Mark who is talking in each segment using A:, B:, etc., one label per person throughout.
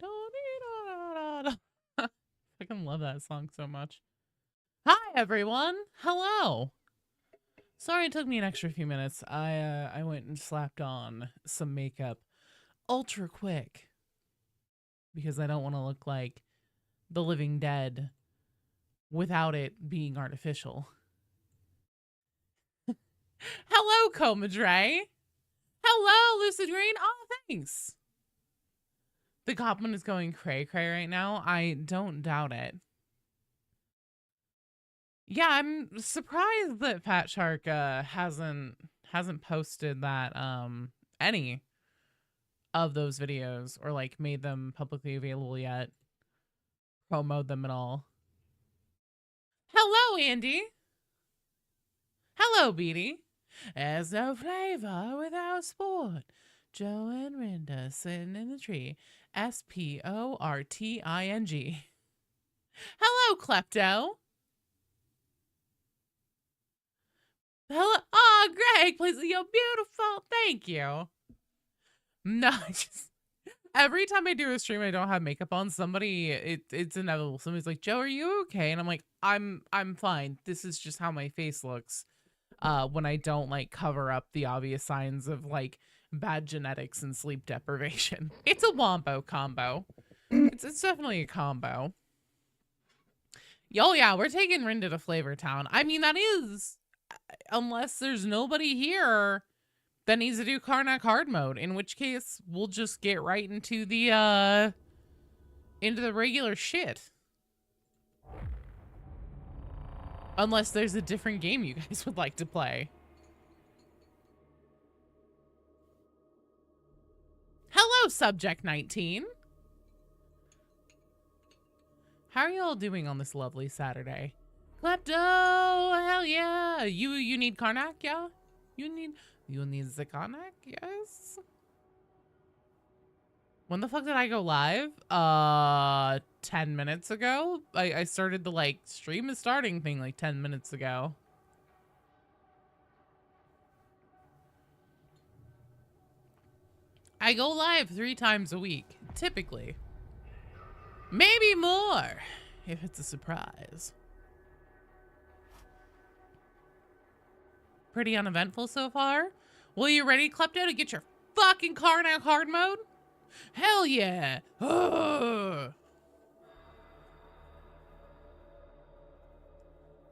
A: I fucking love that song so much. Hi, everyone. Hello. Sorry it took me an extra few minutes. I went and slapped on some makeup ultra quick because I don't want to look like the living dead without it being artificial. Hello, Comadre. Hello, Lucid Green. Oh, thanks. The goblin is going cray-cray right now. I don't doubt it. Yeah, I'm surprised that Fat Shark hasn't posted that any of those videos or like made them publicly available yet. Promote them at all. Hello, Andy. Hello, Beatty. There's no flavor without sport. Joe and Rinda sitting in the tree. Sporting. Hello, Klepto. Hello. Oh, Greg, please. You're beautiful. Thank you. No, just every time I do a stream, I don't have makeup on. Somebody, it's inevitable. Somebody's like, Joe, are you okay? And I'm like, I'm fine. This is just how my face looks. When I don't like cover up the obvious signs of like bad genetics and sleep deprivation. It's a wombo combo. It's definitely a combo. Oh yeah, we're taking Rinda to Flavortown. I mean, that is, unless there's nobody here that needs to do Karnak hard mode, in which case we'll just get right into the regular shit. Unless there's a different game you guys would like to play. Hello, Subject 19. How are you all doing on this lovely Saturday? Klepto, hell yeah. You need Karnak, yeah? You need the Karnak, yes? When the fuck did I go live? 10 minutes ago? I started the like stream is starting thing like 10 minutes ago. I go live 3 times a week, typically. Maybe more, if it's a surprise. Pretty uneventful so far. Well, you ready, Klepto, to get your fucking Karnak hard mode? Hell yeah! Ugh.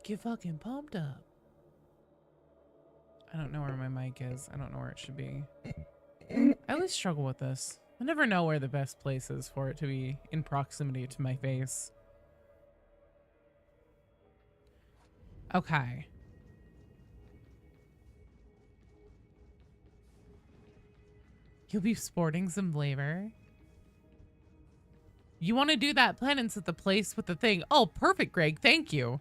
A: Get fucking pumped up. I don't know where my mic is. I don't know where it should be. I always struggle with this. I never know where the best place is for it to be in proximity to my face. Okay. You'll be sporting some flavor. You want to do that penance at the place with the thing. Oh, perfect, Greg. Thank you.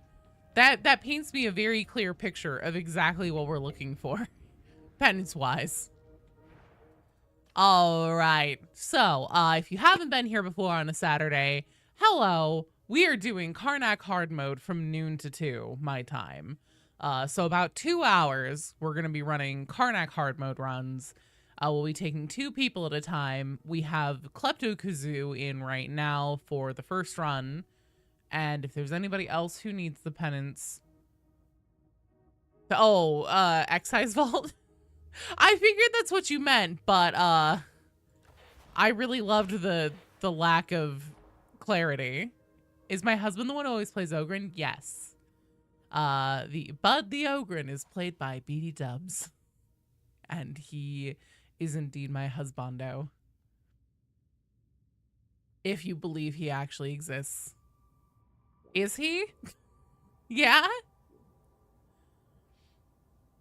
A: That paints me a very clear picture of exactly what we're looking for. Penance-wise. All right. So, if you haven't been here before on a Saturday, hello. We are doing Karnak hard mode from noon to 2, my time. So about 2 hours, we're going to be running Karnak hard mode runs. We'll be taking 2 people at a time. We have Klepto in right now for the first run. And if there's anybody else who needs the penance. Oh, Excise Vault? I figured that's what you meant, but I really loved the lack of clarity. Is my husband the one who always plays Ogren? Yes. The Bud the Ogren is played by BD Dubs. And he is indeed my husbando. If you believe he actually exists. Is he? Yeah?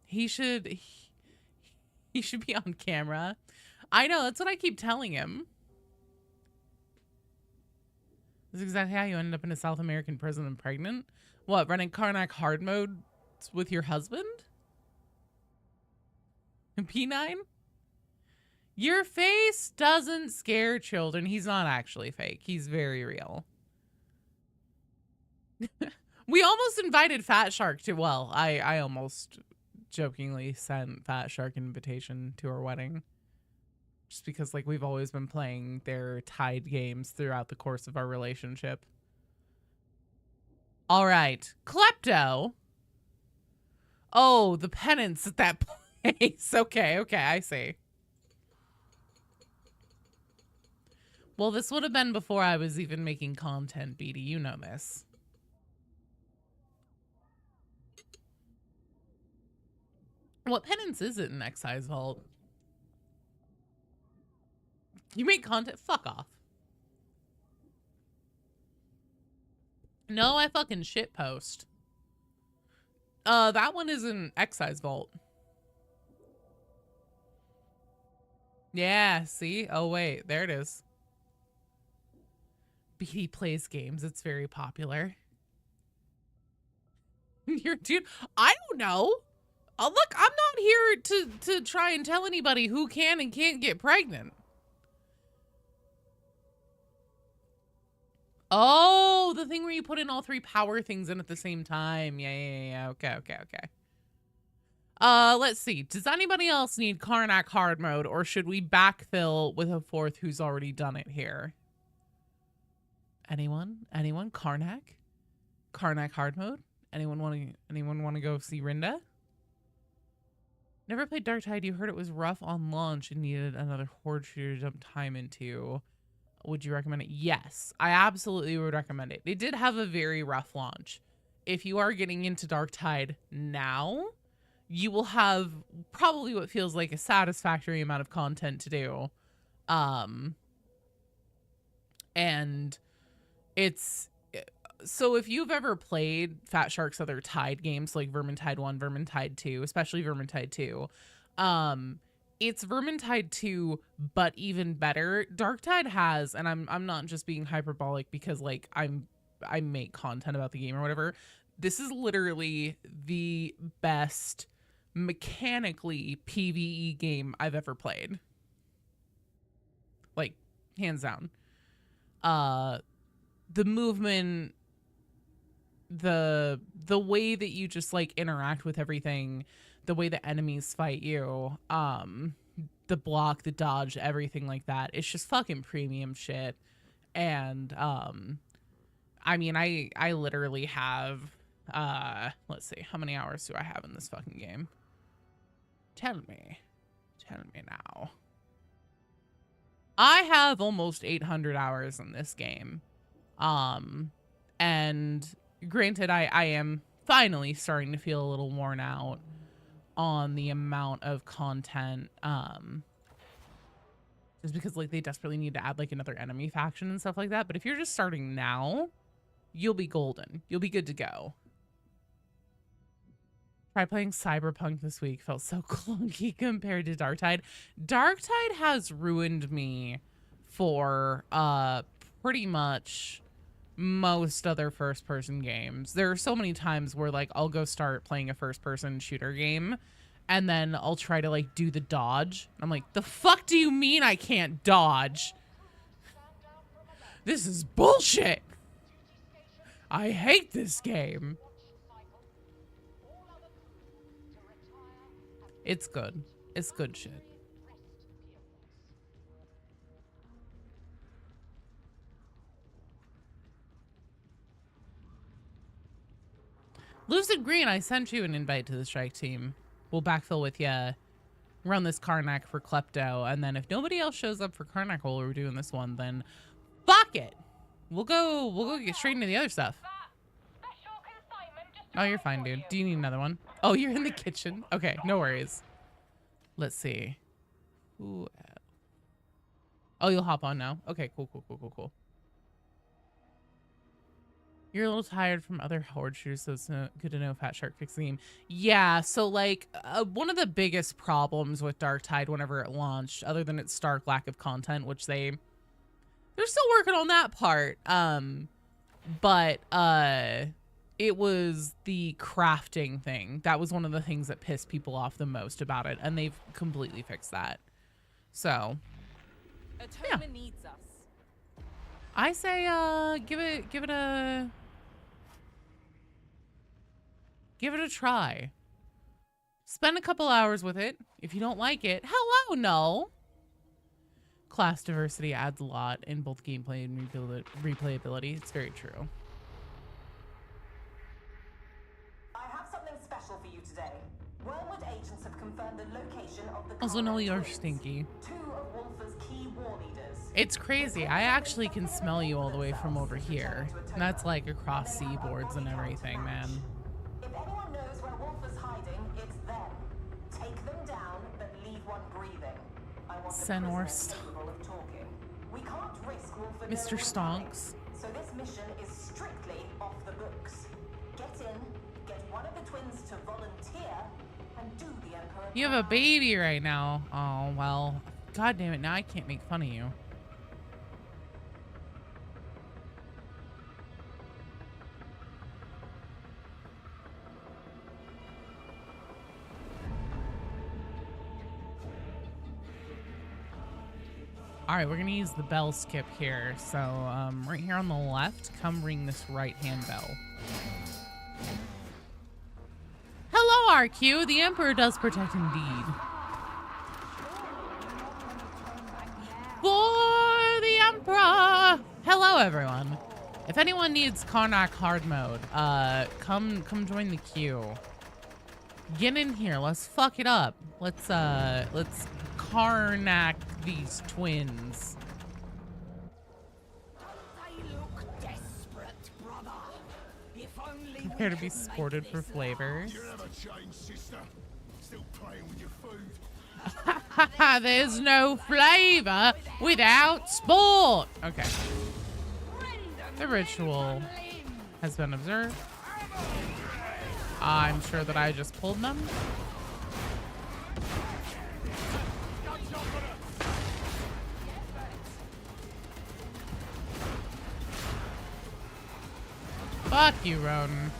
A: He should be on camera. I know, that's what I keep telling him. This is exactly how you ended up in a South American prison and pregnant. What, running Karnak hard mode with your husband? P9? Your face doesn't scare children. He's not actually fake. He's very real. We almost invited Fat Shark to, well, I almost jokingly sent Fat Shark an invitation to our wedding. Just because, like, we've always been playing their Tide games throughout the course of our relationship. All right. Klepto. Oh, the penance at that place. Okay, I see. Well, this would have been before I was even making content, Beatty. You know this. What penance is it in Excise Vault? You make content? Fuck off. No, I fucking shitpost. That one is in Excise Vault. Yeah, see? Oh, wait. There it is. BD plays games. It's very popular. Dude, I don't know. Look, I'm not here to try and tell anybody who can and can't get pregnant. Oh, the thing where you put in all 3 power things in at the same time. Yeah. Okay. Let's see. Does anybody else need Karnak hard mode, or should we backfill with a 4th who's already done it here? Anyone? Karnak? Karnak hard mode? Anyone want to go see Rinda? Never played Darktide. You heard it was rough on launch and needed another horde shooter to dump time into. Would you recommend it? Yes, I absolutely would recommend it. It did have a very rough launch. If you are getting into Darktide now, you will have probably what feels like a satisfactory amount of content to do. And it's... So if you've ever played Fat Shark's other Tide games like Vermintide 1, Vermintide 2, especially Vermintide 2, it's Vermintide 2, but even better. Darktide has, and I'm not just being hyperbolic because like I make content about the game or whatever. This is literally the best mechanically PvE game I've ever played. Like, hands down. The movement, the way that you just like interact with everything, the way the enemies fight you, the block, the dodge, everything like that. It's just fucking premium shit. And I mean, I literally have let's see, how many hours do I have in this fucking game? Tell me now. I have almost 800 hours in this game. And granted, I am finally starting to feel a little worn out on the amount of content, just because like they desperately need to add like another enemy faction and stuff like that. But if you're just starting now, you'll be golden. You'll be good to go. Try playing Cyberpunk this week. Felt so clunky compared to Darktide. Darktide has ruined me for pretty much most other first-person games. There are so many times where like I'll go start playing a first-person shooter game and then I'll try to like do the dodge. I'm like, the fuck do you mean I can't dodge? This is bullshit. I hate this game. It's good. It's good shit. Lucid Green, I sent you an invite to the strike team. We'll backfill with you. Run this Karnak for Klepto, and then if nobody else shows up for Karnak while we're doing this one, then fuck it. We'll go get straight into the other stuff. Oh, you're fine, dude. Do you need another one? Oh, you're in the kitchen? Okay, no worries. Let's see. Ooh. Oh, you'll hop on now? Okay, cool. You're a little tired from other horde shooters, so it's good to know Fat Shark fixed the game. Yeah, so like one of the biggest problems with Darktide whenever it launched, other than its stark lack of content, which they're still working on that part, but it was the crafting thing. That was one of the things that pissed people off the most about it, and they've completely fixed that. So, yeah. Needs us. I say give it a try. Spend a couple hours with it. If you don't like it, hello, no. class diversity adds a lot in both gameplay and replayability. It's very true.
B: I have something special for you today. Wormwood agents have confirmed the location of the
A: Also, no,
B: Karnak
A: you're
B: twins,
A: stinky.
B: 2 of Wolfer's key war leaders.
A: It's crazy. I actually can smell you all the way from over here. And that's like across seaboards and everything, man.
B: If anyone knows where Wolfer's hiding, it's them. Take them down, but leave one breathing. I want the
A: Senor
B: prisoners capable of talking. We can't risk Wolfer
A: Mr.
B: knowing
A: Stonks.
B: so this mission is strictly off the books. Get in, get one of the twins to volunteer, and do the Emperor.
A: You have a baby right now. Oh, well. God damn it. Now I can't make fun of you. All right, we're gonna use the bell skip here. So right here on the left, come ring this right-hand bell. Hello, RQ. The Emperor does protect indeed. For the Emperor. Hello, everyone. If anyone needs Karnak hard mode, come join the queue. Get in here. Let's fuck it up. Let's Karnak these twins. Prepare to be sported for flavors. There's no flavor without sport. Okay. The ritual has been observed. I'm sure that I just pulled them. Fuck you, Rodin.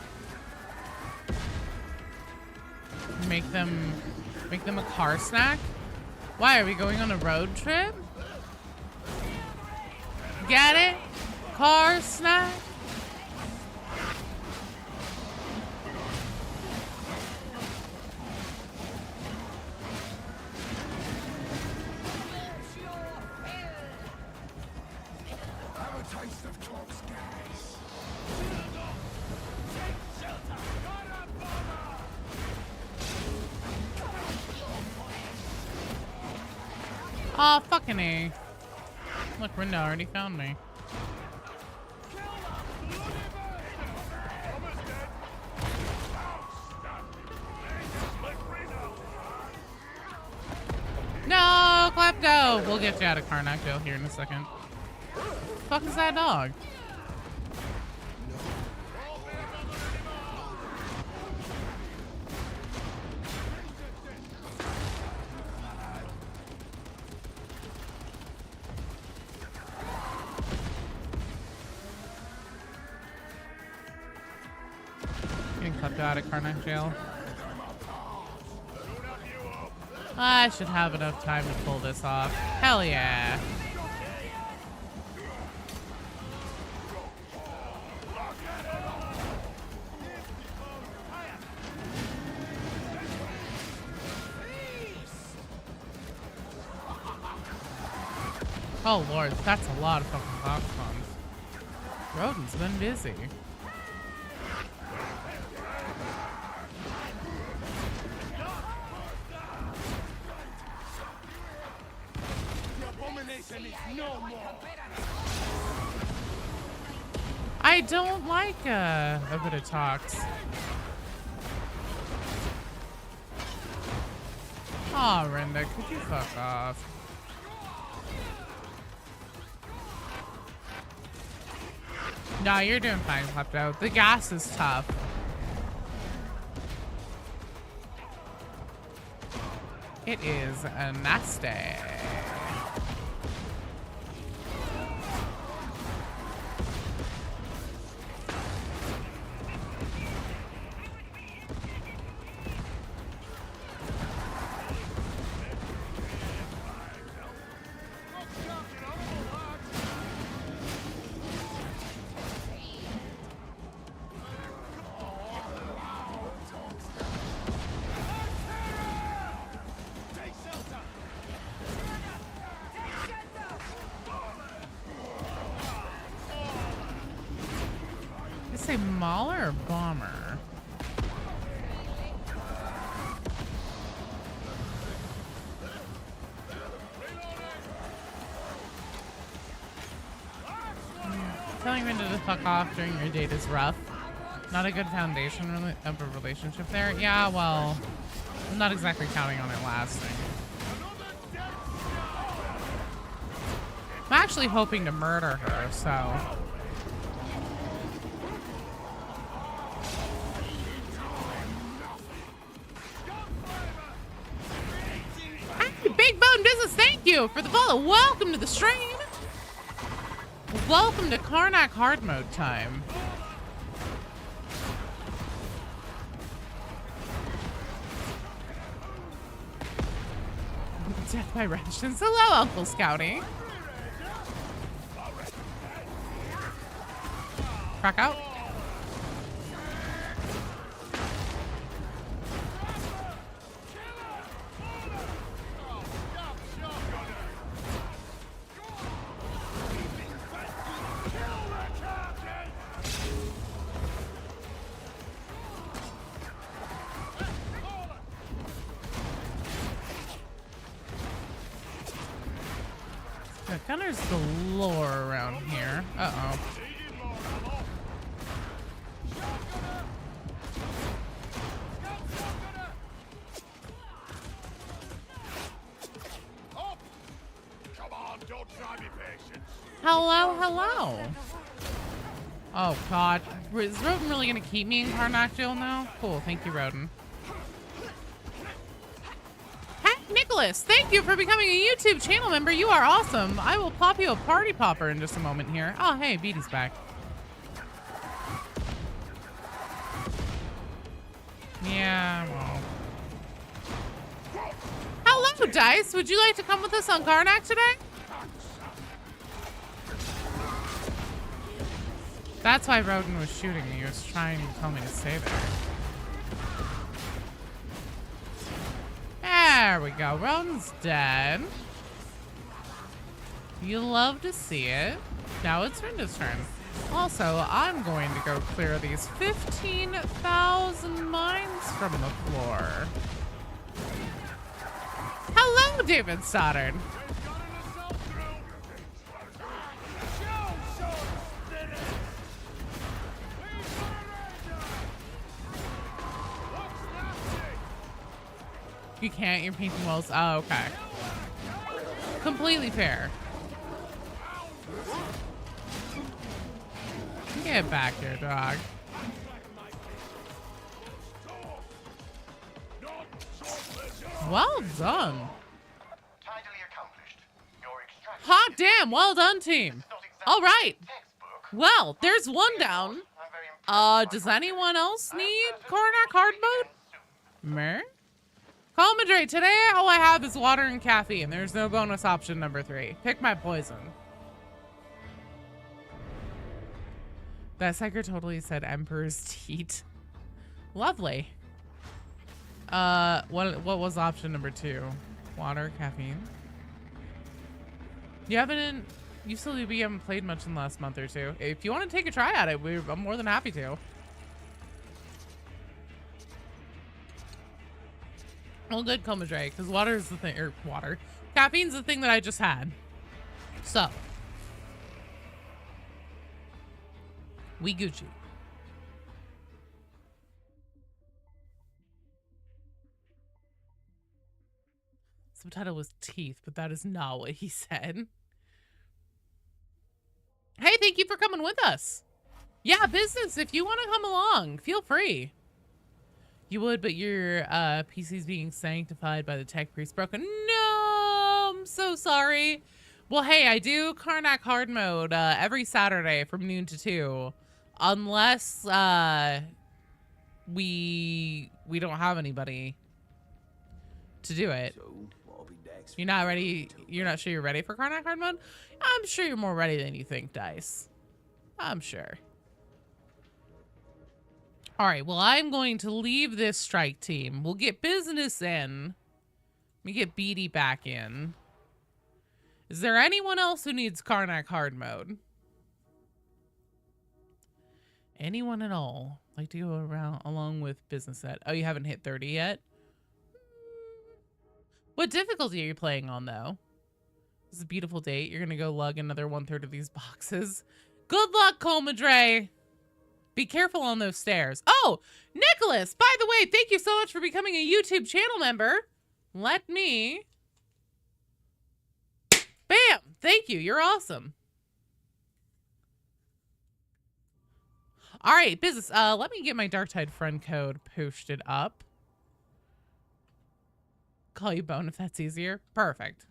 A: Make them a car snack? Why, are we going on a road trip? Get it? Car snack? Oh, fucking A. Look, Rinda already found me. No, Klepto! We'll get you out of Karnak jail here in a second. What the fuck is that dog? Getting Klepto out of Karnak jail. I should have enough time to pull this off. Hell yeah. Oh lord, that's a lot of fucking box bombs. Rodin's been busy. I don't like a bit of talks. Aw, Rinda, could you fuck off? No, you're doing fine, Klepto. The gas is tough. It is nasty. You say Mauler or Bomber? Telling Rinda to fuck off during your date is rough. Not a good foundation of a relationship there. Yeah, well, I'm not exactly counting on it lasting. I'm actually hoping to murder her, so. Hey, Big Bone Business, thank you for the follow. Welcome to the stream. Welcome to Karnak hard mode time. Death by rations. Hello, Uncle Scouty. Crack out. Gunners galore around here. Uh-oh. Hello, hello. Oh, God. Is Roden really going to keep me in Karnak jail now? Cool. Thank you, Roden. Nicholas, thank you for becoming a YouTube channel member. You are awesome. I will pop you a party popper in just a moment here. Oh, hey, Beatty's back. Yeah, well. Hello, Dice. Would you like to come with us on Karnak today? That's why Roden was shooting me. He was trying to tell me to stay there. There we go. Roden's dead. You love to see it. Now it's Rinda's turn. Also, I'm going to go clear these 15,000 mines from the floor. Hello, David Stoddard. You can't, you're painting walls. Oh, okay. Completely fair. Get back here, dog. Well done. Hot damn, well done, team. All right. Well, there's one down. Does anyone else need Karnak hard mode? Mer? Commentary, today all I have is water and caffeine. There's no bonus option number 3. Pick my poison. That psyker totally said Emperor's Teat. Lovely. What was option number 2? Water, caffeine. You haven't played much in the last month or two. If you want to take a try at it, I'm more than happy to. Well, good, Comadre, because water is the thing, or water. Caffeine's the thing that I just had. So. We Gucci. Subtitle was teeth, but that is not what he said. Hey, thank you for coming with us. Yeah, business, if you want to come along, feel free. You would, but your PC's being sanctified by the tech priest broken. No, I'm so sorry. Well, hey, I do Karnak hard mode every Saturday from noon to 2. Unless we don't have anybody to do it. You're not ready? You're not sure you're ready for Karnak hard mode? I'm sure you're more ready than you think, Dice. I'm sure. All right, well, I'm going to leave this strike team. We'll get business in. Let me get Beatty back in. Is there anyone else who needs Karnak hard mode? Anyone at all like to go around along with business set? Oh, you haven't hit 30 yet? What difficulty are you playing on, though? It's a beautiful date. You're going to go lug another 1/3 of these boxes. Good luck, Colmadre. Be careful on those stairs. Oh, Nicholas, by the way, thank you so much for becoming a YouTube channel member. Let me... Bam! Thank you. You're awesome. All right, business. Let me get my Darktide friend code posted up. Call you Bone if that's easier. Perfect.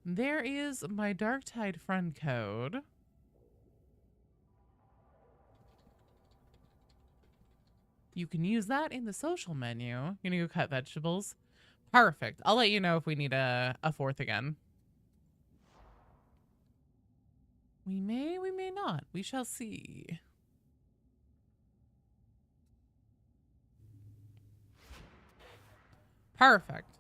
A: There is my Darktide friend code. You can use that in the social menu. You're gonna go cut vegetables. Perfect. I'll let you know if we need a fourth again. We may not. We shall see. Perfect.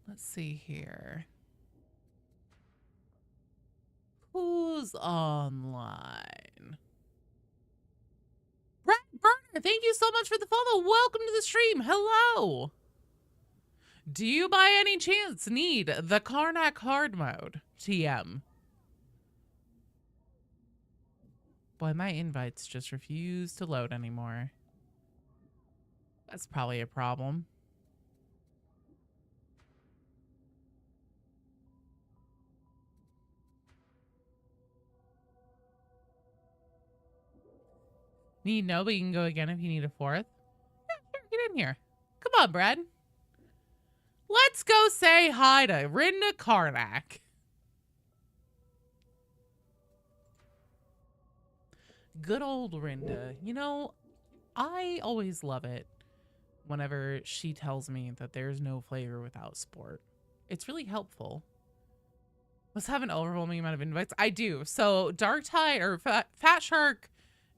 A: Let's see here. Who's online? Brett Burner, thank you so much for the follow. Welcome to the stream. Hello. Do you by any chance need the Karnak hard mode? TM. Boy, my invites just refuse to load anymore. That's probably a problem. Need no, but you can go again if you need a fourth. Yeah, sure, get in here. Come on, Brad. Let's go say hi to Rinda Karnak. Good old Rinda. You know, I always love it whenever she tells me that there's no flavor without sport. It's really helpful. Let's have an overwhelming amount of invites. I do. So Darktide or Fat Shark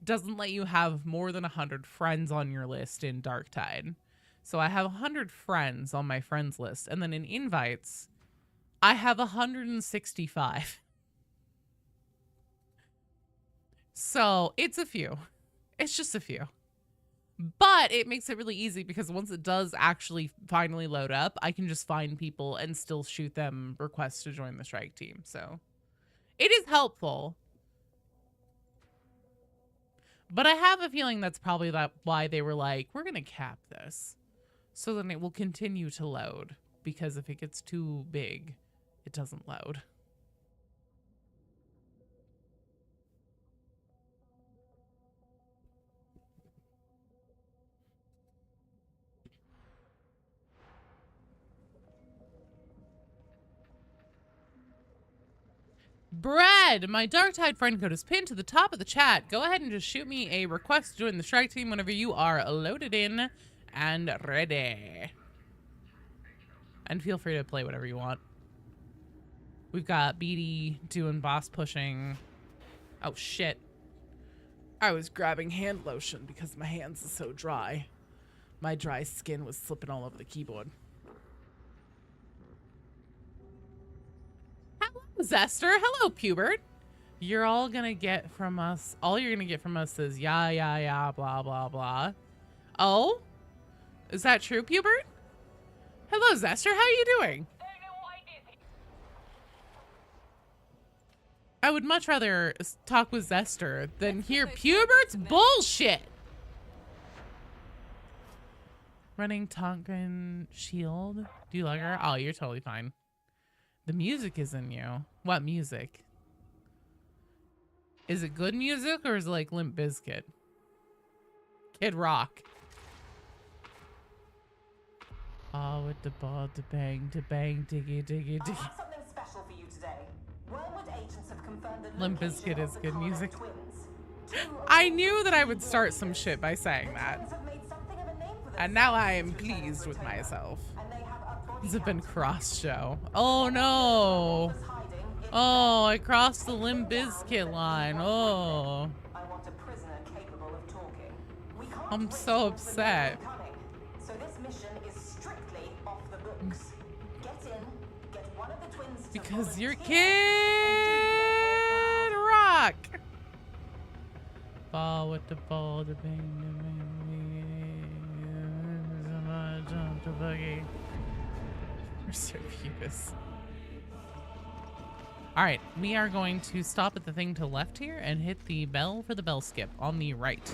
A: doesn't let you have more than 100 friends on your list in Darktide. So I have 100 friends on my friends list. And then in invites, I have 165. So it's a few. It's just a few. But it makes it really easy because once it does actually finally load up, I can just find people and still shoot them requests to join the strike team. So it is helpful. But I have a feeling that's probably why they were like, we're going to cap this. So then it will continue to load. Because if it gets too big, it doesn't load. Brad, my Darktide friend code is pinned to the top of the chat. Go ahead and just shoot me a request to join the strike team whenever you are loaded in and ready. And feel free to play whatever you want. We've got Beatty doing boss pushing. Oh, shit. I was grabbing hand lotion because my hands are so dry. My dry skin was slipping all over the keyboard. Zester, hello, Pubert. You're all gonna get from us. All you're gonna get from us is yeah, blah, blah, blah. Oh, is that true, Pubert? Hello, Zester. How are you doing? I would much rather talk with Zester than hear Pubert's bullshit. Running Tonkin shield. Do you like her? Oh, you're totally fine. The music is in you. What music? Is it good music or is it like Limp Bizkit? Kid Rock. Oh, with the ball, to bang, diggy, diggy, diggy.
B: I have something special for you today. Wormwood agents have confirmed the
A: Limp
B: location
A: Bizkit
B: of
A: is
B: the
A: good
B: Karnak
A: music.
B: twins.
A: I knew that I would start some shit by saying
B: The
A: that.
B: twins have made something of a name for
A: And now I am
B: themselves since
A: pleased with
B: returning
A: myself.
B: and they have a body
A: This has been
B: count.
A: cross show. Oh no.
B: Was hiding in
A: Oh, I crossed the Limp Bizkit line. Oh.
B: I want a prisoner capable of talking. We can't
A: I'm
B: risk
A: so
B: the
A: upset.
B: coming, so this mission is strictly off the books. Get in, get the twins to
A: Because you're
B: volunteer
A: Kid Rock. Ball with the ball, the bang, jump the buggy. We're so Pubis. Alright, we are going to stop at the thing to the left here and hit the bell for the bell skip on the right.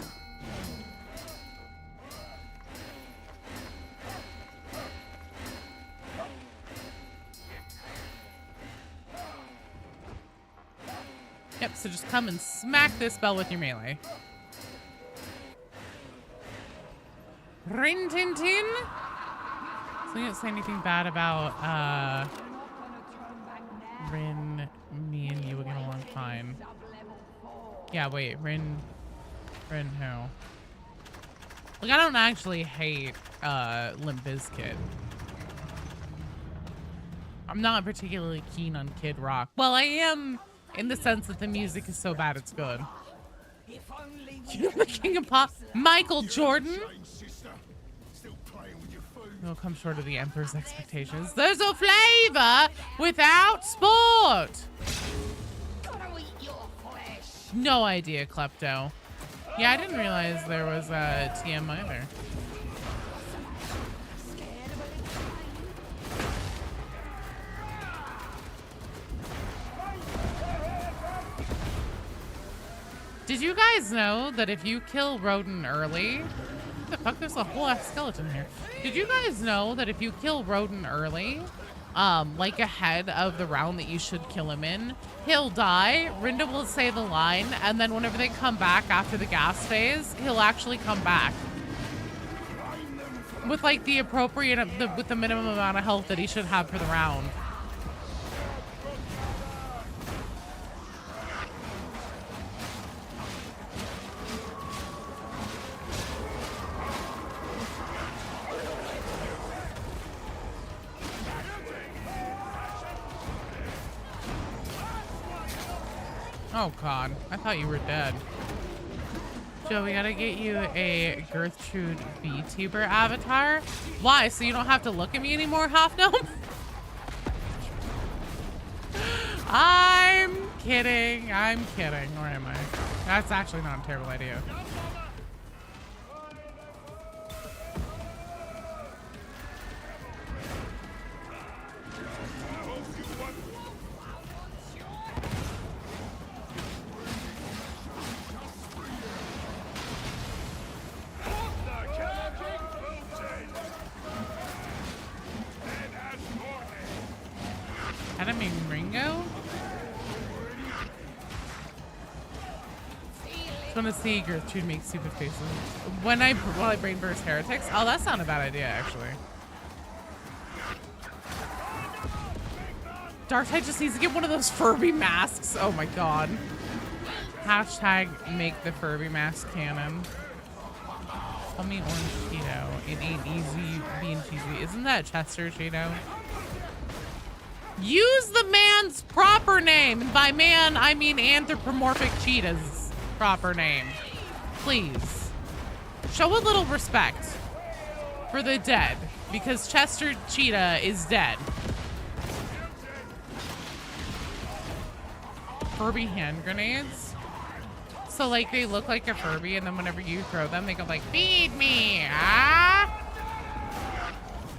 A: Yep, so just come and smack this bell with your melee. Rin tin tin. So you don't say anything bad about Rin, me and you will get along fine. Yeah, wait, Rin who? Like, I don't actually hate Limp Bizkit. I'm not particularly keen on Kid Rock. Well, I am in the sense that the music is so bad it's good. You're the king of pop, Michael Jordan. It'll come short of the Emperor's expectations. There's no flavor without sport. No idea, Klepto. Yeah, I didn't realize there was a TM either. Did you guys know that if you kill Rodent early, what the fuck, there's a whole ass skeleton here. Did you guys know that if you kill Rodent early, like ahead of the round that you should kill him in, he'll die, Rinda will say the line, and then whenever they come back after the gas phase, he'll actually come back. With like the appropriate, with the minimum amount of health that he should have for the round. Oh god, I thought you were dead. Joe, we gotta get you a Gertrude VTuber avatar. Why? So you don't have to look at me anymore, Half Gnome? I'm kidding. I'm kidding. Or am I? That's actually not a terrible idea. Enemy Ringo? Just want to see Gertrude make stupid faces. When I brain burst heretics? Oh, that's not a bad idea, actually. Darktide just needs to get one of those Furby masks. Oh my god. Hashtag make the Furby mask canon. Call me Orange Cheeto. It ain't easy being cheesy. Isn't that Chester Cheeto? Use the man's proper name. And by man, I mean anthropomorphic cheetah's proper name. Please. Show a little respect for the dead, because Chester Cheetah is dead. Furby hand grenades. So like they look like a Furby, and then whenever you throw them, they go like, feed me, ah?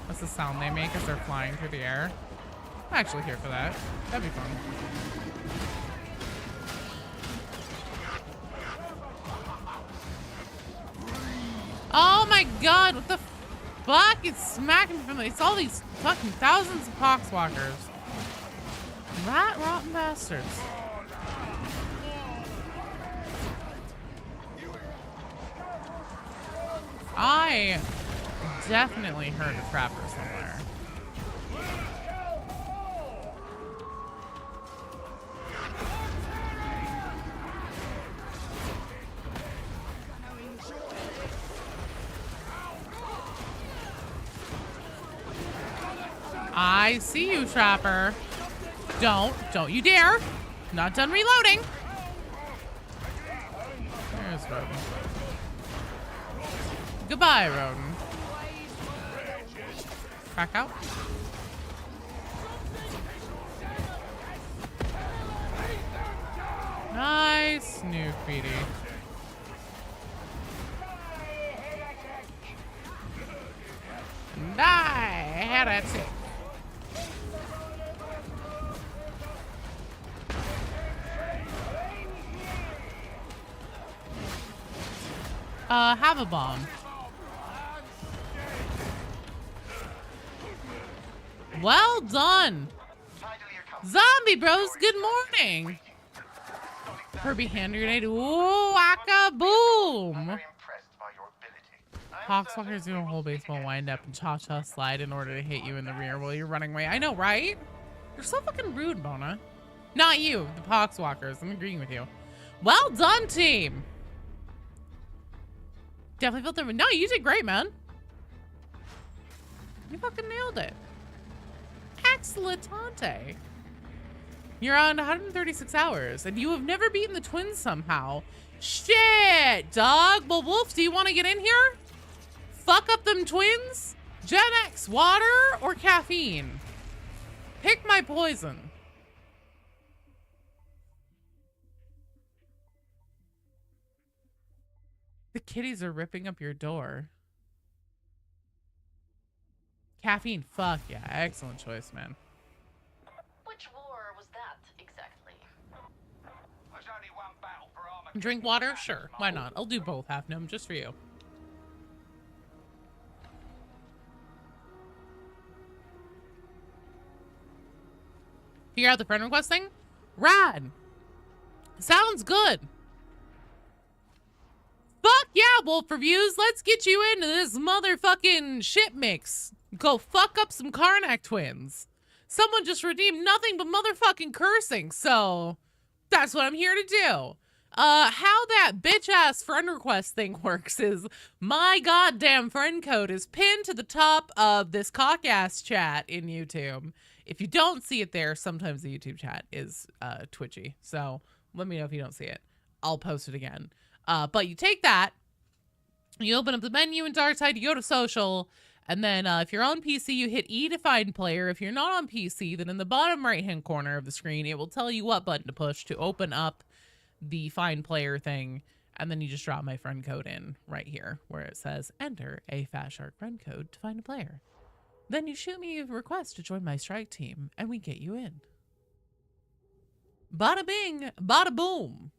A: That's the sound they make as they're flying through the air. I'm actually here for that. That'd be fun. Oh my god, what the fuck? It's smacking from it's all these fucking thousands of poxwalkers. Rat rotten bastards. I definitely heard a trapper somewhere. I see you, Trapper. Don't you dare. Not done reloading. There's Rodent. Goodbye, Rodent. Crack out. Nice new feedy. Die, heretic. Have a bomb. Well done. Zombie bros, good morning. Herbie hand grenade. Ooh, waka boom. Poxwalker's doing a whole baseball wind up and cha-cha slide in order to hit you in the rear while you're running away. I know, right? You're so fucking rude, Bona. Not you, the Poxwalkers. I'm agreeing with you. Well done, team. Definitely felt the... No, you did great, man. You fucking nailed it. Excellentante. You're on 136 hours, and you have never beaten the twins somehow. Shit, dog. Well, Wolf, do you want to get in here? Fuck up them twins? Gen X, water or caffeine? Pick my poison. The kitties are ripping up your door. Caffeine, fuck yeah. Excellent choice, man.
C: Which war was that exactly?
D: There's only one battle for armor.
A: Drink water? Sure. Why not? I'll do both, half gnome, just for you. Figure out the friend request thing? Rad. Sounds good. Fuck yeah, Wolf Reviews. Let's get you into this motherfucking shit mix. Go fuck up some Karnak twins. Someone just redeemed nothing but motherfucking cursing, so that's what I'm here to do. How that bitch-ass friend request thing works is my goddamn friend code is pinned to the top of this cock-ass chat in YouTube. If you don't see it there, sometimes the YouTube chat is twitchy, so let me know if you don't see it. I'll post it again. But you take that, you open up the menu in Darktide, you go to social, and then if you're on PC, you hit E to find player. If you're not on PC, then in the bottom right-hand corner of the screen, it will tell you what button to push to open up the find player thing, and then you just drop my friend code in right here where it says enter a Fat Shark friend code to find a player. Then you shoot me a request to join my strike team, and we get you in. Bada bing, bada boom.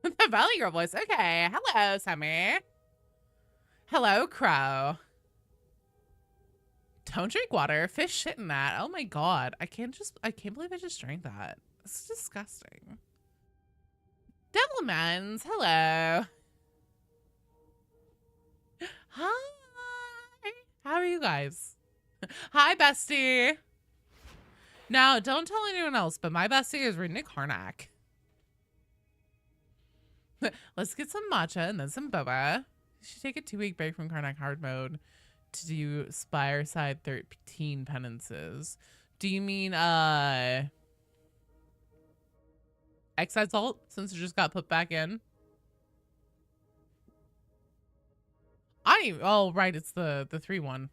A: The Valley Girl voice. Okay. Hello, Sammy. Hello, Crow. Don't drink water. Fish shit in that. Oh my god. I can't believe I just drank that. It's disgusting. Devilmans. Hello. Hi. How are you guys? Hi, bestie. Now, don't tell anyone else, but my bestie is Rinda Karnak. Let's get some matcha and then some boba. You should take a 2-week break from Karnak hard mode to do Spire Side 13 penances. Do you mean X-Side Salt, since it just got put back in? Oh right, it's the 3-1.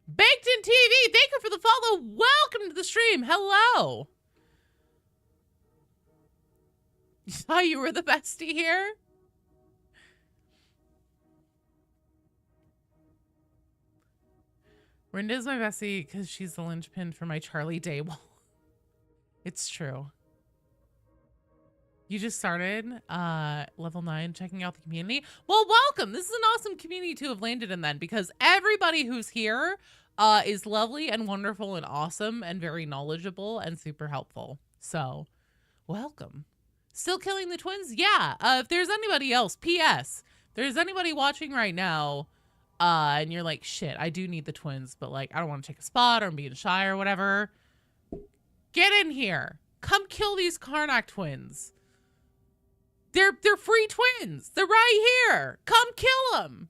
A: Baked in TV, thank you for the follow. Welcome to the stream. Hello. You thought you were the bestie here? Rinda's my bestie because she's the linchpin for my Charlie Day wall. It's true. You just started level 9 checking out the community. Well, welcome. This is an awesome community to have landed in then, because everybody who's here is lovely and wonderful and awesome and very knowledgeable and super helpful. So welcome. Still killing the twins? Yeah. If there's anybody else, P.S. If there's anybody watching right now and you're like, shit, I do need the twins, but like, I don't want to take a spot or I'm being shy or whatever. Get in here. Come kill these Karnak twins. They're free twins. They're right here. Come kill them.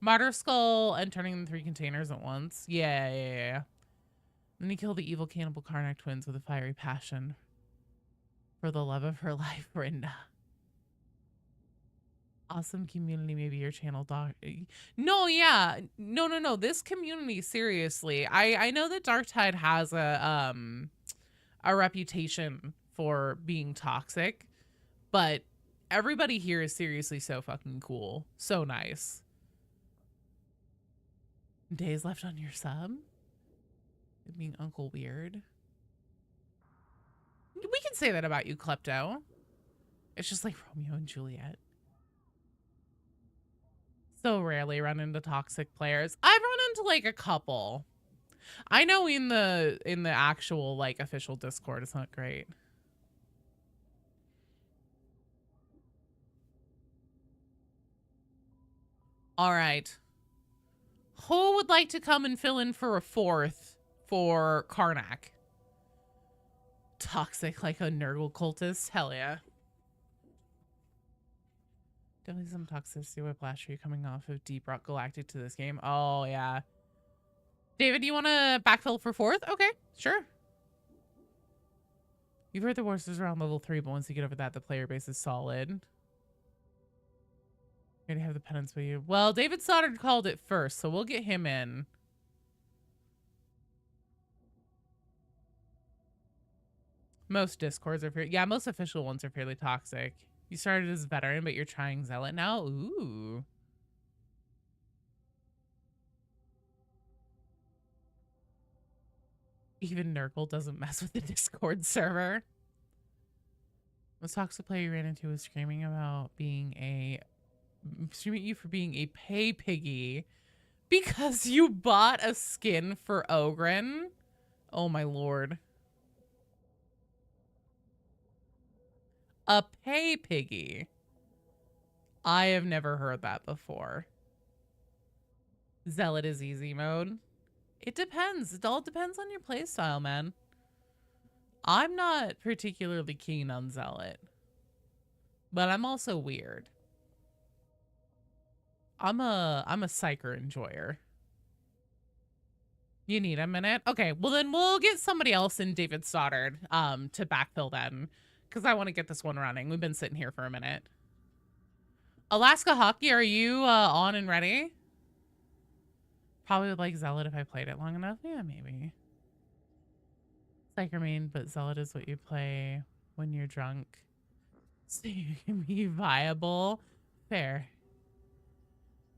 A: Martyr Skull and turning them 3 containers at once. Yeah. Then you kill the evil cannibal Karnak twins with a fiery passion. For the love of her life, Rinda. Awesome community, maybe your channel doc. No, yeah. No. This community, seriously. I know that Darktide has a reputation for being toxic, but everybody here is seriously so fucking cool. So nice. Days left on your sub? Being Uncle Weird. We can say that about you, Klepto. It's just like Romeo and Juliet. So rarely run into toxic players. I've run into like a couple. I know in the actual like official Discord it's not great. All right. Who would like to come and fill in for a 4th for Karnak? Toxic like a Nurgle cultist? Hell yeah. Definitely some toxicity with Blasher coming off of Deep Rock Galactic to this game. Oh, yeah. David, do you want to backfill for 4th? Okay, sure. You've heard the worst is around level 3, but once you get over that, the player base is solid. You already have the penance with you. Well, David Stoddard called it first, so we'll get him in. Most Discords are fairly... Yeah, most official ones are fairly toxic. You started as a veteran, but you're trying Zealot now? Ooh. Even Nurgle doesn't mess with the Discord server. Most toxic player you ran into was screaming about being a... Screaming at you for being a pay piggy because you bought a skin for Ogren? Oh my lord. A pay piggy. I have never heard that before. Zealot is easy mode. It depends. It all depends on your playstyle, man. I'm not particularly keen on Zealot, but I'm also weird. I'm a psyker enjoyer. You need a minute? Okay, well then we'll get somebody else in David Stoddard to backfill then. Because I want to get this one running. We've been sitting here for a minute. Alaska Hockey, are you on and ready? Probably would like Zealot if I played it long enough. Yeah, maybe. Psycher mean, but Zealot is what you play when you're drunk. So you can be viable. Fair.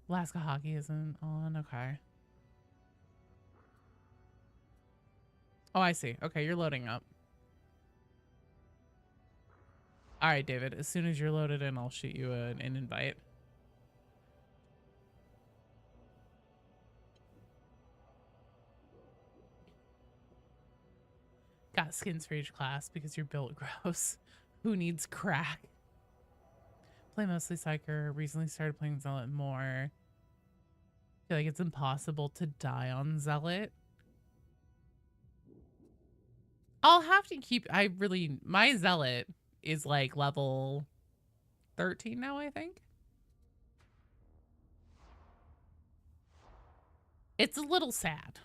A: Alaska Hockey isn't on. Okay. Oh, I see. Okay, you're loading up. All right, David. As soon as you're loaded in, I'll shoot you an invite. Got skins for each class because you're built gross. Who needs crack? Play mostly Psyker. Recently started playing Zealot more. Feel like it's impossible to die on Zealot. I'll have to keep... My Zealot is like level 13 now, I think. It's a little sad.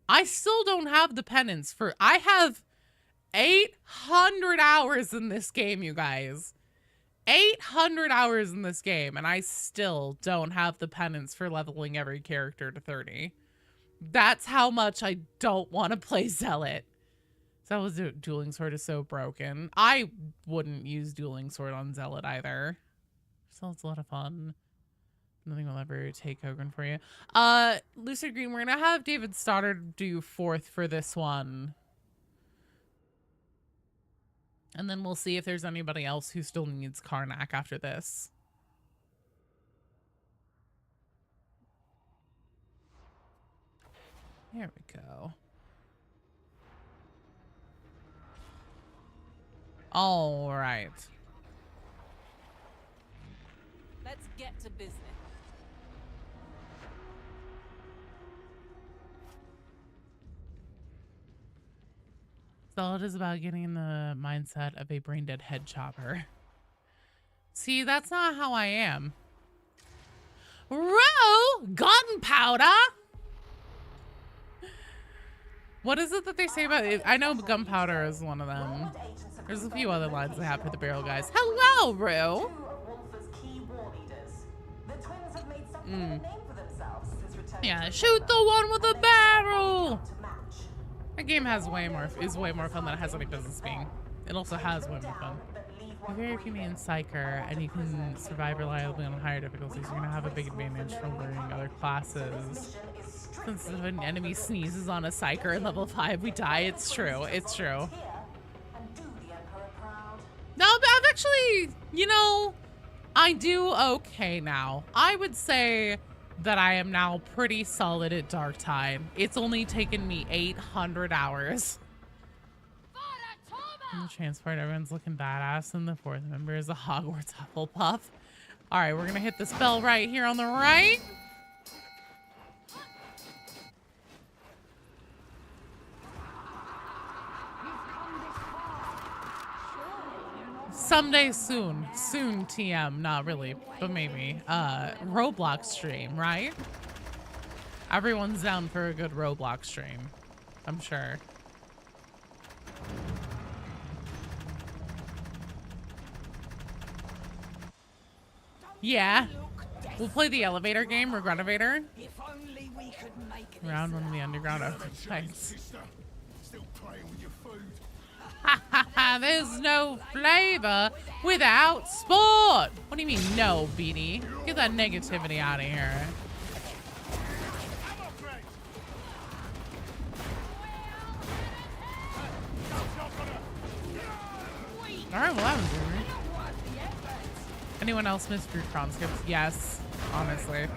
A: I still don't have the penance for... I have 800 hours in this game, you guys. 800 hours in this game, and I still don't have the penance for leveling every character to 30. That's how much I don't want to play Zealot. Zealot's dueling sword is so broken. I wouldn't use dueling sword on Zealot either. Zealot's a lot of fun. Nothing will ever take Hogan for you. Lucid Green, we're gonna have David Stoddard do 4th for this one. And then we'll see if there's anybody else who still needs Karnak after this. There we go. All right.
E: Let's get to business.
A: Zealot is about getting in the mindset of a brain-dead head chopper. See, that's not how I am. Gunpowder! What is it that they say about it? I know gunpowder is one of them. There's a few other lines they have for the barrel guys. Hello, Rue!
B: 2 of Wolfer's key The twins have made something of a name for themselves since returning
A: Yeah,
B: to
A: shoot the
B: Rinda,
A: one with the
B: and they've got
A: barrel.
B: one to match.
A: That game is way more fun than it has any business being. It also has way more fun. If you're a Canadian psyker and you can survive reliably on higher difficulties, you're gonna have a big advantage from learning other classes. Since if an enemy sneezes on a psyker at level 5, we die. It's true. It's true. No, but I've actually, you know, I do okay now. I would say that I am now pretty solid at Darktide. It's only taken me 800 hours. In the transport, everyone's looking badass, and the fourth member is a Hogwarts Hufflepuff. All right, we're gonna hit this bell right here on the right. Someday soon. Soon, TM. Not really, but maybe. Roblox stream, right? Everyone's down for a good Roblox stream, I'm sure. Yeah. We'll play the elevator game, Regretivator. Round one of the underground. Oh, nice. Ha ha ha, there's no flavor without sport. What do you mean, no, BD? Get that negativity out of here. Alright, well, that was weird. Anyone else miss fruit conscripts? Yes, honestly.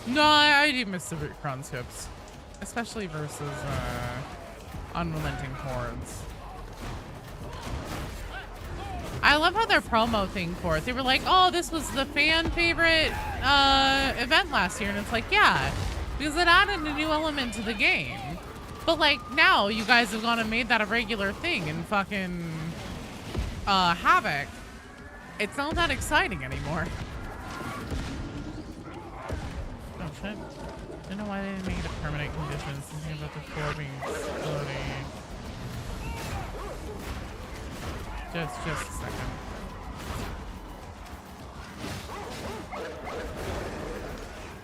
A: No, I do miss the root conscripts, especially versus unrelenting hordes. I love how their promo thing for it. They were like, "Oh, this was the fan favorite event last year," and it's like, yeah, because it added a new element to the game. But like now, you guys have gone and made that a regular thing in fucking HAVOC. It's not that exciting anymore. Oh shit. I don't know why they didn't make it a permanent condition. Thinking about the floor being exploding. Just a second.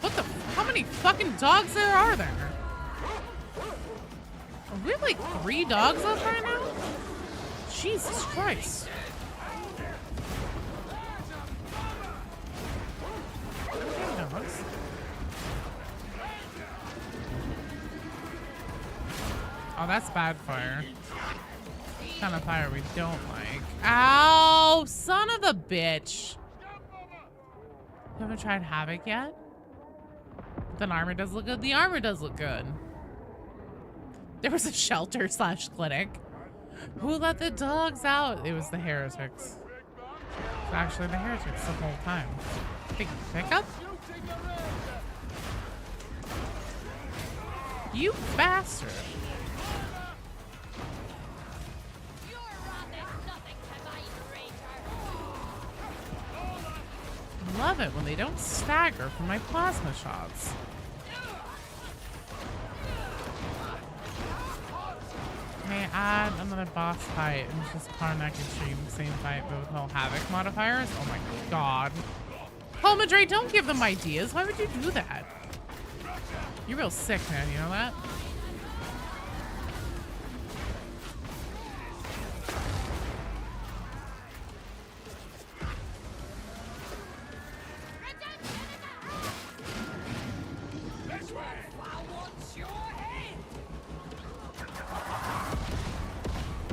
A: What the? How many fucking dogs there are there? Are we like 3 dogs up right now? Jesus Christ. Dogs. Oh, that's bad fire. Kind of fire we don't like. Ow! Son of a bitch. You haven't tried HAVOC yet? The armor does look good. The armor does look good. There was a shelter / clinic. Who let the dogs out? It was the heretics. It's actually the heretics the whole time. Big pickup? You bastard. Love it when they don't stagger from my plasma shots. May I add another boss fight and it's just Karnak extreme, same fight but with no HAVOC modifiers? Oh my god. Oh, Madre, don't give them ideas. Why would you do that? You're real sick, man. You know that?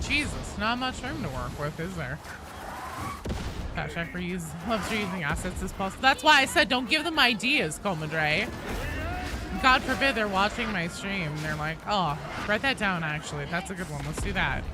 A: Jesus, not much room to work with, is there? Check for use loves using assets as possible. That's why I said don't give them ideas, Comadre. God forbid they're watching my stream and they're like, oh, write that down actually. That's a good one. Let's do that.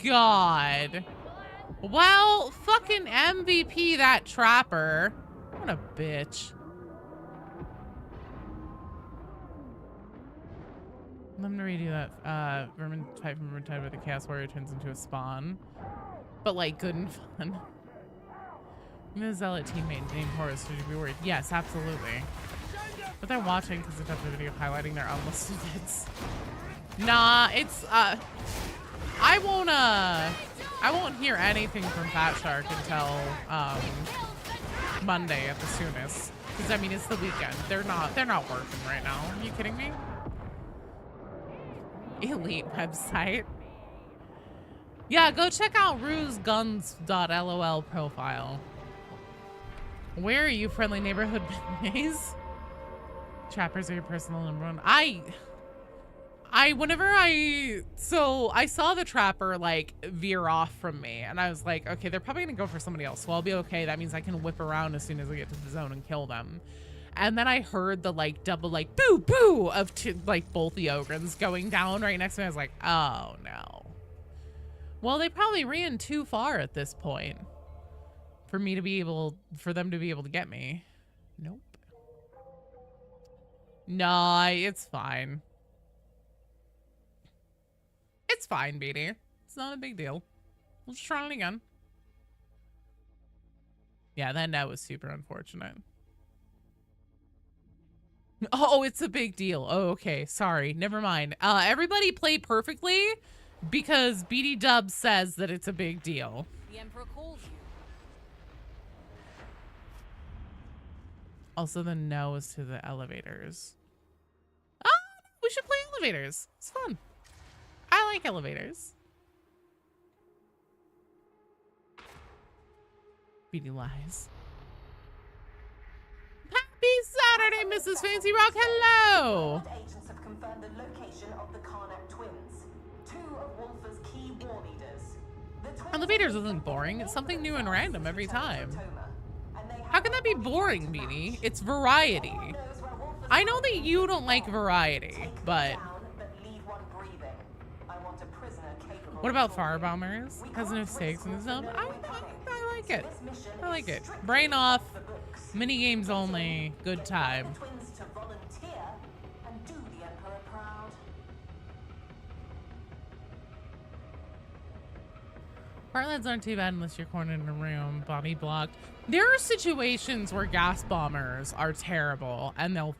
A: God. Well, fucking MVP that trapper. What a bitch. I'm gonna redo that vermin type from Vermintide where the Chaos Warrior turns into a spawn. But like good and fun. I'm a Zealot teammate named Horus, should you be worried? Yes, absolutely. But they're watching because they have the video highlighting their unlisted vids. Nah, it's I won't hear anything from Fat Shark until Monday at the soonest. Because I mean it's the weekend. They're not working right now. Are you kidding me? Elite website. Yeah, go check out ruseguns.lol profile. Where are you, friendly neighborhood maze? Trappers are your personal number one. So I saw the trapper like veer off from me and I was like, okay, they're probably gonna go for somebody else. So I'll be okay. That means I can whip around as soon as I get to the zone and kill them. And then I heard the like double like boo boo of like both the Ogrins going down right next to me. I was like, oh no. Well, they probably ran too far at this point for them to be able to get me. Nope. Nah, it's fine. It's fine, BD. It's not a big deal. We'll just try it again. Yeah, that was super unfortunate. Oh, it's a big deal. Oh, okay. Sorry. Never mind. Everybody play perfectly because BD Dub says that it's a big deal.
E: The Emperor calls you.
A: Also, the no is to the elevators. Oh, we should play elevators. It's fun. I like elevators. BD lies. Happy Saturday, Mrs. Fancy Rock. Hello.
B: Agents have confirmed the location of the Karnak twins, two of Wolfer's key war leaders. The twins
A: Elevators isn't boring. It's something new and random every time. How can that be boring, Beanie? It's variety. I know that you don't like variety, but what about fire bombers? Has no stakes in the zone. I like it. I like it. Brain off. Mini games only. Good time. Heartlands aren't too bad unless you're cornered in a room, body blocked. There are situations where gas bombers are terrible and they'll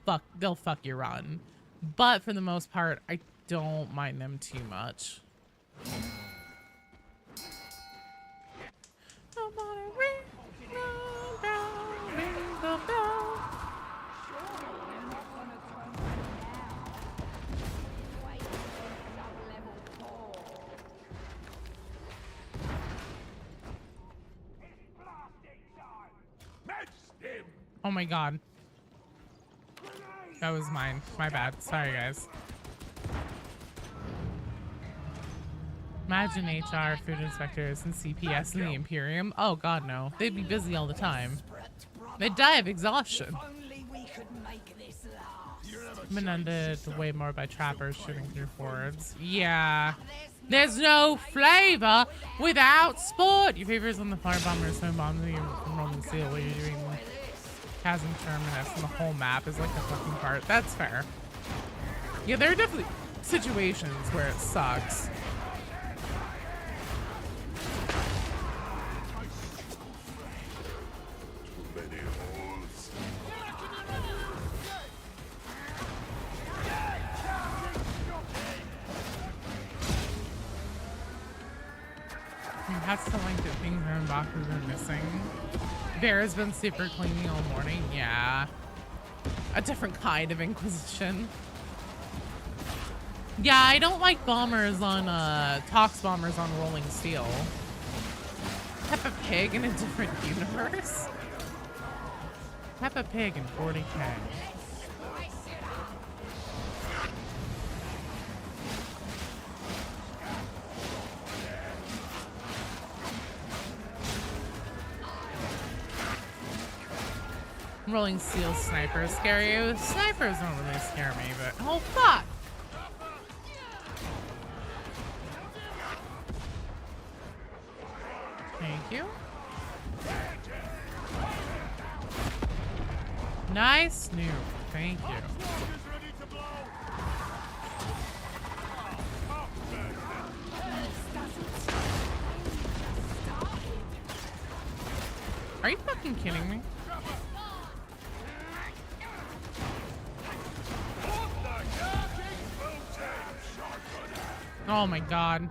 A: fuck your run. But for the most part, I don't mind them too much. Oh my god. That was mine. My bad. Sorry, guys. Imagine HR, food inspectors, and CPS in the Imperium. Oh god, no. They'd be busy all the time. They'd die of exhaustion. I'm inundated way more by trappers shooting through forwards. Yeah. There's no flavor without sport. Your favorite is on the fire bombers, no bombs from Roman Seal while you're doing Chasm Terminus, and the whole map is like a fucking part. That's fair. Yeah, there are definitely situations where it sucks. That's the link that things are in boxes are missing. Vera's been super cleaning all morning. Yeah. A different kind of Inquisition. Yeah, I don't like bombers on, Tox bombers on Rolling Steel. Peppa Pig in a different universe? Peppa Pig in 40K. Rolling Steel snipers scare you? Snipers don't really scare me, but oh fuck! Thank you. Nice noob. Thank you. Are you fucking kidding me? Oh my god.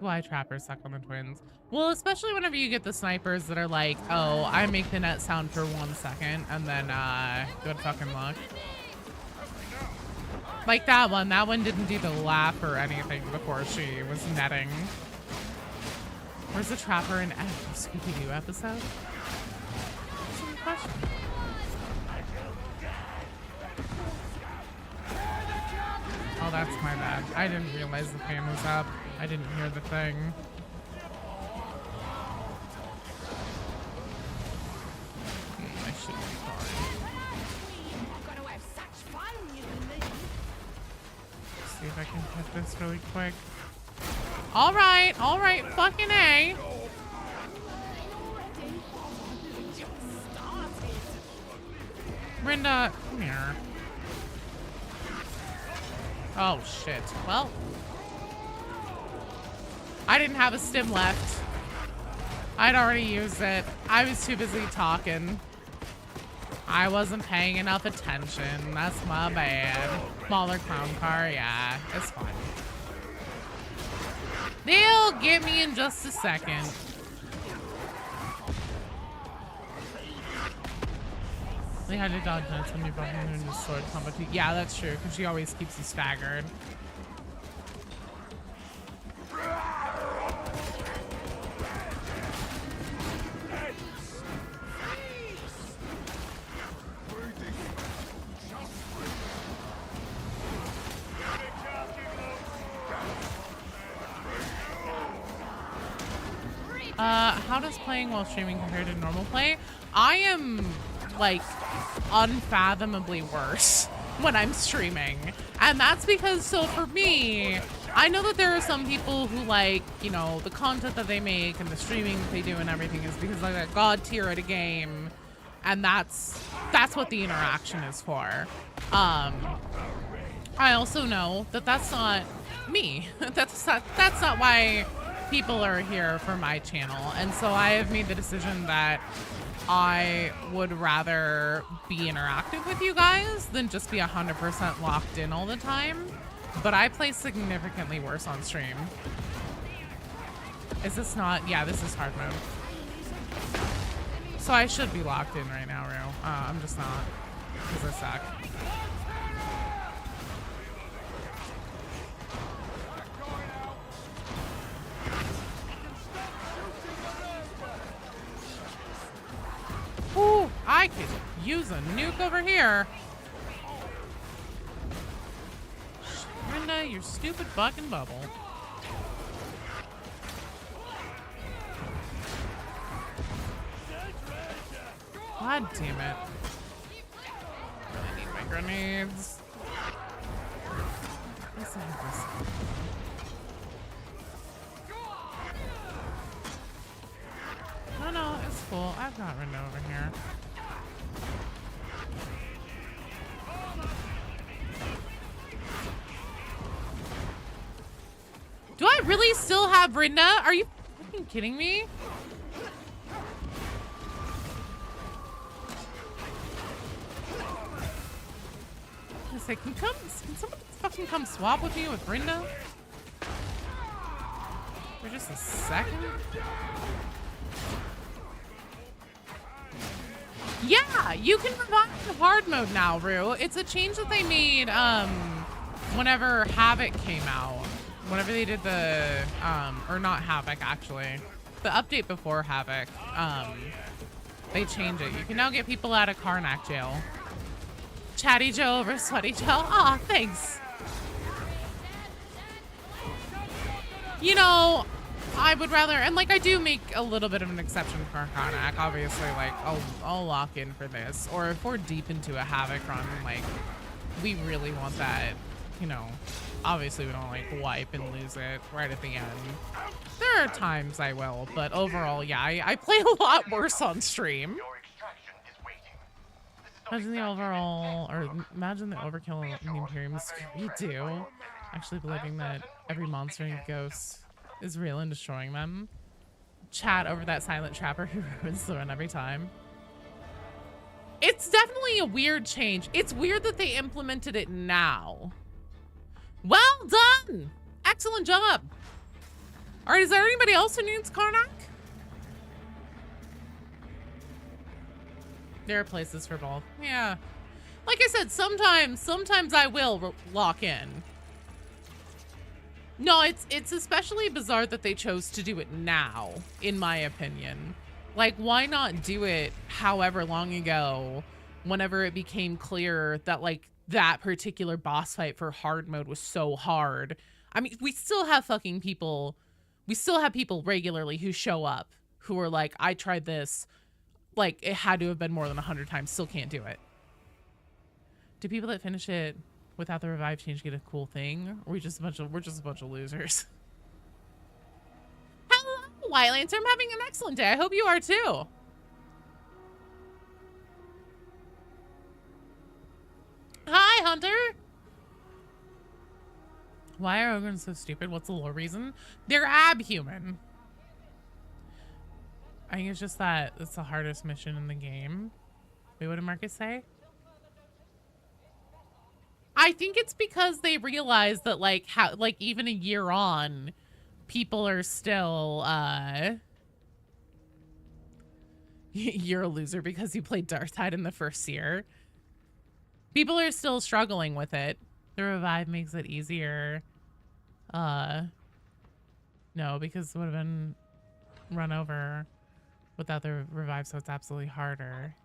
A: Why trappers suck on the twins? Well, especially whenever you get the snipers that are like, oh, I make the net sound for 1 second and then good fucking luck. Like that one didn't do the laugh or anything before she was netting. Where's the trapper in every Scooby-Doo episode? That's a good question. Oh, that's my bad. I didn't realize the fan was up. I didn't hear the thing. I should be fine. See if I can hit this really quick. All right, fucking A. Rinda, come here. Oh shit. Well, I didn't have a stim left. I'd already used it. I was too busy talking. I wasn't paying enough attention. That's my bad. Smaller clown car, yeah, it's fine. They'll get me in just a second. They had to dodge nuts when you brought him in the sword combo too. Yeah, that's true, because she always keeps you staggered. How does playing while streaming compare to normal play? I am like unfathomably worse when I'm streaming. And that's because, so for me, I know that there are some people who like, you know, the content that they make and the streaming that they do and everything is because like a god tier at a game. And that's what the interaction is for. I also know that that's not me. That's not why people are here for my channel. And so I have made the decision that I would rather be interactive with you guys than just be 100% locked in all the time. But I play significantly worse on stream. Is this not? Yeah, this is hard mode. So I should be locked in right now, Rue. I'm just not, because I suck. Ooh, I could use a nuke over here. Rinda, your stupid fucking bubble. God damn it. I need my grenades. Let's have this. No, it's cool. I've got Rinda over here. Do I really still have Rinda? Are you fucking kidding me? I say, can someone fucking come swap with me with Rinda? For just a second? Yeah, you can revive hard mode now, Rue. It's a change that they made whenever HAVOC came out. Whenever they did the, or not HAVOC actually, the update before HAVOC, they changed it. You can now get people out of Karnak jail. Chatty Joe over Sweaty Joe. Aw, thanks. You know, I would rather, and like I do make a little bit of an exception for Karnak. Obviously, like I'll lock in for this, or if we're deep into a HAVOC run, like we really want that you know, obviously we don't like wipe and lose it right at the end. There are times I will, but overall, yeah, I play a lot worse on stream. Imagine the overall, or imagine the overkill in the Imperium we do. Actually believing that every monster and ghost is real and destroying them. Chat over that silent trapper who ruins the run every time. It's definitely a weird change. It's weird that they implemented it now. Well done! Excellent job. All right, is there anybody else who needs Karnak? There are places for both. Yeah. Like I said, sometimes I will lock in. No, it's especially bizarre that they chose to do it now, in my opinion. Like, why not do it however long ago, whenever it became clear that, like, that particular boss fight for hard mode was so hard? I mean, we still have fucking people, we still have people regularly who show up, who are like, I tried this, like, it had to have been more than 100 times, still can't do it. Do people that finish it without the revive change get a cool thing? Or we're just a bunch of losers? Hello, Wildlancer. I'm having an excellent day. I hope you are too. Hi, Hunter. Why are Ogrins so stupid? What's the lore reason? They're abhuman. I think it's just that it's the hardest mission in the game. Wait, what did Marcus say? I think it's because they realize that, like, how, like, even a year on, people are still, you're a loser because you played Darktide in the first year. People are still struggling with it. The revive makes it easier. No, because it would have been run over without the revive, so it's absolutely harder.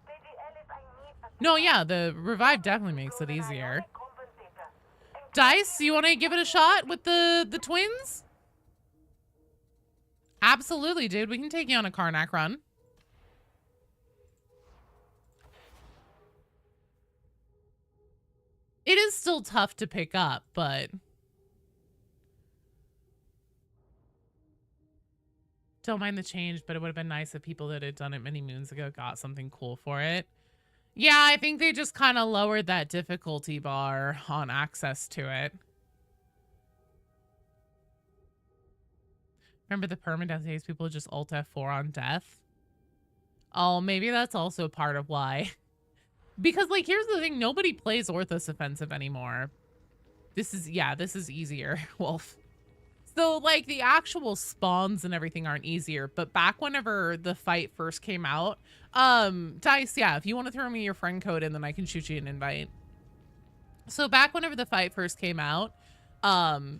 A: No, yeah, the revive definitely makes it easier. Dice, you want to give it a shot with the twins? Absolutely, dude. We can take you on a Karnak run. It is still tough to pick up, but don't mind the change, but it would have been nice if people that had done it many moons ago got something cool for it. Yeah, I think they just kind of lowered that difficulty bar on access to it. Remember the permadeath days, people just alt F4 on death? Oh, maybe that's also part of why. Because, like, here's the thing. Nobody plays Orthos Offensive anymore. This is easier, Wolf. So, like, the actual spawns and everything aren't easier. But back whenever the fight first came out, Dice, yeah, if you want to throw me your friend code in, then I can shoot you an invite. So back whenever the fight first came out,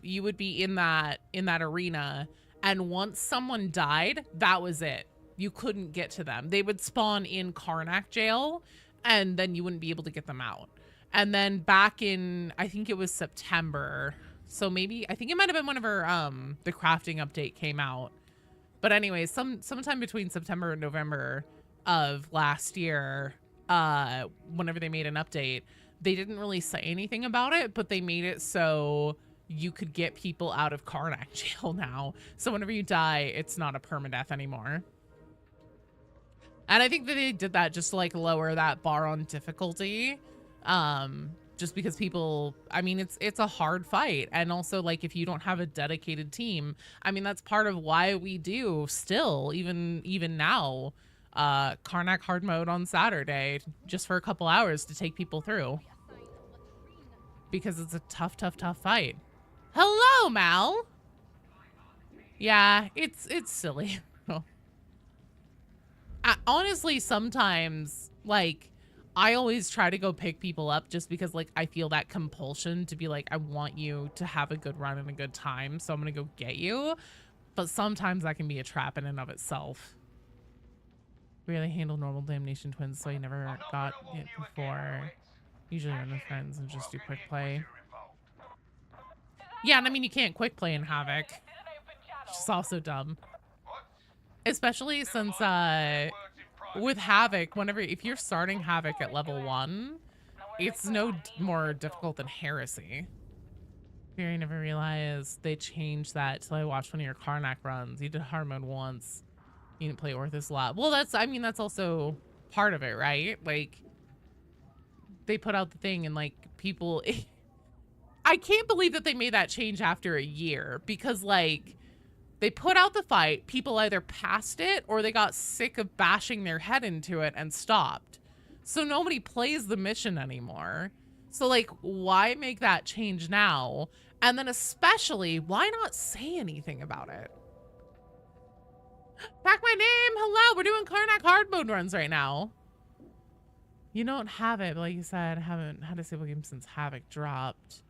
A: you would be in that arena, and once someone died, that was it. You couldn't get to them. They would spawn in Karnak jail, and then you wouldn't be able to get them out. And then back in, I think it was September, so maybe, I think it might have been whenever the crafting update came out. But anyways, sometime between September and November of last year, whenever they made an update, they didn't really say anything about it, but they made it so you could get people out of Karnak jail now. So whenever you die, it's not a permadeath anymore. And I think that they did that just to, like, lower that bar on difficulty. Just because people, I mean, it's a hard fight. And also, like, if you don't have a dedicated team, I mean, that's part of why we do still, even now, Karnak hard mode on Saturday, just for a couple hours to take people through. Because it's a tough fight. Hello, Mal. Yeah, it's silly. Honestly, sometimes, like, I always try to go pick people up just because, like, I feel that compulsion to be like, I want you to have a good run and a good time, so I'm gonna go get you. But sometimes that can be a trap in and of itself. Really handle normal damnation twins, so you never got it before. Usually run with friends and just do quick play. Yeah, and I mean, you can't quick play in HAVOC. Which is also dumb. Especially since, with HAVOC, if you're starting HAVOC at level 1, it's no more difficult than Heresy. Fear I never realized they changed that till I watched one of your Karnak runs. You did hard mode once. You didn't play Orthus a lot. Well, that's, I mean, that's also part of it, right? Like, they put out the thing and like people, I can't believe that they made that change after a year because like they put out the fight, people either passed it or they got sick of bashing their head into it and stopped. So nobody plays the mission anymore. So like, why make that change now? And then especially, why not say anything about it? Back my name, hello, we're doing Karnak hard mode runs right now. You don't have it, but like you said, I haven't had a stable game since HAVOC dropped.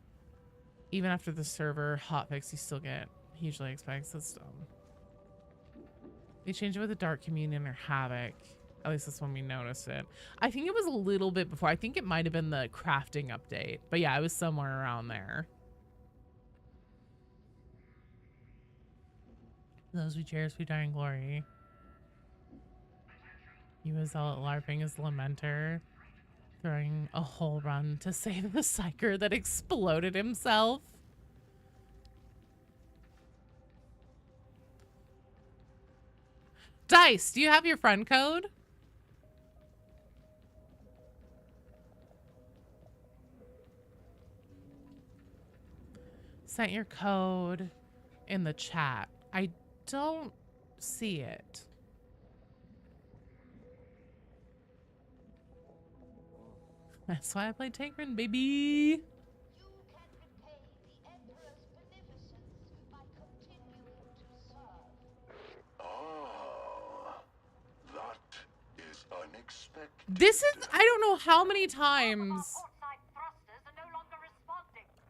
A: Even after the server hotfix, you still get hugely expect system. They changed it with the Dark Communion or HAVOC. At least that's when we noticed it. I think it was a little bit before. I think it might have been the crafting update. But yeah, it was somewhere around there. Those we cherish, we die in glory. You as Zealot LARPing as Lamenter. Throwing a whole run to save the psyker that exploded himself. Dice, do you have your friend code? Sent your code in the chat. I don't see it. That's why I played Tankrin, baby.
F: You can repay the Emperor's beneficence by continuing to serve.
G: Ah, that is unexpected.
A: This is, I don't know how many times.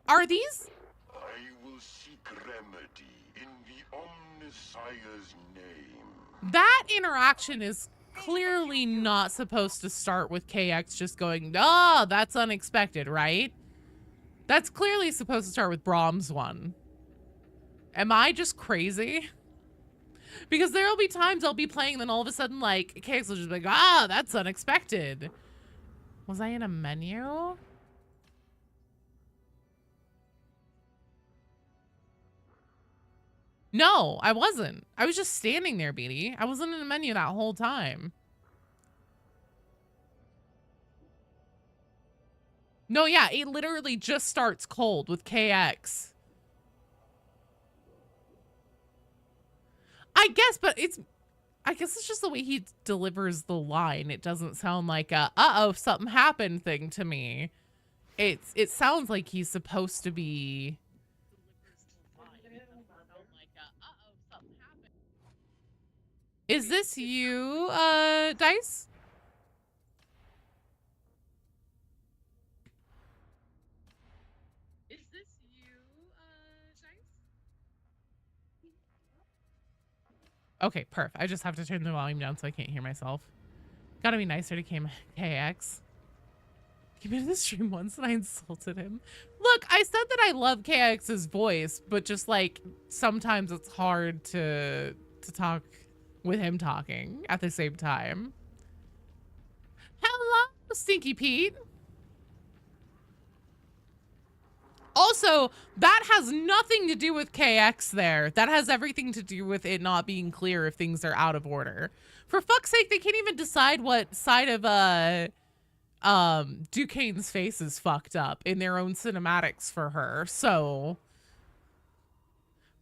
A: Are these?
G: I will seek remedy in the Omnissiah's name.
A: That interaction is clearly not supposed to start with KX just going, oh, that's unexpected, right? That's clearly supposed to start with Brahms one. Am I just crazy? Because there'll be times I'll be playing, then all of a sudden, like, KX will just be like, ah, that's unexpected. Was I in a menu? No, I wasn't. I was just standing there, Beatty. I wasn't in a menu that whole time. No, yeah, it literally just starts cold with KX. I guess, but I guess it's just the way he delivers the line. It doesn't sound like a, uh-oh, something happened thing to me. It sounds like he's supposed to be... Is this you, Dice? Is this you, Dice? Okay, perf. I just have to turn the volume down so I can't hear myself. Gotta be nicer to KX. He made the stream once and I insulted him. Look, I said that I love KX's voice, but just like sometimes it's hard to talk with him talking at the same time. Hello, Stinky Pete. Also, that has nothing to do with KX there. That has everything to do with it not being clear if things are out of order. For fuck's sake, they can't even decide what side of Duquesne's face is fucked up in their own cinematics for her. So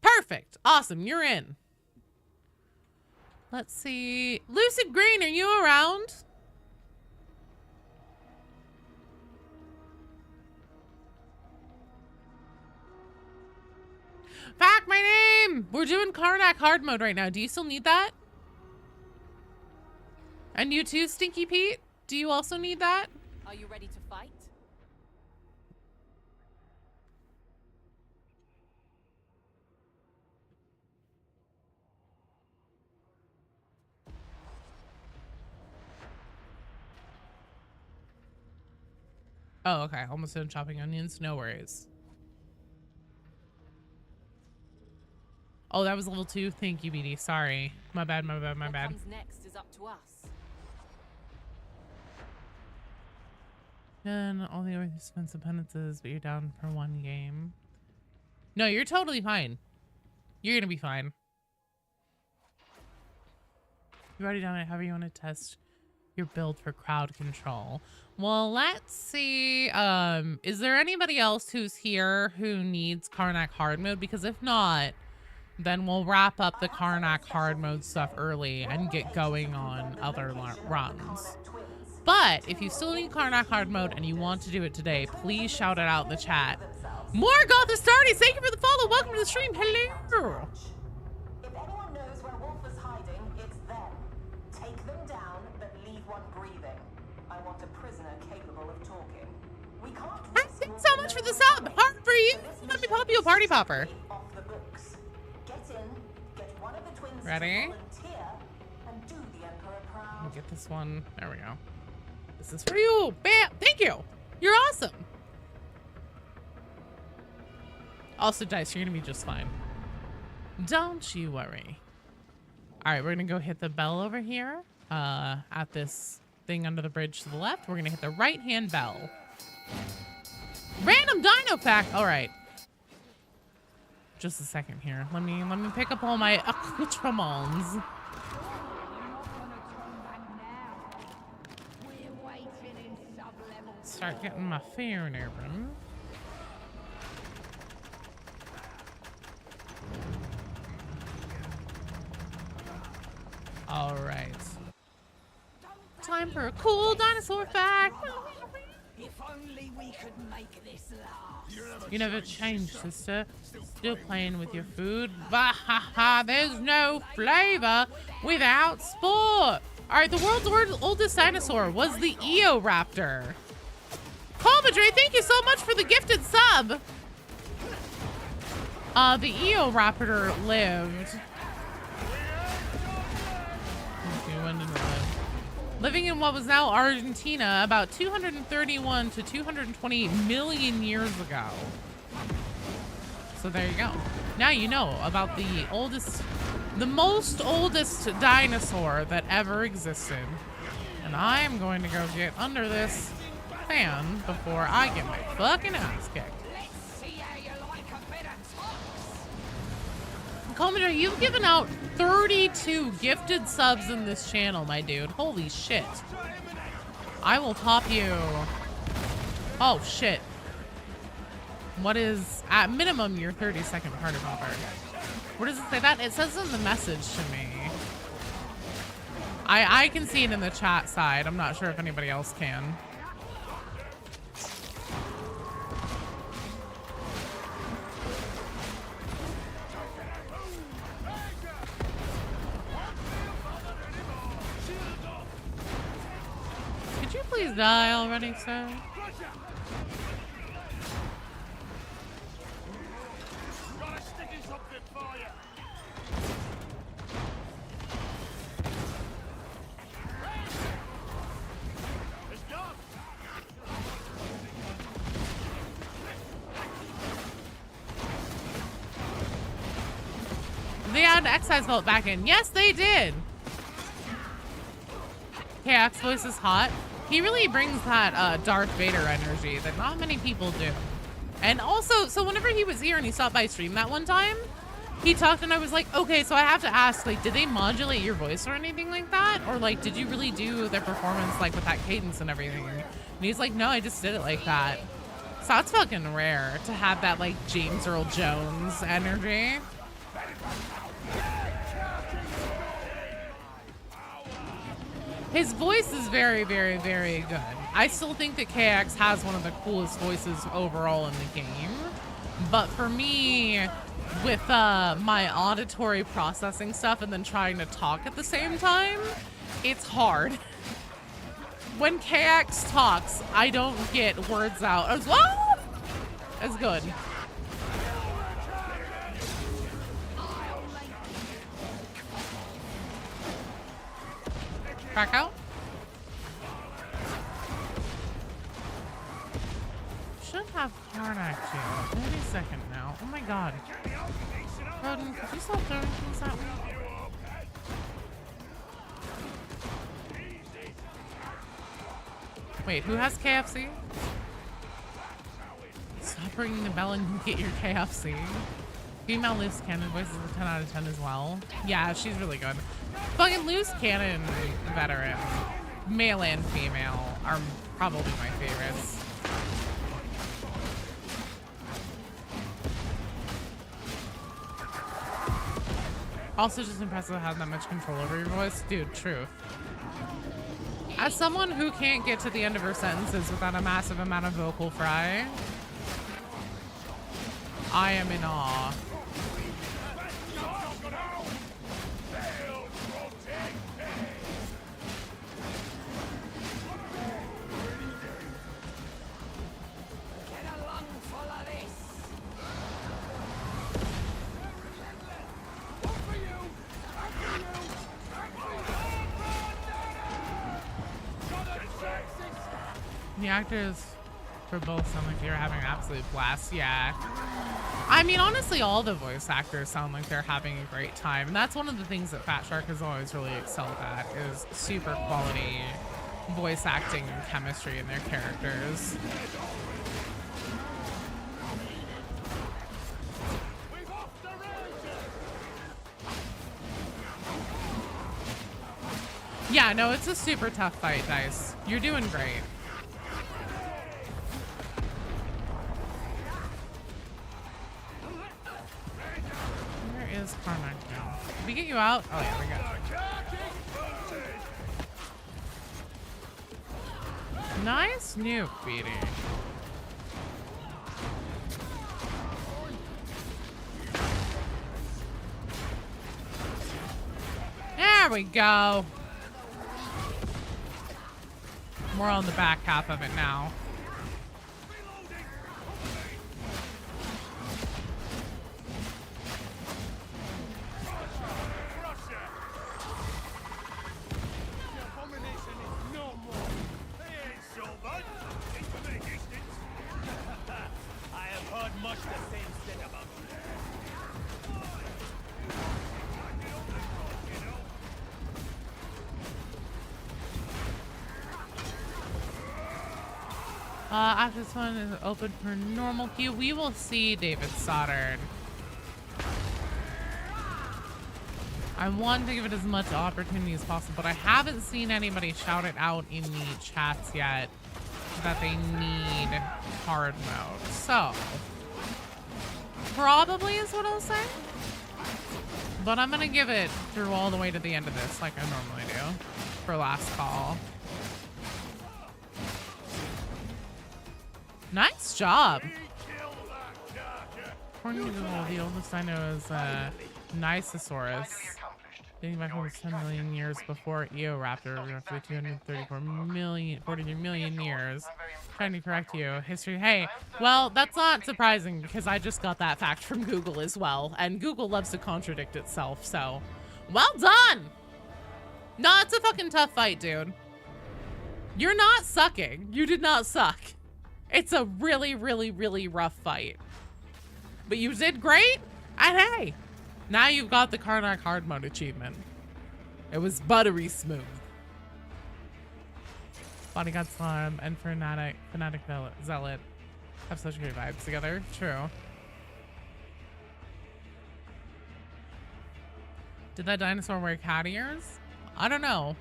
A: perfect. Awesome. You're in. Let's see. Lucid Green, are you around? Back my name! We're doing Karnak hard mode right now. Do you still need that? And you too, Stinky Pete? Do you also need that?
E: Are you ready to fight?
A: Oh, okay. Almost done chopping onions. No worries. Oh, that was level 2. Thank you, BD. Sorry. My bad, my bad, my
E: What
A: bad.
E: comes next is up to us.
A: Then all the other expensive penances, but you're down for one game. No, you're totally fine. You're gonna be fine. You already done it. However you want to test your build for crowd control. Well, let's see. Is there anybody else who's here who needs Karnak hard mode? Because if not, then we'll wrap up the Karnak hard mode stuff early and get going on other runs. But if you still need Karnak hard mode and you want to do it today, please shout it out in the chat. More Goth Astartes, thank you for the follow. Welcome to the stream. Hello.
B: If anyone knows where Wolf is hiding, it's them. Take them down, but leave one breathing. I want a prisoner capable of talking. We can't risk
A: Thanks so much for the sub. Hard for you. Let me pop you a party popper.
B: off the books. Get in, get one of the twins
A: Ready?
B: to volunteer, and do the Emperor proud.
A: I'll get this one. There we go. This is for you. Bam. Thank you. You're awesome. Also, Dice, you're gonna be just fine. Don't you worry. All right, we're gonna go hit the bell over here at this thing under the bridge to the left. We're gonna hit the right-hand bell. Random dino fact. All right. Just a second here. Let me pick up all my accoutrements. Start getting my fear in there, bro. All right. Time for a cool dinosaur fact.
H: If only we could make this last.
A: You never changed, sister. Still playing with your food. Bah ha ha, there's no flavor without sport. All right, the world's oldest dinosaur was the Eoraptor. Palmadre, thank you so much for the gifted sub. The Eoraptor lived. When did it live? Living in what was now Argentina about 231 to 220 million years ago. So there you go. Now you know about the most oldest dinosaur that ever existed. And I am going to go get under this fan before I get my fucking ass kicked. Commodore, you've given out 32 gifted subs in this channel, my dude. Holy shit. I will pop you. Oh, shit. What is, at minimum, your 30-second party popper? Where does it say that? It says in the message to me. I can see it in the chat side. I'm not sure if anybody else can. Could you please die already, sir? They had excise vault back in. Yes, they did. KX voice is hot. He really brings that Darth Vader energy that not many people do. And also, so whenever he was here and he stopped by stream that one time, he talked and I was like, okay, so I have to ask, like, did they modulate your voice or anything like that? Or like, did you really do their performance like with that cadence and everything? And he's like, no, I just did it like that. So that's fucking rare to have that like James Earl Jones energy. His voice is very, very, very good. I still think that KX has one of the coolest voices overall in the game. But for me, with my auditory processing stuff and then trying to talk at the same time, it's hard. When KX talks, I don't get words out as well as good. Back out. Should have Karnak too. 30-second now. Oh my god. Rodin, could you stop throwing things at me? Wait, who has KFC? Stop ringing the bell and get your KFC. Female loose cannon voice is a 10 out of 10 as well. Yeah, she's really good. Fucking loose cannon veteran, male and female, are probably my favorites. Also just impressive having that much control over your voice. Dude, truth. As someone who can't get to the end of her sentences without a massive amount of vocal fry, I am in awe. The actors for both sound like they're having an absolute blast. Yeah. I mean, honestly, all the voice actors sound like they're having a great time. And that's one of the things that Fat Shark has always really excelled at, is super quality voice acting and chemistry in their characters. Yeah, no, it's a super tough fight, Dice. You're doing great. Where is Karnak now? Did we get you out? Oh yeah, we got you. Nice nuke, BD. There we go. We're on the back half of it now. After this one is open for normal queue, we will see David Stoddard. I want to give it as much opportunity as possible, but I haven't seen anybody shout it out in the chats yet that they need hard mode. So, probably is what I'll say. But I'm going to give it through all the way to the end of this like I normally do for last call. Nice job. According to Google, the oldest I know is Nisosaurus, dating back over 10 million years before Eoraptor, roughly 234 million, 43 million years. Trying to correct you. History. Hey, well, that's not surprising because I just got that fact from Google as well, and Google loves to contradict itself, so well done. No, it's a fucking tough fight, dude. You're not sucking. You did not suck. It's a really, really, really rough fight. But you did great, and hey, now you've got the Karnak hard mode achievement. It was buttery smooth. Bodyguard Slime and Fanatic Zealot have such great vibes together. True. Did that dinosaur wear cat ears? I don't know.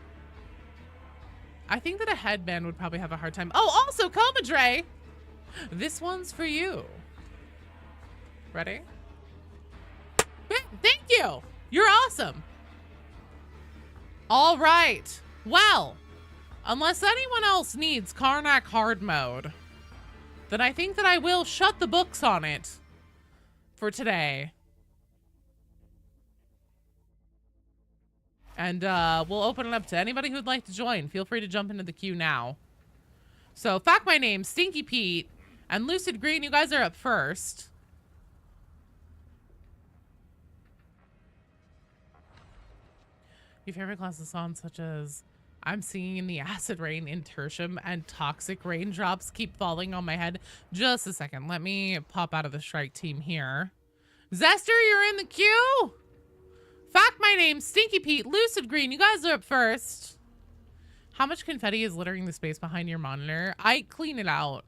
A: I think that a headband would probably have a hard time. Oh, also, Comadre! This one's for you. Ready? Thank you! You're awesome! All right. Well, unless anyone else needs Karnak hard mode, then I think that I will shut the books on it for today. And we'll open it up to anybody who'd like to join. Feel free to jump into the queue now. So, Fact My Name, Stinky Pete, and Lucid Green, you guys are up first. Your favorite class of songs such as I'm Singing in the Acid Rain in Tertium and Toxic Raindrops Keep Falling on My Head. Just a second. Let me pop out of the strike team here. Zester, you're in the queue. Fact My Name, Stinky Pete, Lucid Green, you guys are up first. How much confetti is littering the space behind your monitor? I clean it out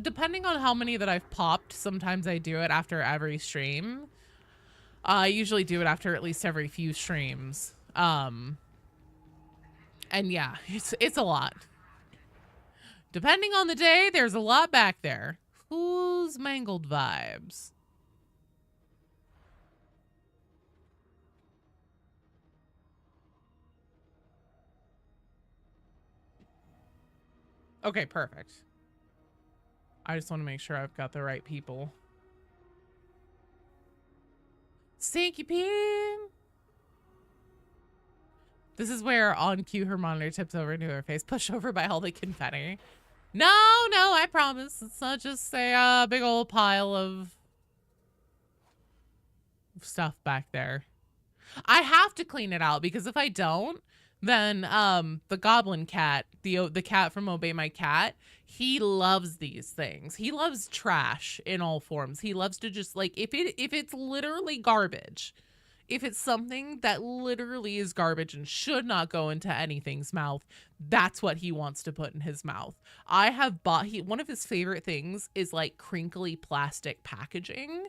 A: depending on how many that I've popped, sometimes I do it after every stream. I usually do it after at least every few streams. And yeah, it's a lot. Depending on the day, there's a lot back there. Who's mangled vibes? Okay, perfect. I just want to make sure I've got the right people. Stinky Pim! This is where on cue her monitor tips over into her face, pushed over by all the confetti. No, I promise. It's not just a big old pile of stuff back there. I have to clean it out because if I don't, then the goblin cat, the cat from Obey My Cat, he loves these things. He loves trash in all forms. He loves to just like if it's literally garbage, if it's something that literally is garbage and should not go into anything's mouth, that's what he wants to put in his mouth. I have bought one of his favorite things is like crinkly plastic packaging.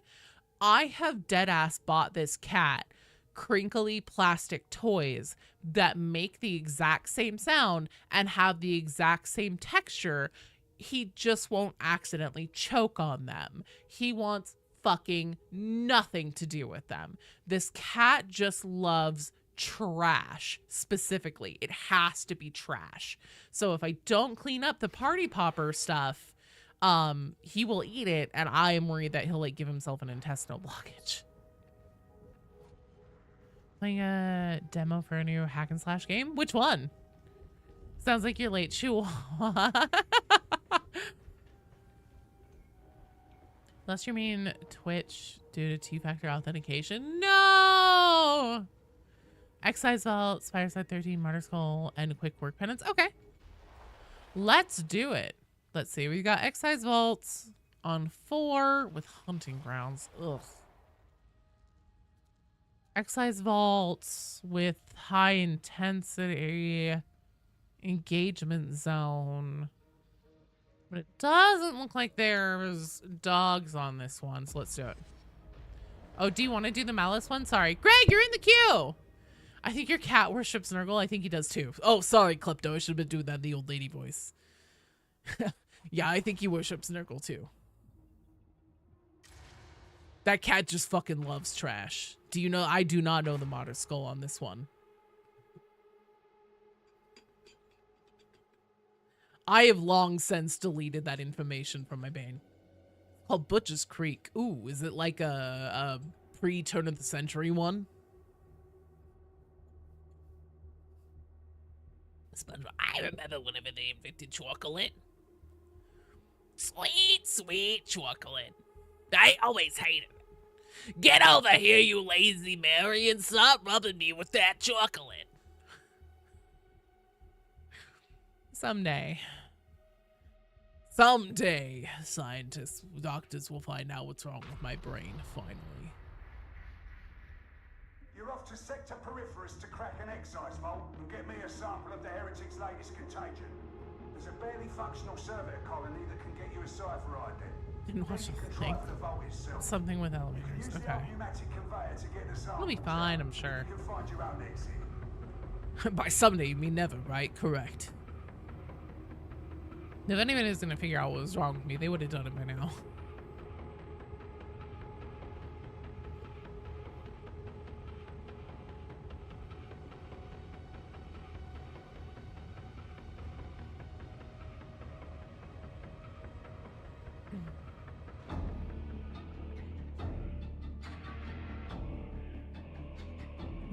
A: I have dead ass bought this cat crinkly plastic toys that make the exact same sound and have the exact same texture. He just won't accidentally choke on them. He wants fucking nothing to do with them. This cat just loves trash specifically. It has to be trash. So if I don't clean up the party popper stuff, he will eat it, and I am worried that he'll like give himself an intestinal blockage. Playing a demo for a new hack and slash game? Which one? Sounds like you're late. Chew. Unless you mean Twitch due to two-factor authentication. No! Excise Vault, Spider-Side 13, Martyr Skull, and Quick Work Penance. Okay. Let's do it. Let's see. We got Excise Vaults on 4 with Hunting Grounds. Ugh. Excise Vaults with High Intensity Engagement Zone. But it doesn't look like there's dogs on this one, so let's do it. Oh, do you want to do the Malice one? Sorry. Greg, you're in the queue! I think your cat worships Nurgle. I think he does too. Oh, sorry, Klepto. I should have been doing that in the old lady voice. Yeah, I think he worships Nurgle too. That cat just fucking loves trash. Do you know? I do not know the Martyr Skull on this one. I have long since deleted that information from my brain. Called Butcher's Creek. Ooh, is it like a pre-turn of the century one? I remember whenever they invented chocolate. Sweet, sweet chocolate. I always hated it. Get over here, you lazy Mary, and stop rubbing me with that chocolate. Someday, scientists, doctors will find out what's wrong with my brain, finally.
D: You're off to Sector Peripherus to crack an excise vault and get me a sample of the heretic's latest contagion. There's a barely functional servitor colony that can get you a cipher ID.
A: Didn't watch the thing. Something with elevators. Okay. It'll be fine, I'm sure. By someday, you mean never, right? Correct. If anyone is going to figure out what was wrong with me, they would have done it by now.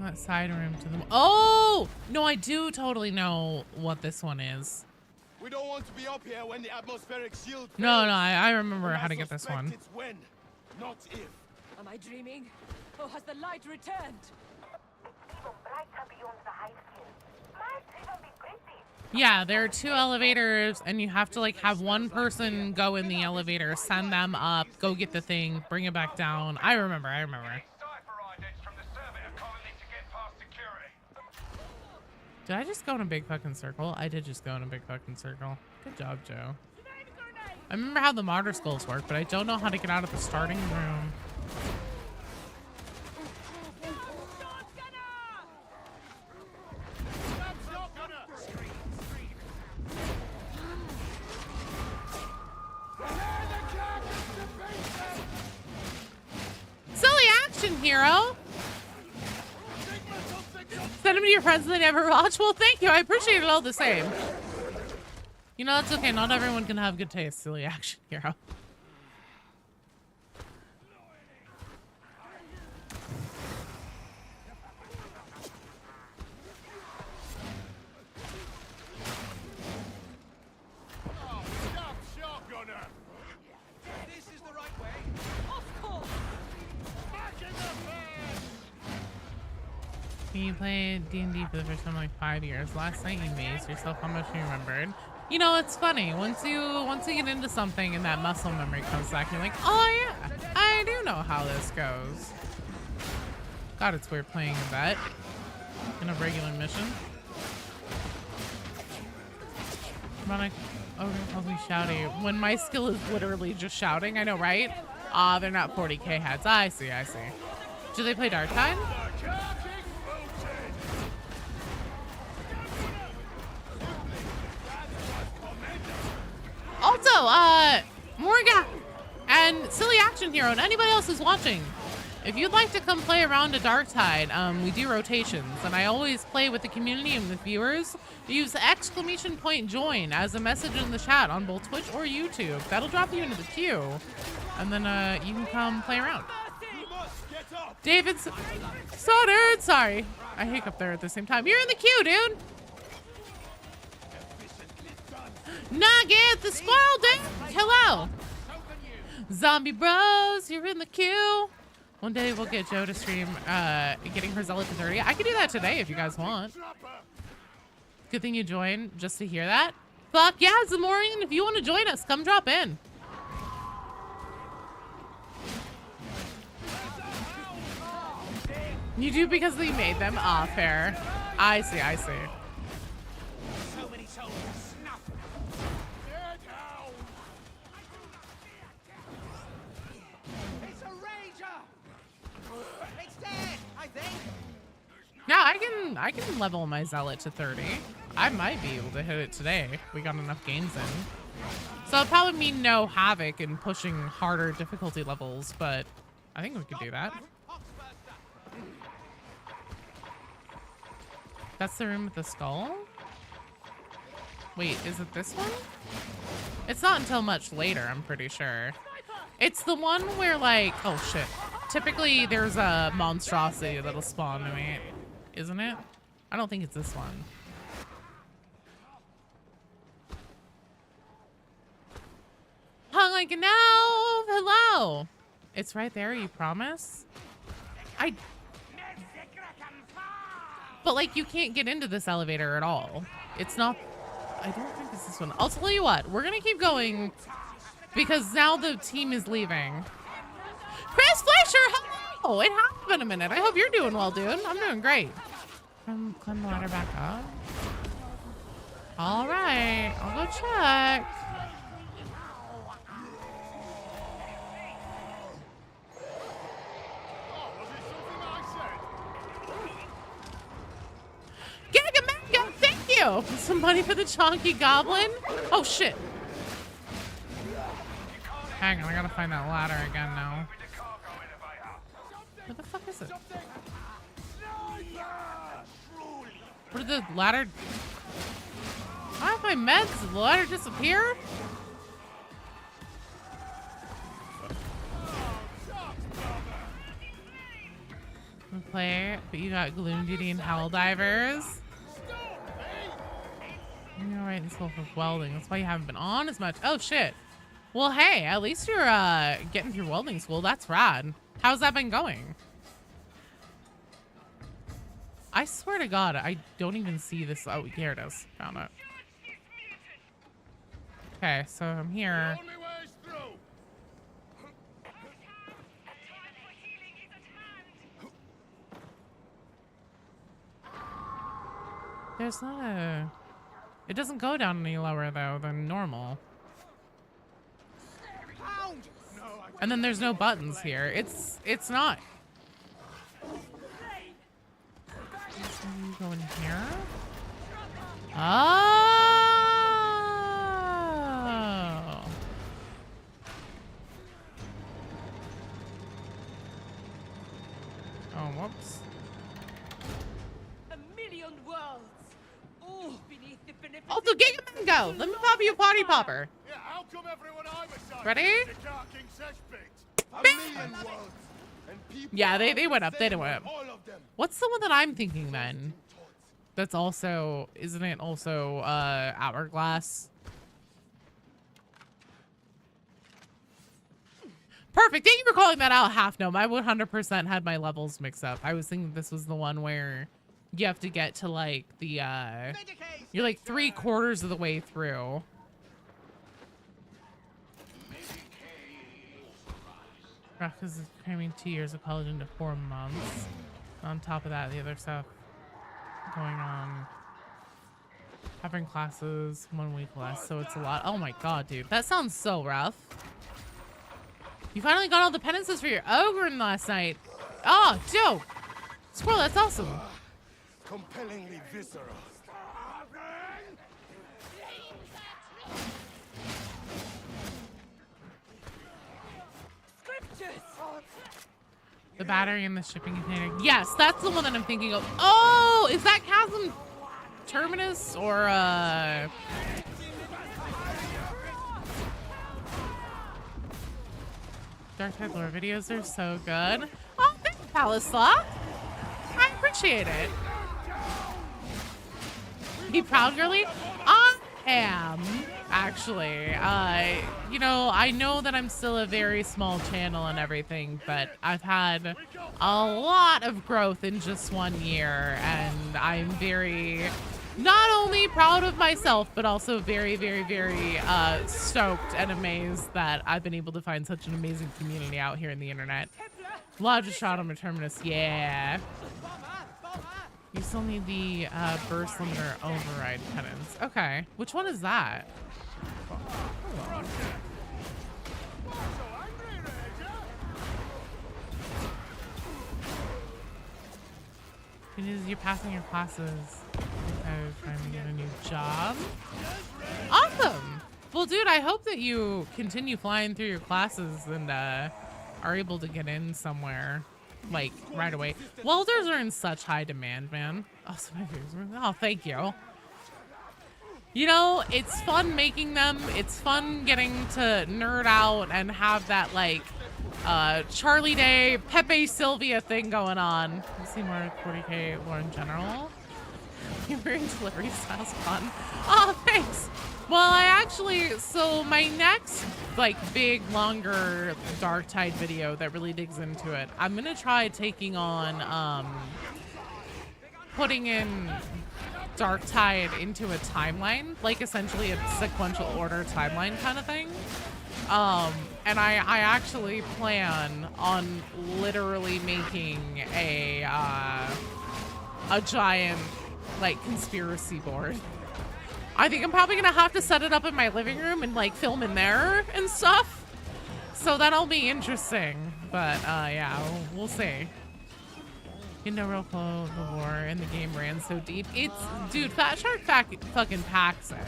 A: That side room to the... Oh! No, I do totally know what this one is.
I: We don't want to be up here when the atmospheric shield fails.
A: No, I remember how to get this one.
I: It's when, not if.
E: Am I dreaming? Or has the light returned?
A: Yeah, there are 2 elevators, and you have to like have one person go in the elevator, send them up, go get the thing, bring it back down. I remember. Did I just go in a big fucking circle? I did just go in a big fucking circle. Good job, Joe. I remember how the martyr skulls work, but I don't know how to get out of the starting room. Silly action, hero. Send them to your friends and they never watch. Well, thank you. I appreciate it all the same. You know, it's okay. Not everyone can have good taste. Silly action, hero. You played D&D for the first time in like 5 years. Last night you amazed yourself how much you remembered. You know, it's funny. Once you get into something and that muscle memory comes back, you're like, oh yeah, I do know how this goes. God, it's weird playing a vet in a regular mission. Karnak, oh, calls me shouty. When my skill is literally just shouting, I know, right? Ah, they're not 40k heads. I see, I see. Do they play Darktide? Also, Morgan and Silly Action Hero and anybody else who's watching, if you'd like to come play around a Darktide, we do rotations, and I always play with the community and with viewers. Use !join as a message in the chat on both Twitch or YouTube. That'll drop you into the queue, and then you can come play around. David's Stoddard, sorry, I hiccup there at the same time. You're in the queue, dude. Nugget, the squirrel dude. Hello. Zombie Bros, you're in the queue. One day we'll get Joe to stream getting her Zealot to 30. I can do that today if you guys want. Good thing you joined just to hear that. Fuck yeah, Zamorian, if you want to join us, come drop in. You do because they made them? Ah, fair. I see, I see. Yeah, I can level my Zealot to 30. I might be able to hit it today if we got enough games in. So it'll probably mean no HAVOC and pushing harder difficulty levels, but I think we could do that. That's the room with the skull? Wait, is it this one? It's not until much later, I'm pretty sure. It's the one where, like, oh shit. Typically there's a monstrosity that'll spawn to me, isn't it? I don't think it's this one. Hung like an elf. Hello. It's right there, you promise? But like you can't get into this elevator at all. It's not, I don't think it's this one. I'll tell you what, we're gonna keep going because now the team is leaving. Chris Fleischer, hello! It has been a minute. I hope you're doing well, dude. I'm doing great. Climb the ladder back up. All right, I'll go check. Gagamanga, thank you. Some money for the chonky goblin. Oh shit. Hang on, I gotta find that ladder again now. Where the fuck is it? Where did the ladder? I have my meds. Did the ladder disappear? Play, but you got Gloom Duty and Hell Divers. You're right in school for welding. That's why you haven't been on as much. Oh shit. Well, hey, at least you're getting through welding school. That's rad. How's that been going? I swear to God, I don't even see this. Oh, here it is. Found it. Okay, so I'm here. There's not a... It doesn't go down any lower, though, than normal. And then there's no buttons here. It's not. Go in here. Oh. Oh, whoops.
E: A million worlds, all beneath the beneficent.
A: Oh, the Giga Mango! Let me pop you a potty popper.
I: Yeah, how come everyone I'm assigned
A: Ready?
I: to Dark King Seshbit? A million worlds. And people
A: Yeah, they went up. They didn't went up.
I: all of them.
A: What's the one that I'm thinking then? That's also, isn't it also Hourglass? Perfect. Thank you for calling that out, Half Gnome. I 100% had my levels mixed up. I was thinking this was the one where you have to get to like the you're like 3/4 of the way through. Because it's cramming 2 years of college into 4 months. On top of that, the other stuff going on. Having classes 1 week less, so it's a lot. Oh my god, dude. That sounds so rough. You finally got all the penances for your ogre last night. Oh, dope. Squirrel, that's awesome.
I: Compellingly visceral.
E: Scriptures.
A: The battery in the shipping container. Yes, that's the one that I'm thinking of. Oh, is that Chasm Terminus or Darktide lore videos are so good. Oh, thanks, Palace Sloth. I appreciate it. Be proud, girly? I am, actually. You know, I know that I'm still a very small channel and everything, but I've had a lot of growth in just 1 year, and I'm very, not only proud of myself, but also very, very, very stoked and amazed that I've been able to find such an amazing community out here in the internet. Lodge shot on Terminus, yeah. You still need the burst limiter override penance. Okay, which one is that? You're passing your classes. Trying to get a new job. Awesome. Well, dude, I hope that you continue flying through your classes and are able to get in somewhere like right away. Welders are in such high demand, man. Oh, thank you. You know, it's fun making them. It's fun getting to nerd out and have that like Charlie Day, Pepe Sylvia thing going on. You see more 40K lore in general. Wearing delivery styles fun. Oh, thanks. Well, I actually, so my next like big, longer Darktide video that really digs into it, I'm gonna try taking on putting in Darktide into a timeline, like essentially a sequential order timeline kind of thing. And I actually plan on literally making a giant like conspiracy board. I think I'm probably gonna have to set it up in my living room and like film in there and stuff. So that'll be interesting. But yeah, we'll see. You know, real close, the war and the game ran so deep. It's, dude, Fat Shark fucking packs it.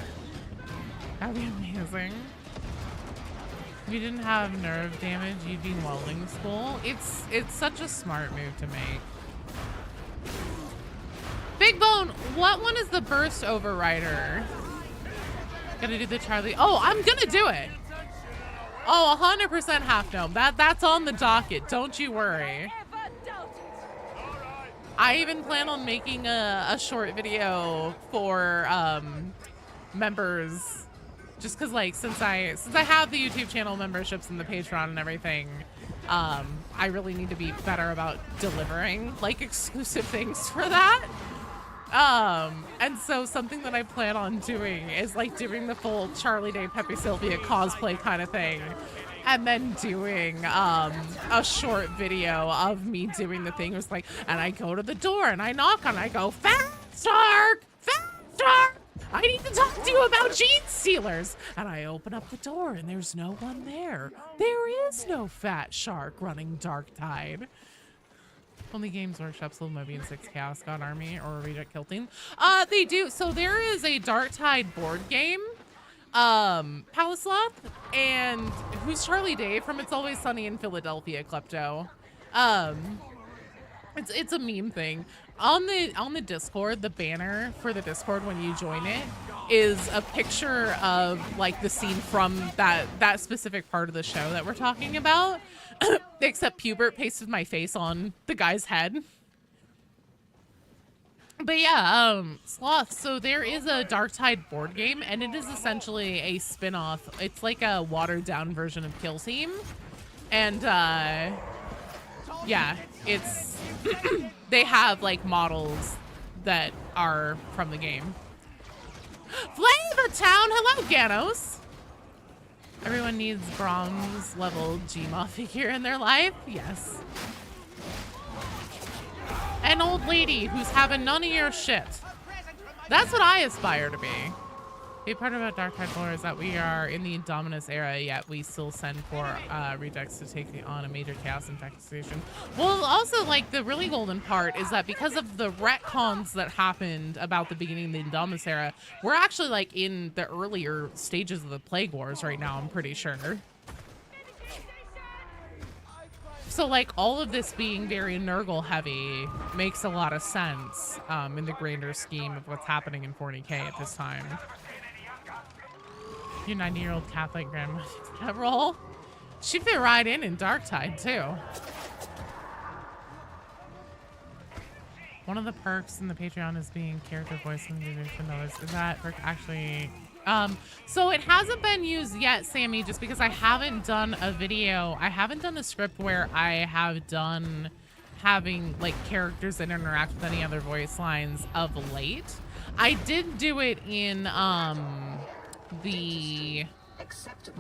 A: That'd be amazing. If you didn't have nerve damage, you'd be in welding school. It's such a smart move to make. Big Bone, what one is the burst overrider? Gonna do the Charlie. Oh, I'm gonna do it. Oh, 100% Half Gnome. That's on the docket. Don't you worry. I even plan on making a short video for members, just cause like since I have the YouTube channel memberships and the Patreon and everything, I really need to be better about delivering like exclusive things for that. And so something that I plan on doing is like doing the full Charlie Day Pepe Sylvia cosplay kind of thing, and then doing a short video of me doing the thing. It was like, and I go to the door and I knock and I go, Fat Shark, Fat Shark. I need to talk to you about gene stealers. And I open up the door and there's no one there. There is no fat shark running Darktide. Only Games Workshop sold Moby and 6 Chaos God Army or Reject Kill Team. They do. So there is a Darktide board game. Palisloth and who's Charlie Day from It's Always Sunny in Philadelphia, Klepto. It's a meme thing. On the Discord, the banner for the Discord when you join it is a picture of like the scene from that specific part of the show that we're talking about. Except Pubert pasted my face on the guy's head. But yeah, Sloth, so there is a Darktide board game, and it is essentially a spin-off. It's like a watered-down version of Kill Team. And, yeah, it's... they have, like, models that are from the game. Flavortown! Hello, Ganos! Everyone needs bronze-level Gma figure in their life? Yes. An old lady who's having none of your shit. That's what I aspire to be. A part about Darktide lore is that we are in the Indominus era, yet we still send for rejects to take on a major chaos infestation. Well, also, like, the really golden part is that because of the retcons that happened about the beginning of the Indominus era, we're actually, like, in the earlier stages of the Plague Wars right now, I'm pretty sure. So, like, all of this being very Nurgle heavy makes a lot of sense in the grander scheme of what's happening in 40K at this time. Your 90-year-old Catholic grandma did that role. She fit right in Darktide, too. One of the perks in the Patreon is being character voice in the edition. Is that perk actually... so it hasn't been used yet, Sammy, just because I haven't done a video. I haven't done a script where I have done having like characters that interact with any other voice lines of late. I did do it in the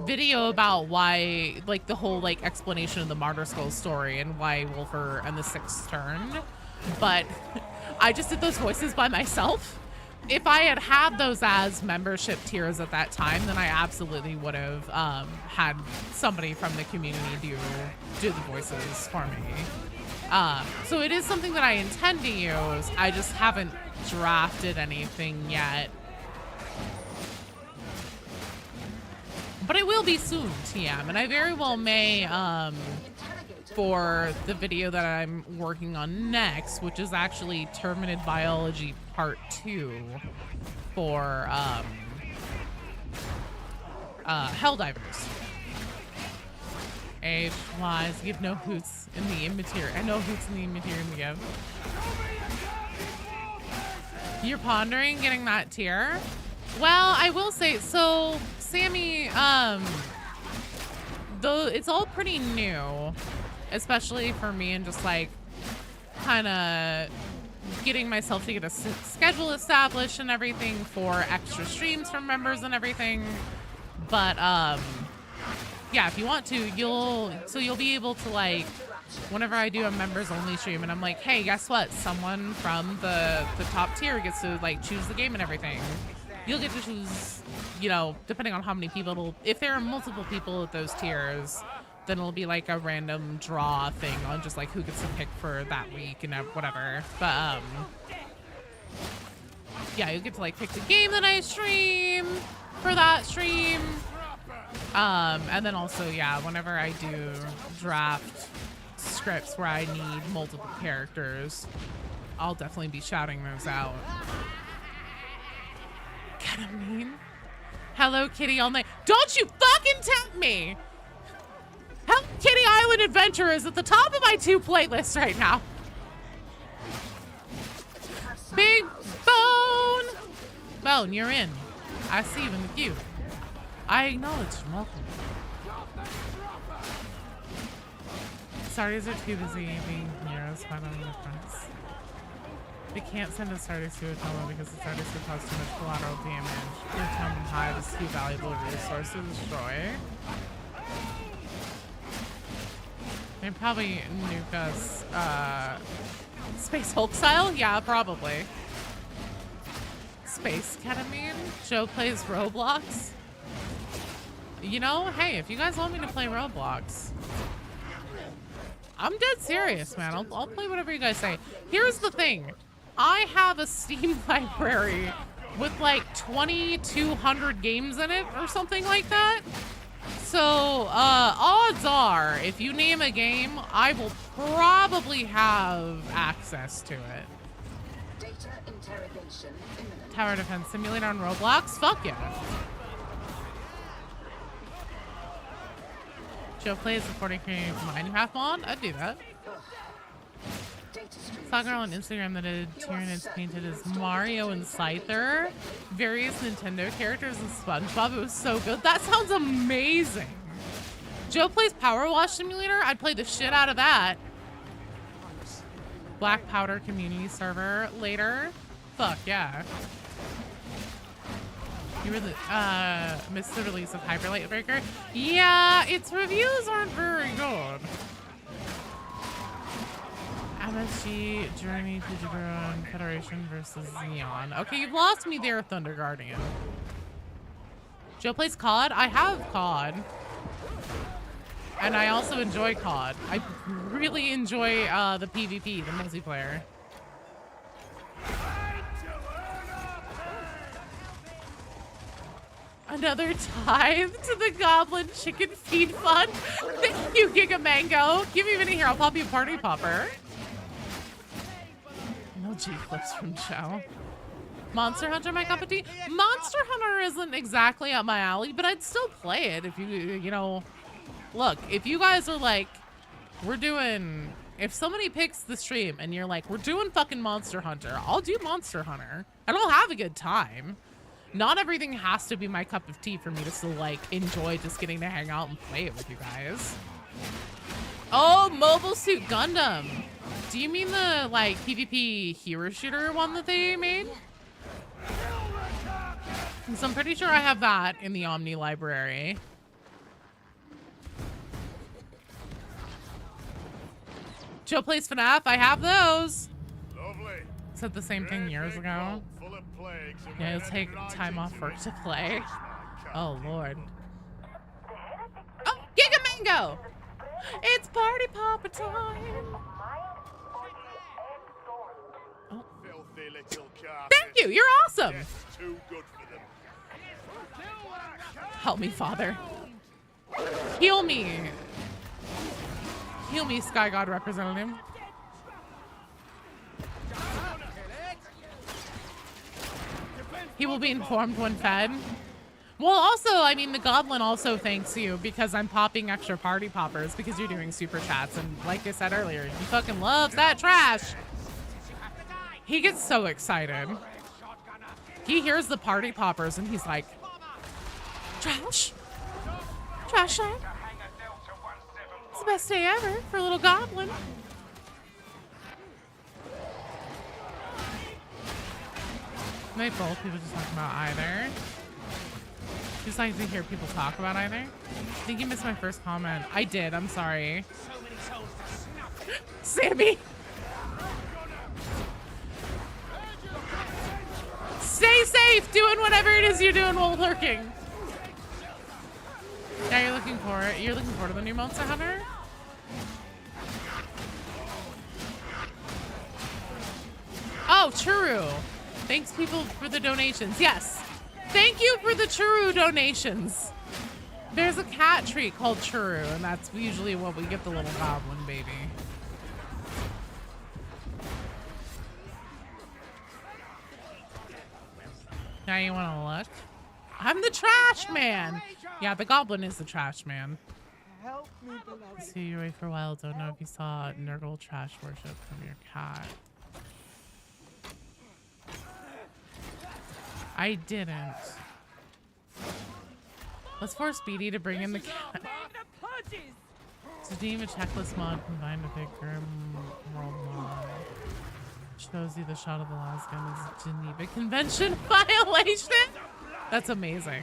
A: video about why, like the whole like explanation of the Martyr Skull story and why Wolfer and the Sixth turned, but I just did those voices by myself. If I had had those as membership tiers at that time, then I absolutely would have had somebody from the community do the voices for me. So it is something that I intend to use. I just haven't drafted anything yet. But it will be soon, TM, and I very well may for the video that I'm working on next, which is actually Terminid Biology Part 2 for Helldivers. Age lies, give no hoots in the immaterial. I know hoots in the immaterial to give. You're pondering getting that tier? Well, I will say, so Sammy, though it's all pretty new, especially for me, and just like kind of getting myself to get a schedule established and everything for extra streams from members and everything. But yeah, if you want to, you'll be able to, like, whenever I do a members only stream and I'm like, hey, guess what, someone from the top tier gets to like choose the game and everything, you'll get to choose, you know, depending on how many people if there are multiple people at those tiers, then it'll be like a random draw thing on just like who gets to pick for that week and whatever. But yeah, you get to like pick the game that I stream for that stream. And then also, yeah, whenever I do draft scripts where I need multiple characters, I'll definitely be shouting those out. Kinda mean. Hello Kitty all night. Don't you fucking tempt me! Hello Kitty Island Adventure is at the top of my 2 playlists right now. Big Bone! Bone, you're in. I see you in the queue. I acknowledge and welcome. Stardies are too busy being heroes, fighting on the fronts. They can't send a Stardust to Atoma because the Stardust would cause too much collateral damage. The Atoma Hive is too valuable a resource to destroy. They'd probably nuke us, Space Hulk style? Yeah, probably. Space Ketamine. Joe plays Roblox. You know, hey, if you guys want me to play Roblox, I'm dead serious, man. I'll play whatever you guys say. Here's the thing. I have a Steam library with like 2,200 games in it or something like that. So, odds are, if you name a game, I will probably have access to it.
B: Data interrogation imminent.
A: Tower Defense Simulator on Roblox? Fuck yeah. Joe plays the 40 creating Minecraft mod? I'd do that. Saw a girl on Instagram that had Tyranids painted as Mario and Scyther, various Nintendo characters and SpongeBob. It was so good. That sounds amazing. Joe plays Power Wash Simulator? I'd play the shit out of that. Black Powder community server later. Fuck yeah. You really missed the release of Hyper Light Breaker? Yeah, its reviews aren't very good. MSG, Journey to Jaburo, and Federation versus Neon. Okay, you've lost me there, Thunder Guardian. Joe plays COD? I have COD. And I also enjoy COD. I really enjoy the PvP, the multiplayer. Another tithe to the Goblin Chicken Feed Fund. Thank you, Giga Mango. Give me a minute here. I'll pop you a party popper. No G-clips from Joe. Monster Hunter, my cup of tea. Monster Hunter isn't exactly up my alley, but I'd still play it if you know. Look, if you guys are like, if somebody picks the stream and you're like, we're doing fucking Monster Hunter, I'll do Monster Hunter and I'll have a good time. Not everything has to be my cup of tea for me to still like enjoy just getting to hang out and play it with you guys. Oh, Mobile Suit Gundam. Do you mean the like PvP hero shooter one that they made? Because I'm pretty sure I have that in the Omni library. Joe plays FNAF. I have those.
I: Lovely.
A: Said the same thing years ago. Yeah, you'll take time off work to play. Oh, Lord. Oh, Giga Mango! It's party popper time! Oh. Thank you, you're awesome! Help me, Father. Heal me. Heal me, Sky God representative. He will be informed when fed. Well, also, I mean, the Goblin also thanks you because I'm popping extra party poppers because you're doing super chats. And like I said earlier, he fucking loves that trash. He gets so excited. He hears the party poppers and he's like, trash? Trash time? It's the best day ever for a little Goblin. Might both people just talk about either. Just like to hear people talk about either. I think you missed my first comment. I did, I'm sorry. Sammy! Stay safe doing whatever it is you're doing while lurking. Now you're looking forward to the new Monster Hunter? Oh, Churu. Thanks, people, for the donations. Yes. Thank you for the Churu donations. There's a cat treat called Churu, and that's usually what we get the little goblin baby. Now you want to look? I'm the trash man. Yeah, the goblin is the trash man.
H: Help me, beloved.
A: See you away for a while. Don't know if you saw Nurgle trash worship from your cat. I didn't. Let's force Speedy to bring in the cat. To deem a checklist mod combined with a grim world mod. Shows you the shot of the last gun is Geneva Convention violation. That's amazing.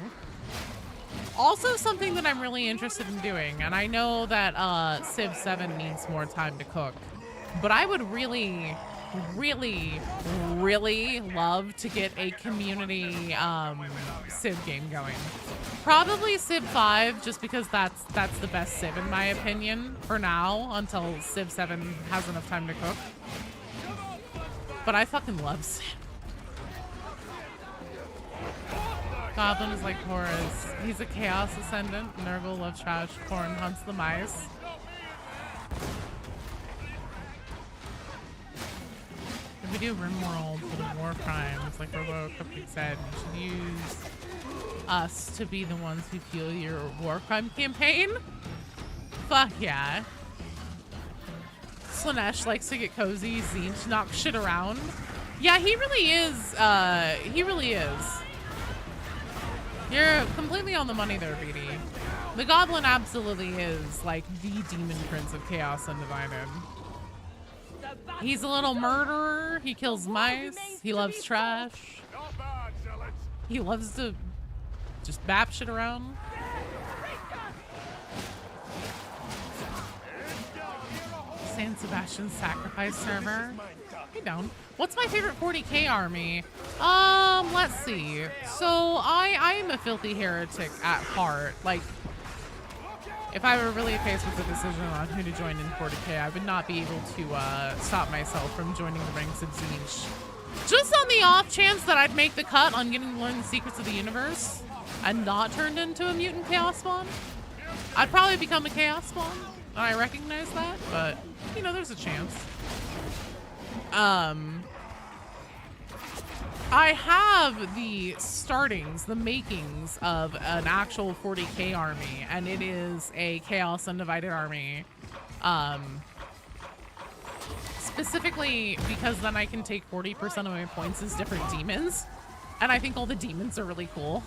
A: Also something that I'm really interested in doing, and I know that Civ 7 needs more time to cook, but I would really really, really love to get a community Civ game going. Probably Civ 5, just because that's the best Civ in my opinion for now, until Civ 7 has enough time to cook. But I fucking love Civ. Goblin is like Horus. He's a Chaos Ascendant. Nurgle loves trash. Corn hunts the mice. If we do RimWorld for the war crimes, like Robo Cupcake said, you should use us to be the ones who fuel your war crime campaign. Fuck yeah. Slanesh likes to get cozy. Zinch knocks shit around. Yeah, he really is. He really is. You're completely on the money there, BD. The Goblin absolutely is like the demon prince of Chaos Undivided. He's a little murderer. He kills mice. He loves trash. He loves to just bap shit around. San Sebastian sacrifice server. Hey, down. What's my favorite 40k army? Let's see. So I am a filthy heretic at heart. Like, if I were really faced with a decision on who to join in 40k, I would not be able to stop myself from joining the ranks of Zinch. Just on the off chance that I'd make the cut on getting to learn the secrets of the universe and not turned into a mutant chaos spawn, I'd probably become a chaos spawn. I recognize that, but you know, there's a chance. I have the startings, the makings of an actual 40k army, and it is a Chaos Undivided army. Specifically because then I can take 40% of my points as different demons, and I think all the demons are really cool.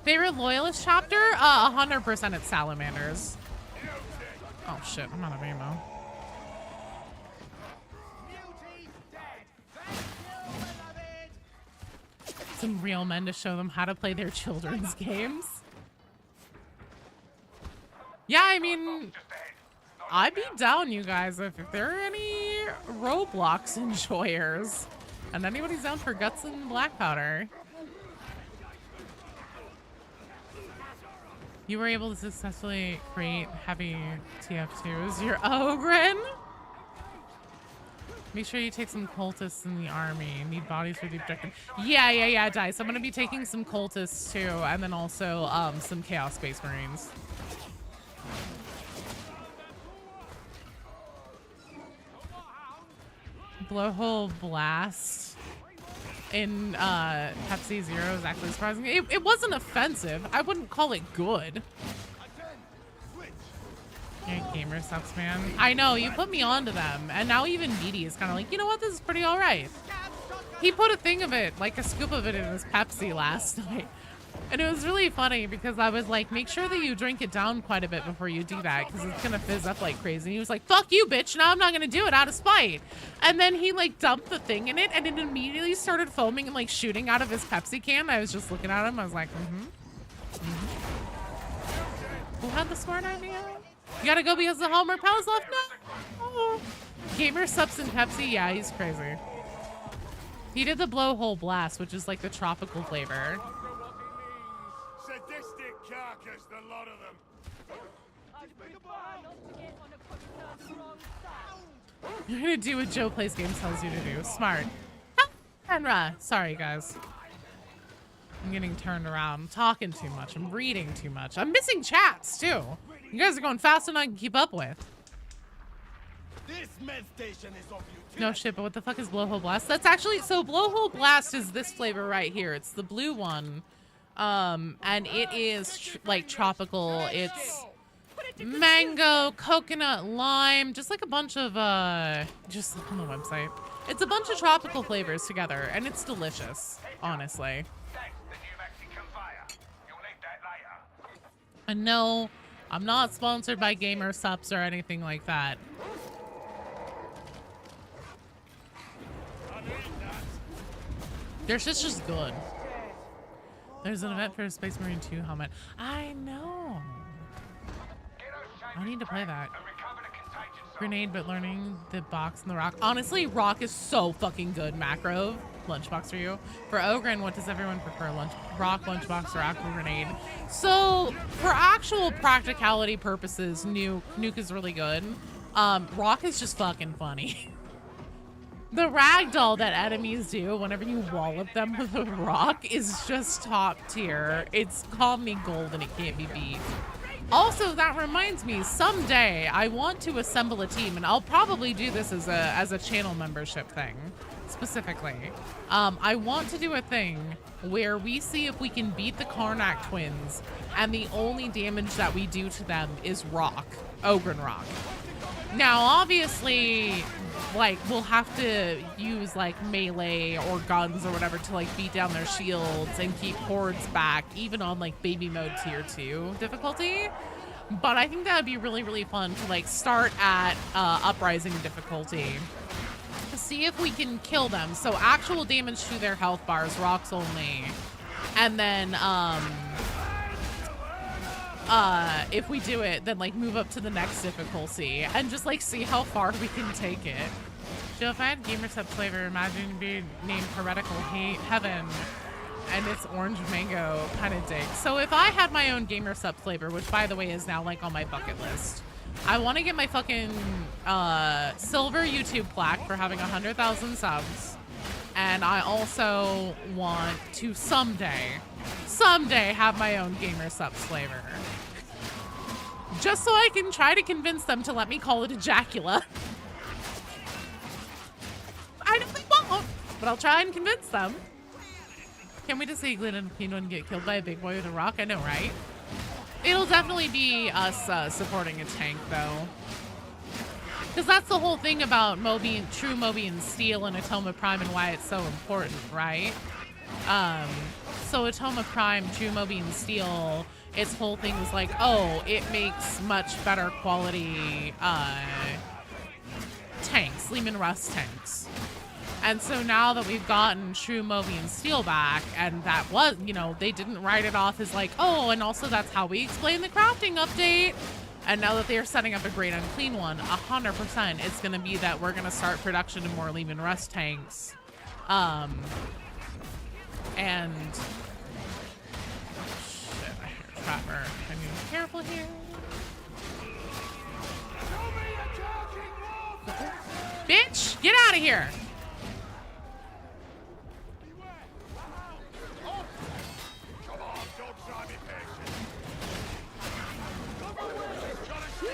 A: Favorite Loyalist chapter? 100% it's Salamanders. Oh shit, I'm out of ammo. Some real men to show them how to play their children's games. Yeah, I mean, I'd be down, you guys, if there are any Roblox enjoyers. And anybody's down for guts and black powder. You were able to successfully create heavy TF2s. You're Ogren? Make sure you take some cultists in the army. Need bodies for the objective. Yeah, Dice. I'm gonna be taking some cultists too, and then also some Chaos Space Marines. Blowhole Blast in Pepsi Zero is actually surprising. It wasn't offensive. I wouldn't call it good. Your gamer sucks, man. I know, you put me onto them, and now even Meaty is kind of like, you know what, this is pretty all right. He put a thing of it, like a scoop of it in his Pepsi last night. And it was really funny because I was like, make sure that you drink it down quite a bit before you do that because it's gonna fizz up like crazy. And he was like, fuck you, bitch, now I'm not gonna do it out of spite. And then he like dumped the thing in it and it immediately started foaming and like shooting out of his Pepsi can. I was just looking at him, I was like, Who had the smart idea? You gotta go because the Hallmark Palace left? No. Oh. Gamer subs in Pepsi? Yeah, he's crazy. He did the Blowhole Blast, which is like the tropical flavor.
I: Sadistic carcass, the lot of them.
A: You're gonna do what Joe Plays Games tells you to do. Smart. Henra. Sorry, guys. I'm getting turned around. I'm talking too much. I'm reading too much. I'm missing chats, too. You guys are going faster than I can keep up with.
I: This med station is of utility.
A: No shit, but what the fuck is Blowhole Blast? That's actually, so Blowhole Blast is this flavor right here. It's the blue one. And it is like tropical. It's mango, coconut, lime, just like a bunch of, just on the website. It's a bunch of tropical flavors together, and it's delicious, honestly. And no, I'm not sponsored by Gamer Subs or anything like that. Their shit's just good. There's an event for a Space Marine 2 helmet. I know. I need to play that. grenade, but learning the box and the rock. Honestly, rock is so fucking good. Macro lunchbox for you. For Ogren, what does everyone prefer? Rock, lunchbox, or aqua grenade? So for actual practicality purposes, nuke is really good. Rock is just fucking funny. The ragdoll that enemies do whenever you wallop them with a rock is just top tier. It's called me gold and it can't be beat. Also, that reminds me, someday I want to assemble a team, and I'll probably do this as a channel membership thing, specifically. I want to do a thing where we see if we can beat the Karnak twins, and the only damage that we do to them is rock, Ogren rock. Now, obviously, like, we'll have to use, like, melee or guns or whatever to, like, beat down their shields and keep hordes back, even on, like, baby mode tier 2 difficulty. But I think that would be really, really fun to, like, start at uprising difficulty to see if we can kill them. So actual damage to their health bars, rocks only. And then, if we do it, then like move up to the next difficulty and just like see how far we can take it. Joe, if I had gamer sub flavor, imagine being named Heretical Heaven and it's orange mango kind of dig. So if I had my own gamer sub flavor, which by the way is now like on my bucket list, I want to get my fucking silver YouTube plaque for having 100,000 subs. And I also want to someday have my own gamer subs flavor. Just so I can try to convince them to let me call it Ejacula. I know they won't, but I'll try and convince them. Can we just say Glenn and Pino and get killed by a big boy with a rock? I know, right? It'll definitely be us supporting a tank, though. Because that's the whole thing about true Mobian Steel and Atoma Prime and why it's so important, right? So Atoma Prime, true Mobian Steel, its whole thing was like, oh, it makes much better quality tanks, Lehman Russ tanks. And so now that we've gotten true Mobian Steel back, and that was, you know, they didn't write it off as like, oh, and also that's how we explain the crafting update. And now that they're setting up a great unclean one, 100% it's going to be that we're going to start production of more Lehman Russ tanks. And shit, I hear a trapper. I need to be careful here. Bitch, get out of here.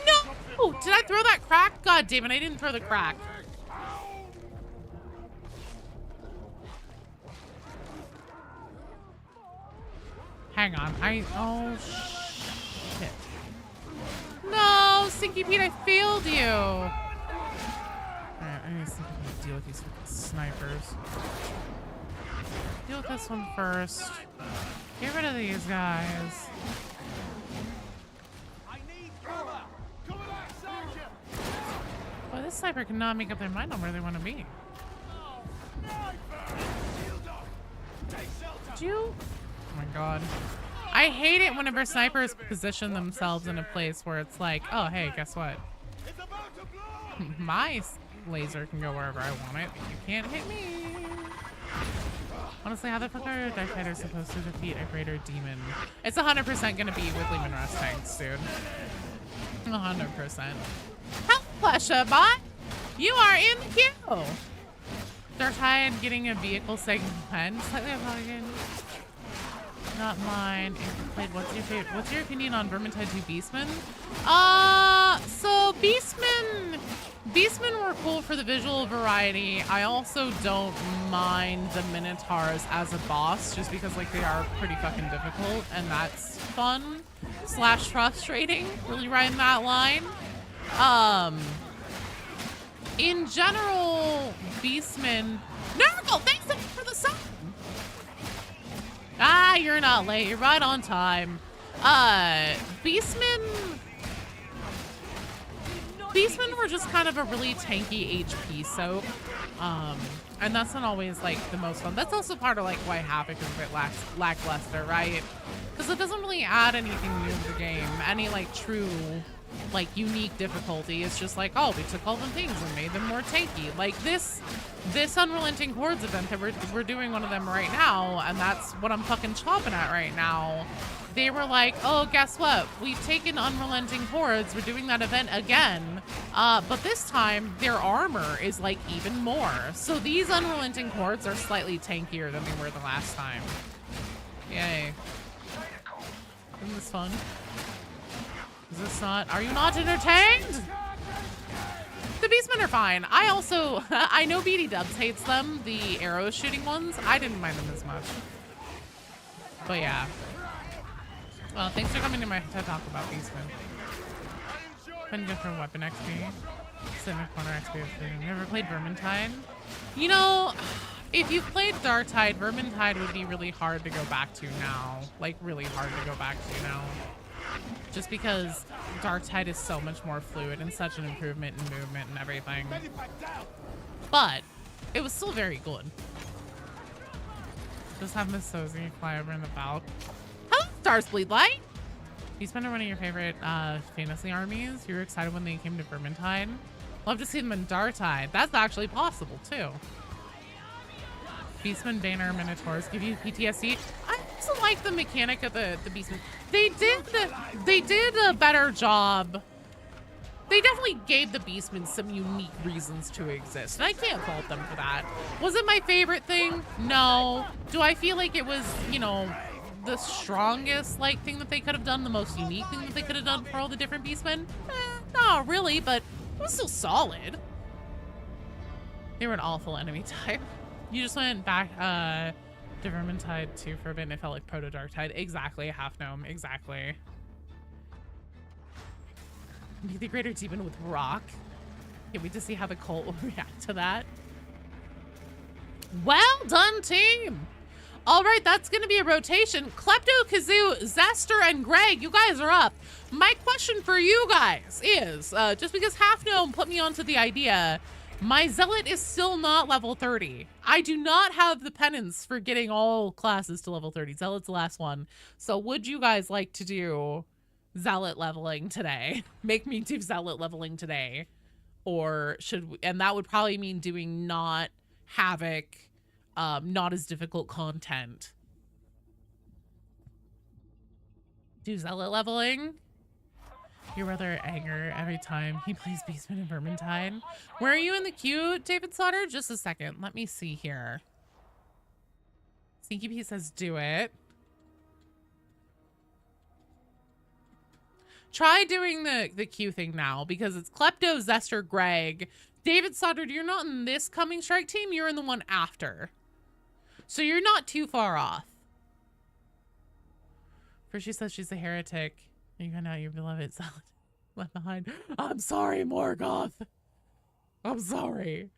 A: No! Did I throw that crack? God damn it, I didn't throw the crack. Hang on, oh shit. No, Stinky Pete, I failed you. Alright, I need to see if I can deal with these snipers. Deal with this one first. Get rid of these guys. Well, this sniper cannot make up their mind on where they want to be. Did you? Oh my god. I hate it whenever snipers position themselves in a place where it's like, oh, hey, guess what? My laser can go wherever I want it, but you can't hit me. Honestly, how the fuck are Darktide supposed to defeat a greater demon? It's 100% gonna be with Lehman Russ tanks, dude. 100%. Help, Flesha bot! You are in the queue! Darktide getting a vehicle segment pen. Slightly again. Not mine. Incomplete. What's your opinion on Vermintide 2 Beastmen? So Beastmen were cool for the visual variety. I also don't mind the Minotaurs as a boss, just because like they are pretty fucking difficult, and that's fun / frustrating. Really riding that line. In general, Beastmen. Nurgle, thanks so much for the sub. Ah, you're not late. You're right on time. Beastmen were just kind of a really tanky HP soak. And that's not always like the most fun. That's also part of like why HAVOC is a bit lackluster, right? Because it doesn't really add anything new to the game. Any like true like unique difficulty. It's just like, oh, we took all the things and made them more tanky. Like this Unrelenting Hordes event that we're doing one of them right now, and that's what I'm fucking chopping at right now. They were like, oh, guess what? We've taken Unrelenting Hordes. We're doing that event again. But this time, their armor is like even more. So these Unrelenting Hordes are slightly tankier than they were the last time. Yay. Isn't this fun? Is this not? Are you not entertained? The Beastmen are fine. I also, I know BD Dubs hates them, the arrow shooting ones. I didn't mind them as much. But yeah. Well, thanks for coming to my TED Talk about Beastmen. Been good for weapon XP. Sit in a corner XP. Never played Vermintide? You know, if you've played Darktide, Vermintide would be really hard to go back to now. Like, really hard to go back to now. Just because Darktide is so much more fluid and such an improvement in movement and everything. But it was still very good. Just have Miss Sozy fly over in the Valk. Hello, Starsbleed Light! Beastmen are one of your favorite fantasy armies. You were excited when they came to Vermintide. Love to see them in Darktide. That's actually possible too. Beastmen, Banner, Minotaurs give you PTSD. I also like the mechanic of the Beastmen. They did a better job. They definitely gave the Beastmen some unique reasons to exist, and I can't fault them for that. Was it my favorite thing? No. Do I feel like it was, you know, the strongest like thing that they could have done, the most unique thing that they could have done for all the different Beastmen? Not really, but it was still solid. They were an awful enemy type. You just went back to Vermintide 2 for a bit and it felt like Proto Darktide. Exactly, Half Gnome, exactly. Be the Greater Demon with Rock. Can't wait to see how the cult will react to that. Well done, team! All right, that's going to be a rotation. Klepto, Kazoo, Zester, and Greg, you guys are up. My question for you guys is, just because Half Gnome put me onto the idea, my Zealot is still not level 30. I do not have the penance for getting all classes to level 30. Zealot's the last one. So would you guys like to do Zealot leveling today? Make me do Zealot leveling today. Or should we, and that would probably mean doing not HAVOC, not as difficult content. Do Zealot leveling? Your brother Anger every time he plays Beastman and Vermintide. Where are you in the queue, David Slaughter? Just a second. Let me see here. Sneaky P says do it. Try doing the queue thing now because it's Klepto, Zester, Greg. David Slaughter, you're not in this coming strike team. You're in the one after. So you're not too far off. First she says she's a heretic. You find out your beloved Zealot left behind. I'm sorry, Morgoth. I'm sorry.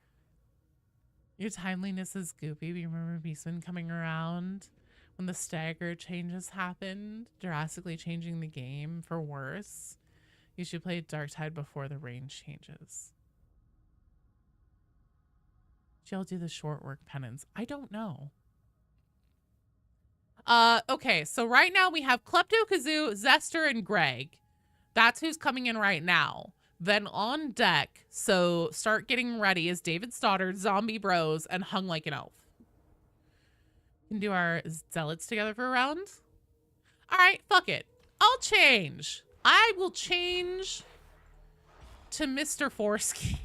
A: Your timeliness is goopy. We remember Beastman coming around when the stagger changes happened, drastically changing the game for worse. You should play Darktide before the range changes. She'll do the short work penance. I don't know. Okay, so right now we have Klepto, Kazoo, Zester, and Greg. That's who's coming in right now. Then on deck, so start getting ready, is David Stoddard, Zombie Bros, and Hung Like an Elf. We can do our Zealots together for a round. All right, fuck it. I'll change. I will change to Mr. Forsky.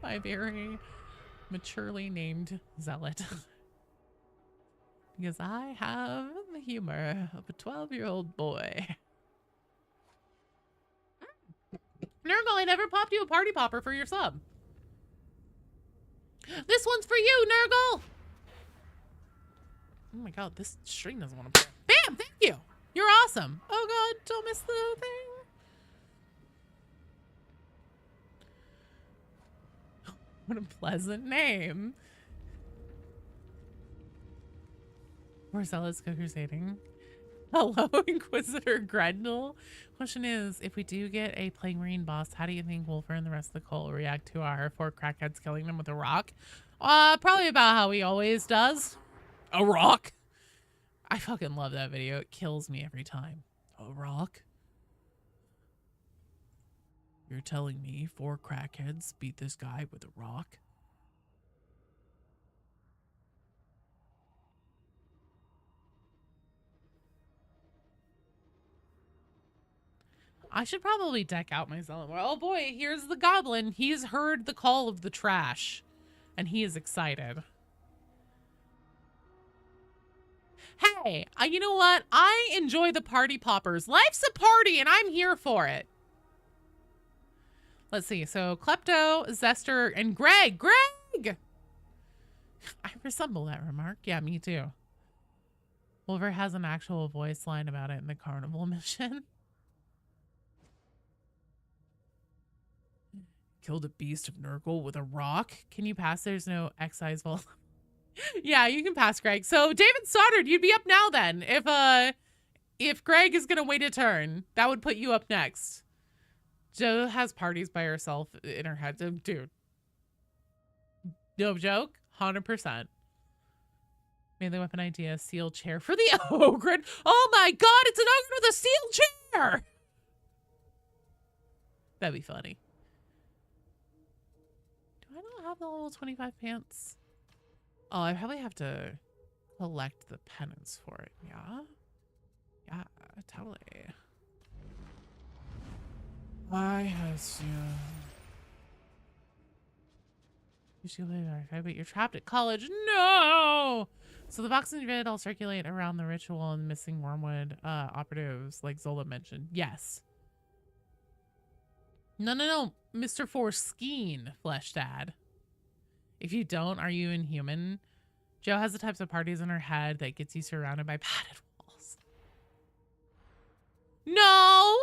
A: My very maturely named Zealot. Because I have the humor of a 12-year-old boy. Nurgle, I never popped you a party popper for your sub. This one's for you, Nurgle! Oh my god, this stream doesn't want to play. Bam! Thank you! You're awesome! Oh god, don't miss the thing. What a pleasant name. More Zealots go crusading. Hello, Inquisitor Grendel. Question is, if we do get a Plague Marine boss, how do you think Wolfer and the rest of the cult will react to our 4 crackheads killing them with a rock? Probably about how he always does. A rock? I fucking love that video. It kills me every time. A rock? You're telling me 4 crackheads beat this guy with a rock? I should probably deck out my Zealot more. Oh boy, here's the goblin. He's heard the call of the trash, and he is excited. Hey, you know what? I enjoy the party poppers. Life's a party, and I'm here for it. Let's see. So, Klepto, Zester, and Greg. Greg! I resemble that remark. Yeah, me too. Wolver has an actual voice line about it in the carnival mission. Killed a beast of Nurgle with a rock. Can you pass? There's no excise vault. Yeah, you can pass, Greg. So David Stoddard, you'd be up now then. If Greg is gonna wait a turn, that would put you up next. Jo has parties by herself in her head. Dude. No joke. 100%. Melee weapon idea. Seal chair for the ogre. Oh my god, it's an ogre with a seal chair! That'd be funny. Do I not have the level 25 pants? Oh, I probably have to collect the penance for it. Yeah? Yeah, totally. I has you should play Darktide, but you're trapped at college. No! So the box and vid all circulate around the ritual and missing Wormwood operatives, like Zola mentioned. Yes. No, Mr. Forskeen, Flesh Dad. If you don't, are you inhuman? Jo has the types of parties in her head that gets you surrounded by padded walls. No!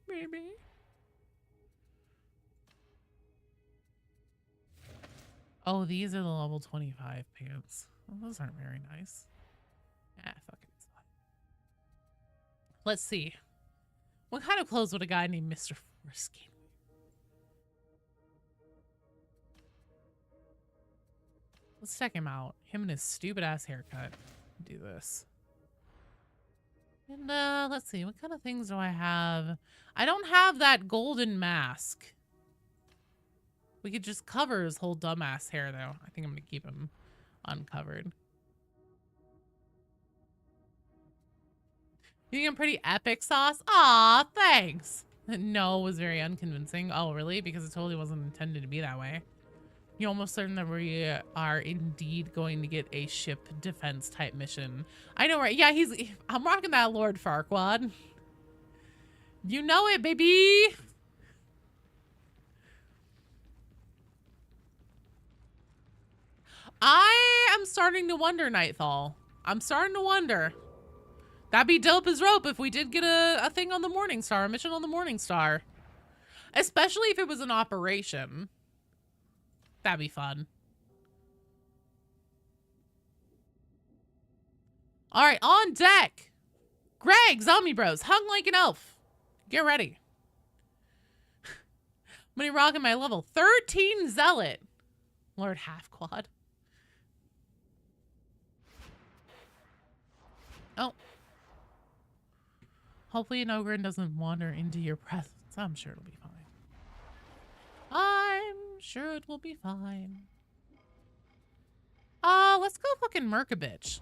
A: Maybe. Oh, these are the level 25 pants. Well, those aren't very nice. Ah, fuck it. It's fine. Let's see. What kind of clothes would a guy named Mr. Forskeen? Let's check him out. Him and his stupid ass haircut. Do this. And let's see. What kind of things do I have? I don't have that golden mask. We could just cover his whole dumbass hair though. I think I'm gonna keep him uncovered. You think I'm pretty epic, Sauce? Aw, thanks. No, it was very unconvincing. Oh, really? Because it totally wasn't intended to be that way. You're almost certain that we are indeed going to get a ship defense type mission. I know, right? Yeah, I'm rocking that Lord Farquaad. You know it, baby. I am starting to wonder, Nightfall. I'm starting to wonder. That'd be dope as rope if we did get a thing on the Morning Star, a mission on the Morning Star. Especially if it was an operation. That'd be fun. All right, on deck. Greg, Zombie Bros, hung like an elf. Get ready. I'm gonna be rocking my level 13 Zealot. Lord Half Quad. Oh. Hopefully an ogre doesn't wander into your presence. I'm sure it'll be fine. I'm sure it will be fine. Let's go fucking murk a bitch.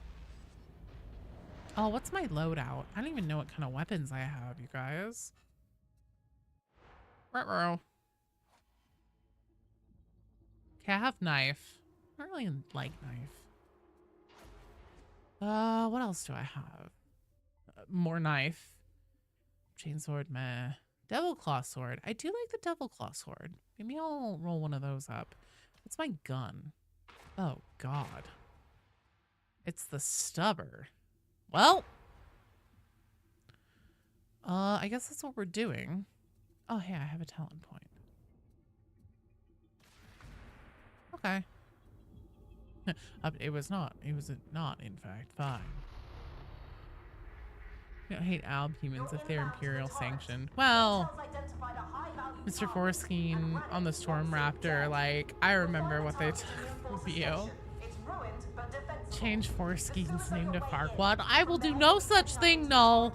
A: Oh, what's my loadout? I don't even know what kind of weapons I have, you guys. Ruh-roh. Okay, I have knife. I don't really like knife. What else do I have? More knife. Chainsword, meh. Devil Claw Sword. I do like the Devil Claw Sword. Maybe I'll roll one of those up. What's my gun? Oh, God. It's the Stubber. Well. I guess that's what we're doing. Oh, hey, I have a talent point. Okay. It was not, in fact, fine. I don't hate albumins if they're Imperial sanctioned. Well, Mr. Forskeen on the Storm Raptor, like, I remember what they took from you. Change Forskeen's name to Farquaad. I will do no such thing, no.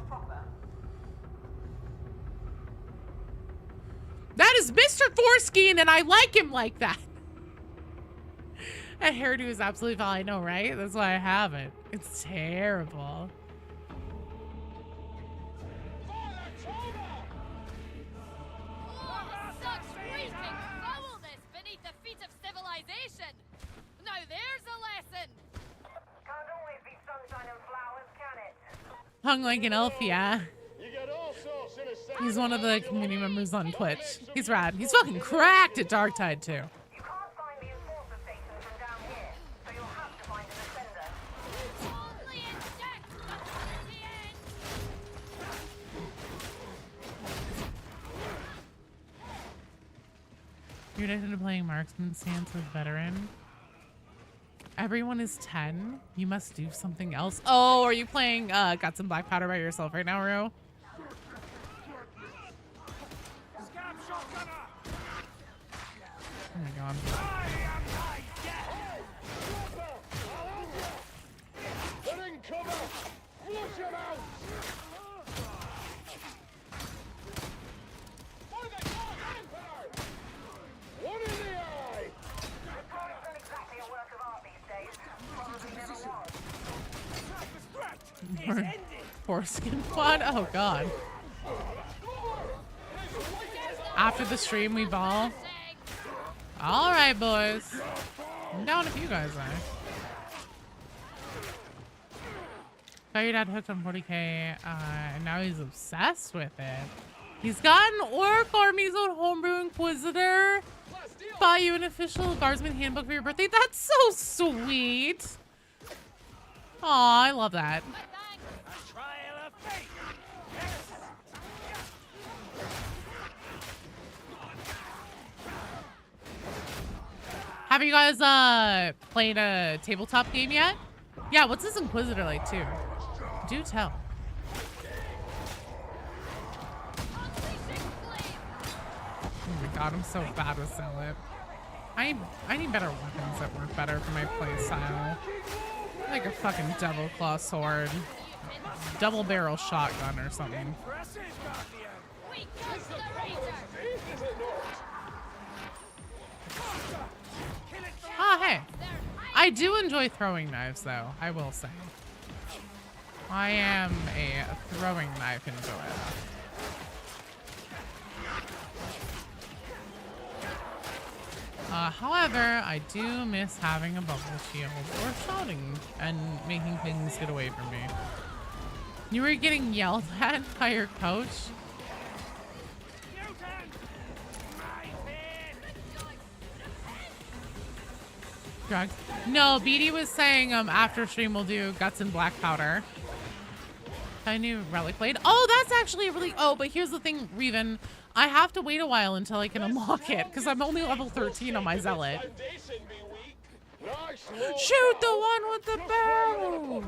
A: That is Mr. Foreskin, and I like him like that. That hairdo is absolutely foul. I know, right? That's why I have it. It's terrible.
C: Such reeking foulness beneath the feet of civilization. Now there's a lesson.
B: Can't always be sunshine and flowers, can it?
A: Hung like an elf, yeah.
I: You get all sorts in a second.
A: He's one of the community members on Twitch. He's rad. He's fucking cracked at Darktide, too.
B: You can't find the enforcer station from down here, so you'll have to find an ascender.
C: Only in death does the end.
A: You're addicted to playing marksman stance with veteran. Everyone is 10. You must do something else. Oh, are you playing Guts and Black Powder by yourself right now, Rue?
I: Scab shotgunner.
A: Oh my god.
I: I am thy death. Get in cover. Flush him out. One in the eye.
B: Deployment's not exactly a work of art these days. Probably never was.
A: Foreskin quad? Oh god. After the stream, we ball. Alright, boys. I'm down if you guys are. Got your dad hooked on 40k, and now he's obsessed with it. He's got an orc army's own homebrew inquisitor. Buy you an official guardsman handbook for your birthday. That's so sweet. Aw, I love that.
I: A trial of fate.
A: Have you guys played a tabletop game yet? Yeah, what's this inquisitor like too? Do tell. Oh my god, I'm so bad with Zealot. I need better weapons that work better for my play style. Like a fucking devil claw sword, double barrel shotgun or something.
C: We catch the razor.
A: Ah, hey. I do enjoy throwing knives though, I will say. I am a throwing knife enjoyer. However, I do miss having a bubble shield or shouting and making things get away from me. You were getting yelled at by your coach? Drugs? No, BD was saying after stream we'll do Guts and Black Powder. I knew Relic Blade. Oh, that's actually a really... Oh, but here's the thing, Reven. I have to wait a while until I can unlock it because I'm only level 13 on my Zealot. Shoot the one with the bow!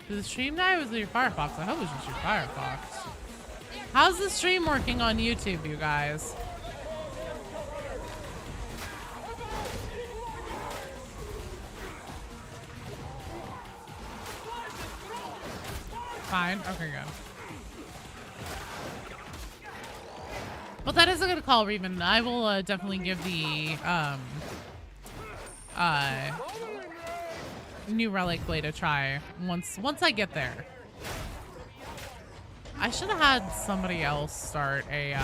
A: Did the stream die or was it your Firefox? I hope it was just your Firefox. How's the stream working on YouTube, you guys? Fine. Okay, good. Well, that is a good call, Reven. I will definitely give the new Relic Blade a try once I get there. I should have had somebody else start a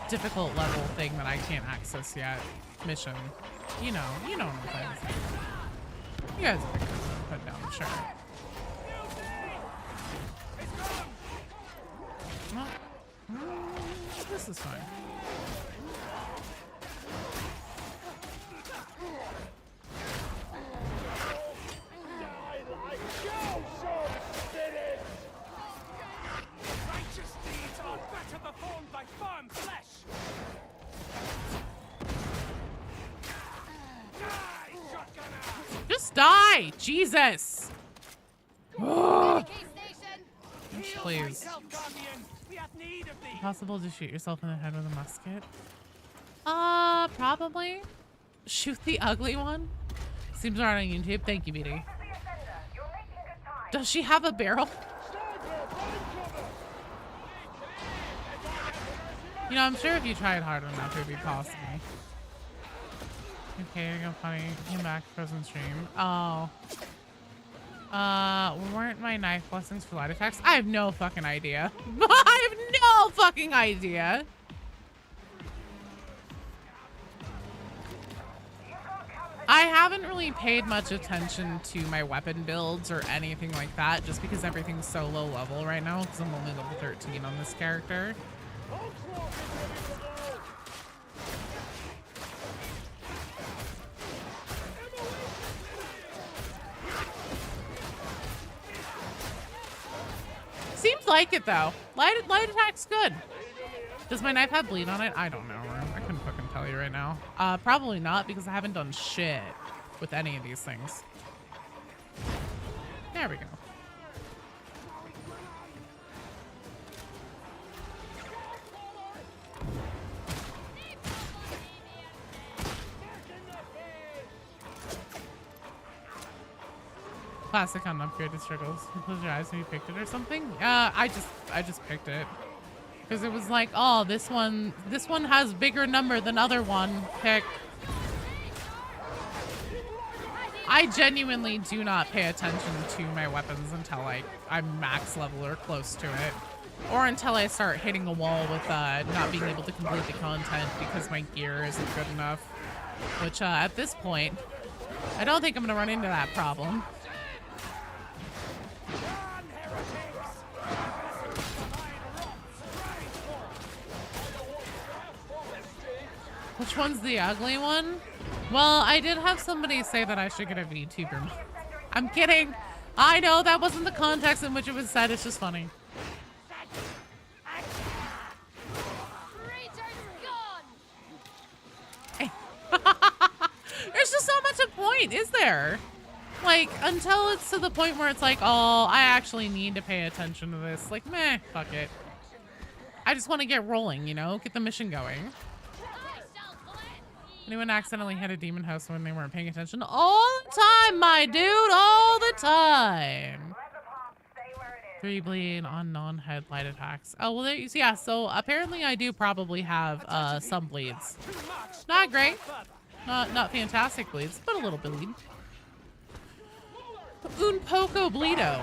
A: difficult level thing that I can't access yet. Mission. You know what I'm saying. You guys are put down, sure. Well, this is fine.
I: Righteous deeds are better performed by firm flesh. Die, shotgunner!
A: Just die! Jesus! Ugh.
C: Station.
A: Please.
I: Guardian, we have need of thee.
A: Possible to shoot yourself in the head with a musket? Probably. Shoot the ugly one. Seems right on YouTube. Thank you, BD. Does she have a barrel? You know, I'm sure if you tried hard enough, it would be possible. Okay, I go funny. Came back, frozen stream. Oh. Weren't my knife blessings for light attacks? I have no fucking idea. I have no fucking idea. I haven't really paid much attention to my weapon builds or anything like that, just because everything's so low level right now, because I'm only level 13 on this character. Seems like it though. Light attack's good. Does my knife have bleed on it? I don't know. I couldn't fucking tell you right now. Probably not, because I haven't done shit with any of these things. There we go. Classic on upgraded struggles. You close your eyes when you picked it or something? I just picked it. Because it was like, oh, this one has bigger number than other one. Pick. I genuinely do not pay attention to my weapons until I'm max level or close to it. Or until I start hitting a wall with not being able to complete the content because my gear isn't good enough. Which at this point, I don't think I'm going to run into that problem. Which one's the ugly one? Well, I did have somebody say that I should get a VTuber. I'm kidding. I know that wasn't the context in which it was said. It's just funny. There's just not much a point, is there? Like, until it's to the point where it's like, oh, I actually need to pay attention to this. Like, meh, fuck it. I just want to get rolling, you know? Get the mission going. Anyone accidentally hit a demon house when they weren't paying attention? All the time, my dude, all the time. 3 bleed on non-head light attacks. Oh, well, there you see. Yeah, so apparently I do probably have some bleeds. Not great. Not fantastic bleeds, but a little bleed. Un poco bleedo.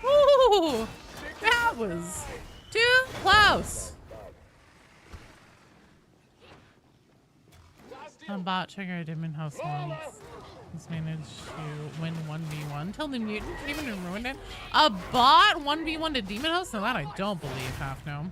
A: Ooh, that was too close. Bot trigger a demon house once. He's managed to win 1v1 till the mutant came in and ruined it. A bot 1v1 to demon house? No, that I don't believe, half no.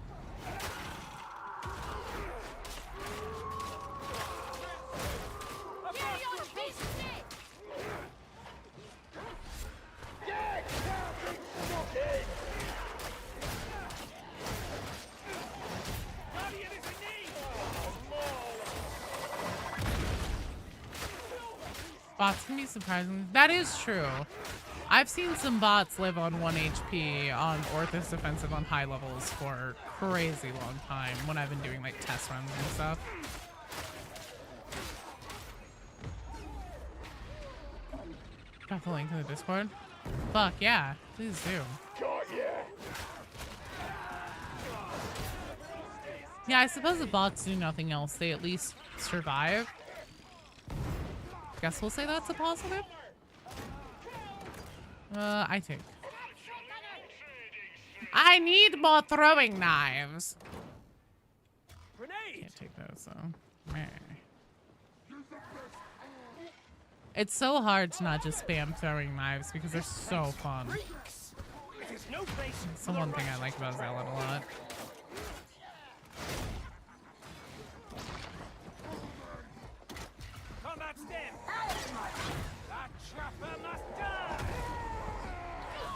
A: Bots can be surprising. That is true. I've seen some bots live on 1 HP on Orthus defensive on high levels for a crazy long time when I've been doing like test runs and stuff. Got the link in the Discord? Fuck yeah, please do. Yeah, I suppose if bots do nothing else, they at least survive. Guess we'll say that's a positive. I think. I need more throwing knives. Can't take those though. Meh. It's so hard to not just spam throwing knives because they're so fun. It's the one thing I like about Zealot a lot.
H: Combat stem. That trapper must die.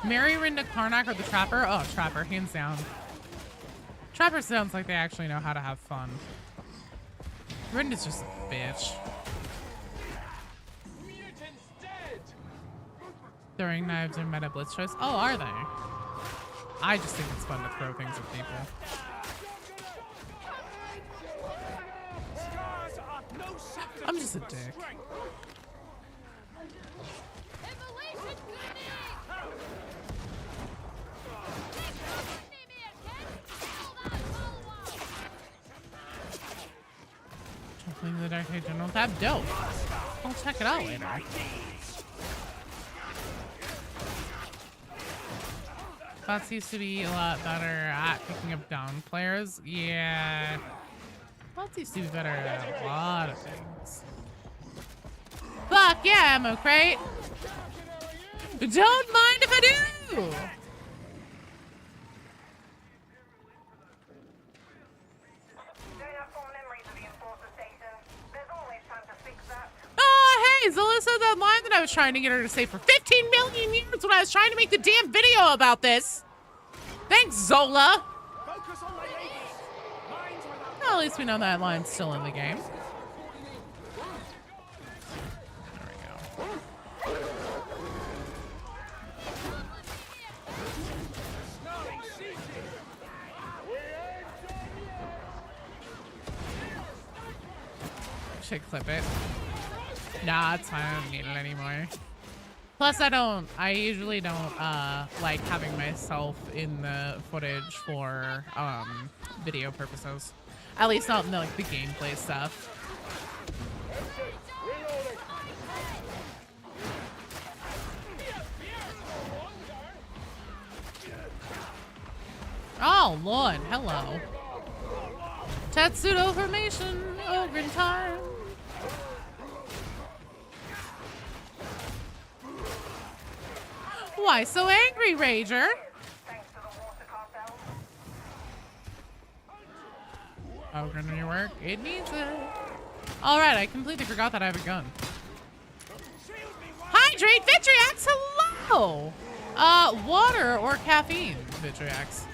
A: Mary, Rinda, Karnak, or the Trapper? Oh, Trapper, hands down. Trapper sounds like they actually know how to have fun. Rinda's just a bitch. Throwing knives are meta blitz choice. Oh, are they? I just think it's fun to throw things at people. I'm just a dick. Jumping the Darktide General tab, dope. I'll check it out later. Bots used to be a lot better at picking up down players. Yeah. Bots used to be better at a lot of things. Fuck yeah, ammo crate. Don't mind if I do. Oh, hey, Zealot said that line that I was trying to get her to say for 15 million years when I was trying to make the damn video about this. Thanks, Zola. Well, at least we know that line's still in the game. There we go. Should clip it. Nah, it's fine. I don't need it anymore. Plus, I usually don't like having myself in the footage for video purposes. At least not in the, like, the gameplay stuff. Oh, Lord. Hello. Tatsudo formation. Ogre time. Why so angry, Rager? Oh, gonna new work? It needs it. Alright, I completely forgot that I have a gun. Hydrate, Vitriax, hello! Water or caffeine, Vitriax.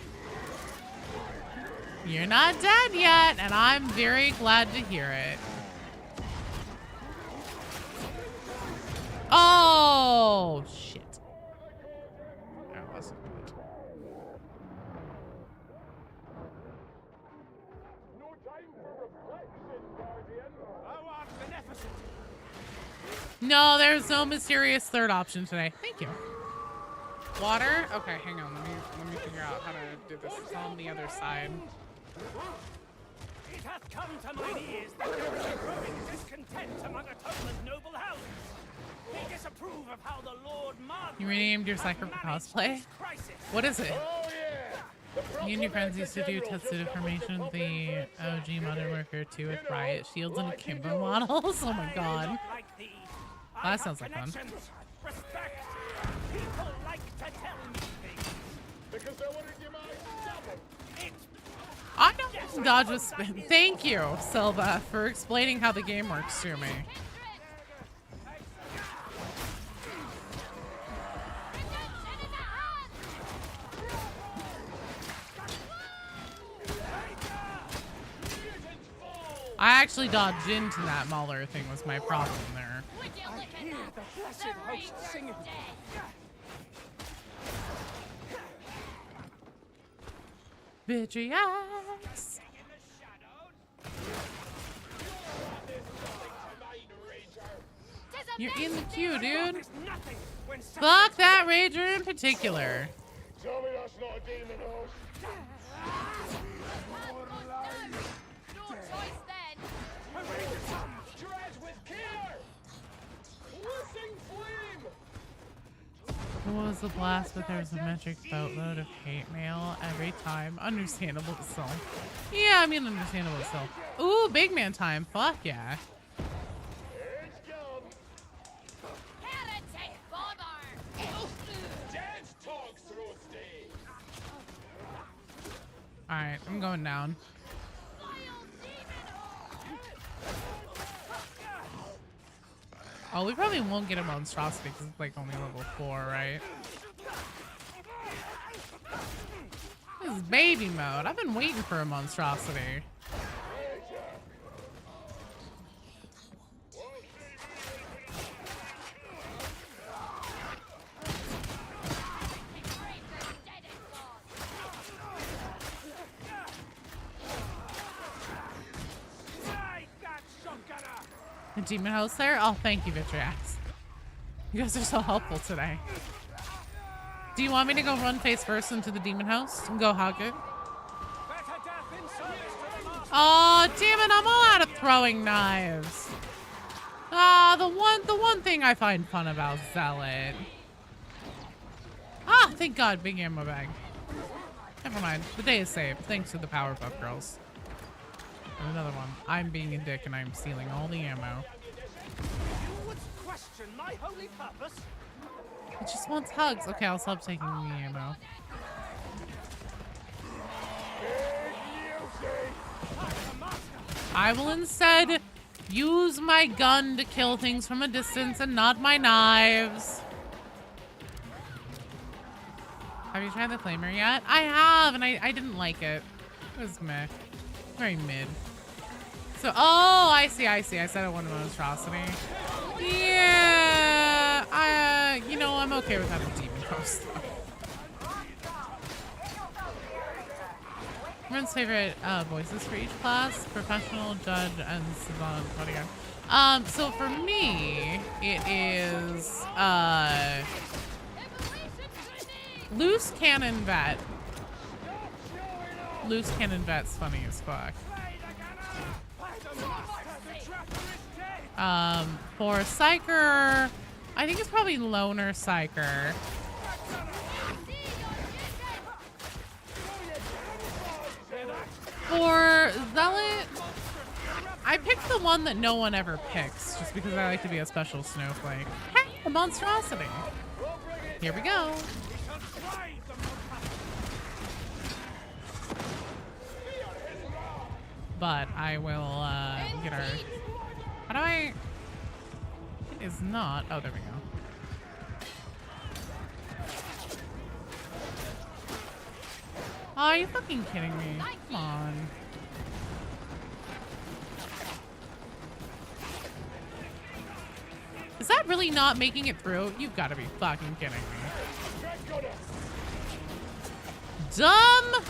A: You're not dead yet, and I'm very glad to hear it. Oh, shit. That wasn't good. No, there's no mysterious third option today. Thank you. Water? Okay, hang on. Let me figure out how to do this. It's on the other side.
H: It hath come to mine ears that there is a growing discontent among Atonement's noble houses. They disapprove of how the Lord Margrave
A: You renamed your cycle for cosplay? What is it? You and your friends used to do Tetsudo formation with the OG Modern Worker 2 with riot shields and Kimber models. Oh my god. That sounds like fun.
H: Respect. People like to tell me things. Because they want to give
A: I don't dodge with spin. Thank you, Silva, for explaining how the game works to me. I actually dodged into that Mauler thing was my problem there. Vitriax. You're in the queue, dude. Fuck that Rager in particular.
I: Tell me that's not a demon horse.
C: No choice then.
I: Dread with care. Whizzing flame.
A: It was a blast, but there's a metric boatload of hate mail every time. Understandable so. Yeah, I mean understandable so. Ooh, big man time. Fuck yeah. Alright, I'm going down. Oh, we probably won't get a monstrosity because it's like only level 4, right? This is baby mode. I've been waiting for a monstrosity. The demon host there? Oh, thank you, Vitriax. You guys are so helpful today. Do you want me to go run face first into the demon house and go hug it? Oh, damn it, I'm all out of throwing knives. Ah, the one thing I find fun about Zealot. Ah, thank God, big ammo bag. Never mind, the day is saved, thanks to the Powerpuff Girls. And another one. I'm being a dick and I'm stealing all the ammo.
H: You would question my holy purpose?
A: It just wants hugs. Okay, I'll stop taking the ammo. I will instead use my gun to kill things from a distance and not my knives. Have you tried the flamer yet? I have, and I didn't like it. It was meh. Very mid. So, oh, I see. I said I wanted a monstrosity. Yeah, you know, I'm okay with having demon host. Everyone's favorite voices for each class: professional, judge, and savant bodyguard. So for me, it is loose cannon vet. Loose cannon vet's funny as fuck. For Psyker, I think it's probably Loner Psyker. For Zealot, I picked the one that no one ever picks, just because I like to be a special snowflake. Hey, a monstrosity. Here we go. But I will get our... How do I... It is not... Oh, there we go. Oh, are you fucking kidding me? Come on. Is that really not making it through? You've got to be fucking kidding me. Dumb!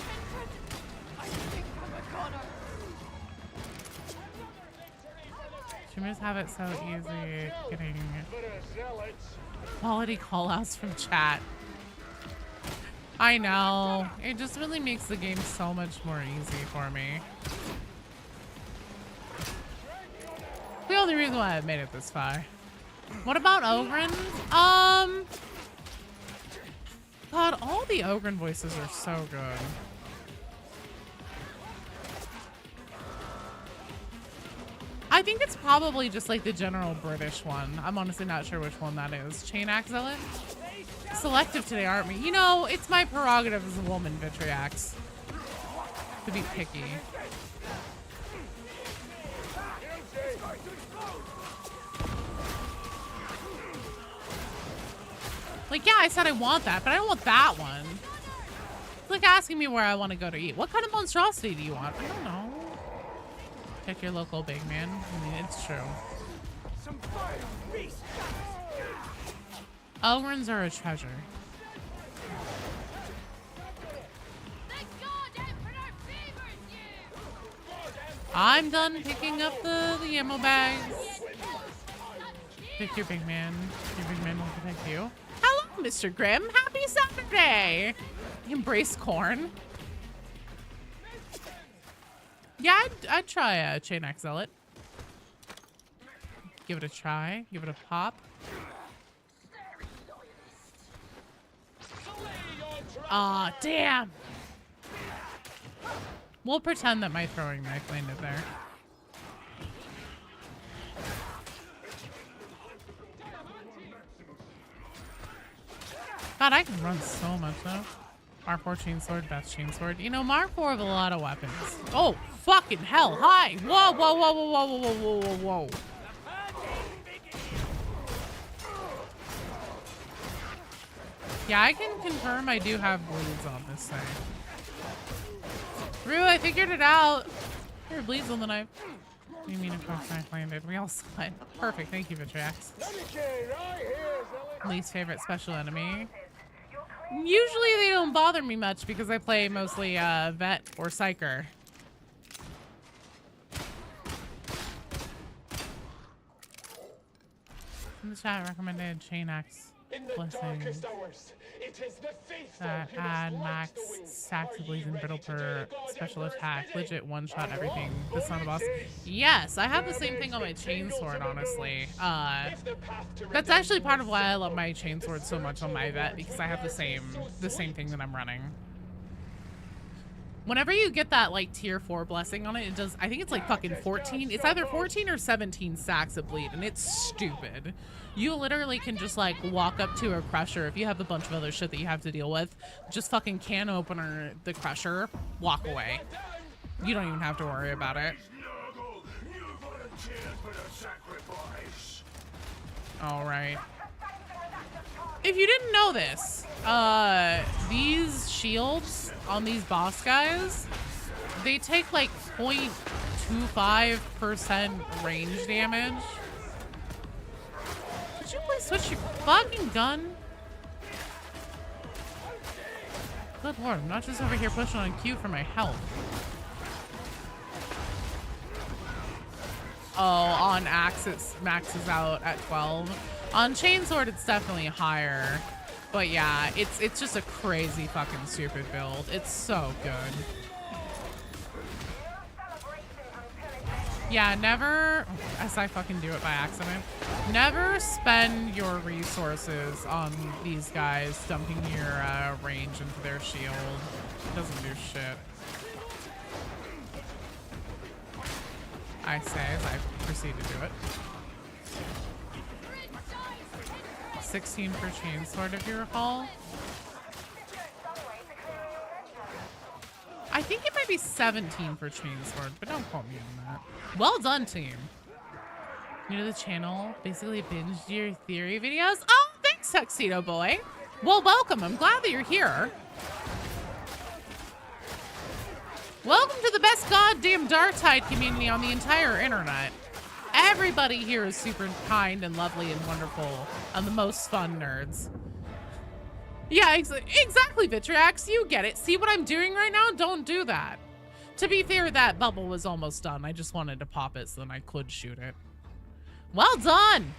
A: Streamers have it so easy getting quality callouts from chat. I know. It just really makes the game so much more easy for me. The only reason why I've made it this far. What about Ogren? God, all the Ogren voices are so good. I think it's probably just like the general British one. I'm honestly not sure which one that is. Chain Axe Zealot? Selective today, aren't we? You know, it's my prerogative as a woman, Vitriax, to be picky. Like, yeah, I said I want that, but I don't want that one. It's like asking me where I want to go to eat. What kind of monstrosity do you want? I don't know. Check your local big man. I mean, it's true. Ogrens are a treasure. I'm done picking up the ammo bags. Pick your big man. Your big man will protect you. Hello, Mr. Grimm. Happy Saturday. Embrace corn. Yeah, I'd try a Chain Axe Zealot. Give it a try. Give it a pop. Aw, damn. We'll pretend that my throwing knife landed there. God, I can run so much though. Mark 4 chainsword, best chainsword. You know, Mark 4 have a lot of weapons. Oh, fucking hell. Hi. Whoa, whoa, whoa, whoa, whoa, whoa, whoa, whoa, whoa. Yeah, I can confirm I do have bleeds on this thing. Rue, I figured it out. Here, bleeds on the knife. You mean of course I landed. We all saw it. Perfect. Thank you, Vitrax. Least favorite special enemy. Usually they don't bother me much because I play mostly vet or psyker. In the chat recommended chain axe blessing that add max stacks of bleeds and brittle per special attack. Legit one shot everything. This on the boss. Yes, I have the same thing on my chainsword, honestly. That's actually part of why I love my chainsword so much on my vet, because I have the same thing that I'm running. Whenever you get that like tier 4 blessing on it, it does, I think it's like fucking 14. It's either 14 or 17 stacks of bleed, and it's stupid. You literally can just like walk up to a crusher if you have a bunch of other shit that you have to deal with. Just fucking can opener the crusher, walk away. You don't even have to worry about it. All right. If you didn't know this, these shields on these boss guys, they take like 0.25% range damage. Could you please switch your fucking gun? Good lord, I'm not just over here pushing on Q for my health. Oh, on axe it maxes out at 12. On chainsword it's definitely higher. But yeah, it's just a crazy fucking stupid build. It's so good. Yeah, never, as I fucking do it by accident, never spend your resources on these guys dumping your range into their shield. It doesn't do shit. I say as I proceed to do it. 16 for chainsword, if you recall. I think it might be 17 for chainsword, but don't quote me on that. Well done, team. New to the channel, basically binged your theory videos. Oh, thanks, Tuxedo Boy. Well, welcome. I'm glad that you're here. Welcome to the best goddamn Darktide community on the entire internet. Everybody here is super kind and lovely and wonderful and the most fun nerds. Yeah, exactly, Vitrax. You get it. See what I'm doing right now? Don't do that. To be fair, that bubble was almost done. I just wanted to pop it so then I could shoot it. Well done!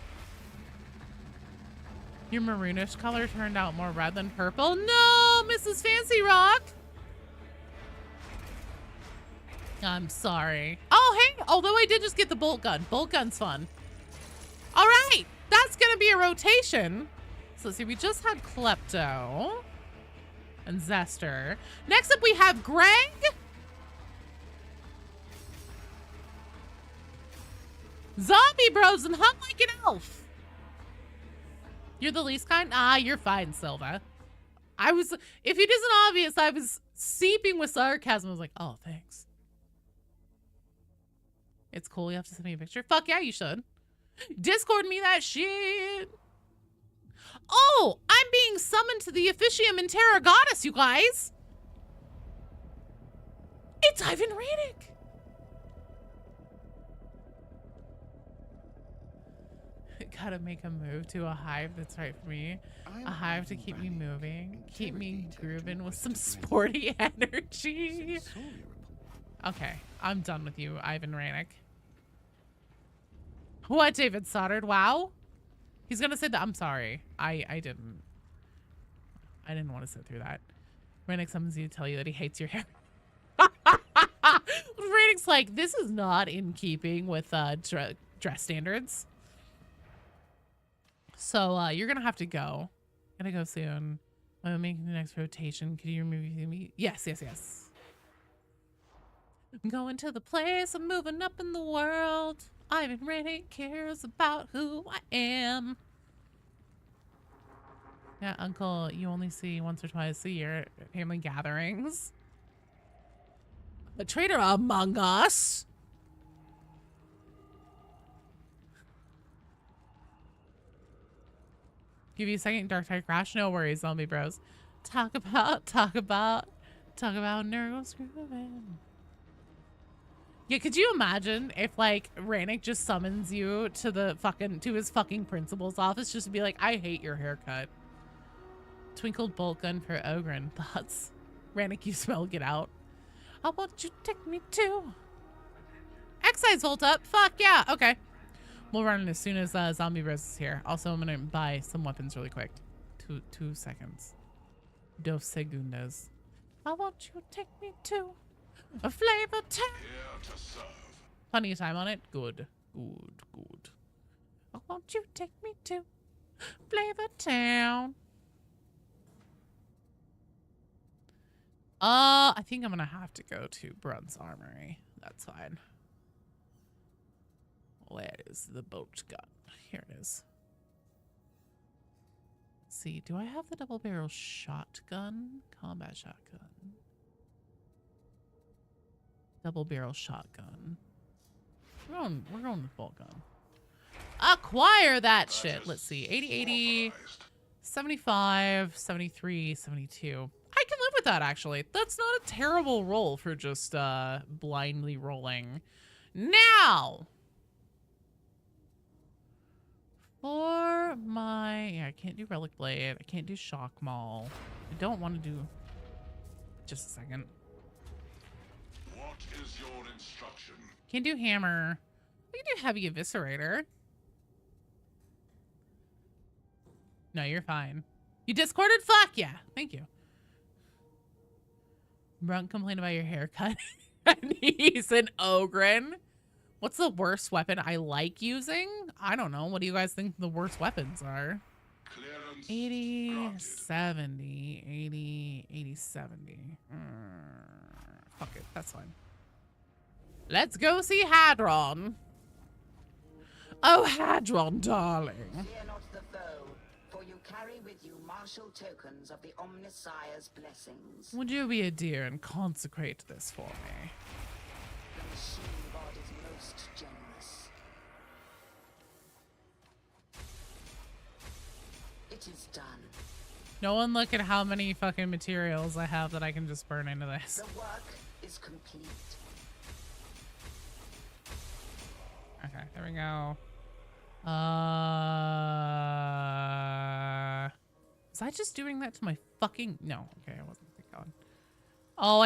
A: Your maroonish color turned out more red than purple. No, Mrs. Fancy Rock! I'm sorry. Oh, hey, although I did just get the bolt gun. Bolt gun's fun. All right, that's gonna be a rotation. So let's see, we just had Klepto and Zester. Next up we have Greg. Zombie Bros and Hung Like an Elf. You're the least kind? Ah, you're fine, Silva. If it isn't obvious, I was seeping with sarcasm. I was like, oh, thanks. It's cool, you have to send me a picture. Fuck yeah, you should. Discord me that shit. Oh, I'm being summoned to the Officium Interrogatus, you guys. It's Ivan Radic. Gotta make a move to a hive that's right for me. A hive to keep me moving. Keep me grooving with some sporty energy. Okay, I'm done with you, Ivan Ranick. What, David Stoddard? Wow. He's gonna say that. I'm sorry. I didn't want to sit through that. Ranick summons you to tell you that he hates your hair. Ranick's like, this is not in keeping with dress standards. So you're gonna have to go. Gotta go soon. I'm making the next rotation. Could you remove me? Yes, yes, yes. I'm going to the place. I'm moving up in the world. Ivan Ranick cares about who I am. Yeah, Uncle, you only see once or twice a year at family gatherings. A traitor among us. Give you a second, Darktide crash. No worries, zombie bros. Talk about Talk about neural screwing. Yeah, could you imagine if like Rannick just summons you to the fucking his fucking principal's office just to be like, I hate your haircut. Twinkled bolt gun for Ogren. Thoughts? Rannick, you smell, get out. I want you to take me to. Excise Volt up. Fuck yeah. Okay. We'll run it as soon as Zombie Rose is here. Also, I'm gonna buy some weapons really quick. Two seconds. 2 segundos. I want you to take me to a Flavortown.
G: Here to serve.
A: Plenty of time on it. Good. I want you to take me to Flavortown. I think I'm gonna have to go to Brunt's Armory. That's fine. Where is the bolt gun? Here it is. Let's see, do I have the double barrel shotgun? Combat shotgun. Double barrel shotgun. We're going with bolt gun. Acquire that shit. Let's see. 80, 80, 75, 73, 72. I can live with that, actually. That's not a terrible roll for just blindly rolling. Now, for my... Yeah, I can't do Relic Blade. I can't do Shock Maul. I don't want to do... Just a second.
G: What is your instruction?
A: Can't do Hammer. I can do Heavy Eviscerator. No, you're fine. You discorded? Fuck yeah. Thank you. Brunt complained about your haircut. And he's an Ogren. What's the worst weapon I like using? I don't know. What do you guys think the worst weapons are?
G: Clearance
A: 80,
G: granted.
A: 70, 80, 80, 70. Fuck it. That's fine. Let's go see Hadron. Oh, Hadron, darling.
J: Fear not the foe, for you carry with you martial tokens of the Omnissiah's blessings.
A: Would you be a dear and consecrate this for me?
J: The machine god is most generous. It is done.
A: No one look at how many fucking materials I have that I can just burn into this.
J: The work is complete.
A: Okay, there we go. Was I just doing that to my fucking... No, okay, I wasn't. Thank God. Oh,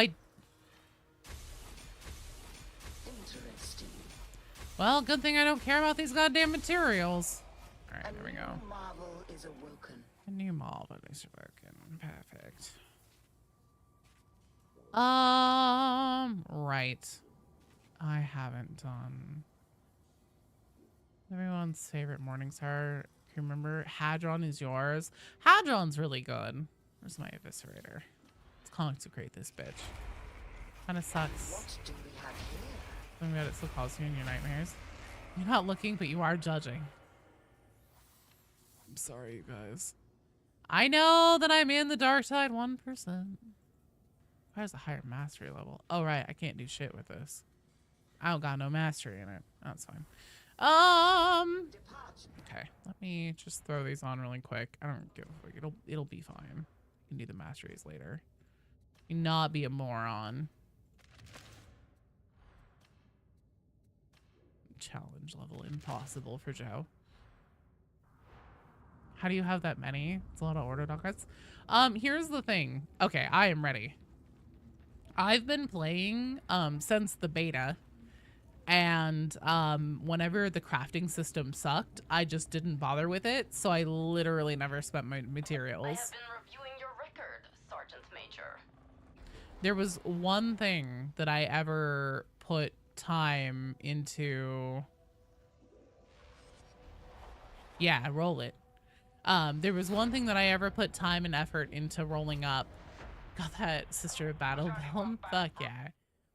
J: Interesting.
A: Well, good thing I don't care about these goddamn materials. Alright, there we go.
J: A new marvel is awoken.
A: A new marvel is broken. Perfect. Right. I haven't done... Everyone's favorite Morningstar. Can you remember? Hadron is yours. Hadron's really good. Where's my Eviscerator? Let's consecrate this bitch. Kinda sucks.
J: What do we have here?
A: Something about it still calls you in your nightmares. You're not looking, but you are judging. I'm sorry, you guys. I know that I'm in the Darktide 1%. Why is a higher mastery level? Oh, right. I can't do shit with this. I don't got no mastery in it. That's fine. Okay. Let me just throw these on really quick. I don't give a fuck. It'll be fine. You can do the masteries later. You not be a moron. Challenge level impossible for Joe. How do you have that many? It's a lot of order dockets. Here's the thing. Okay, I am ready. I've been playing since the beta, and whenever the crafting system sucked, I just didn't bother with it, so I literally never spent my materials.
K: I have been reviewing your record, Sergeant Major.
A: There was one thing that I ever put time into. Yeah, roll it. There was one thing that I ever put time and effort into rolling up. Got that Sister of Battle Realm? Fuck yeah.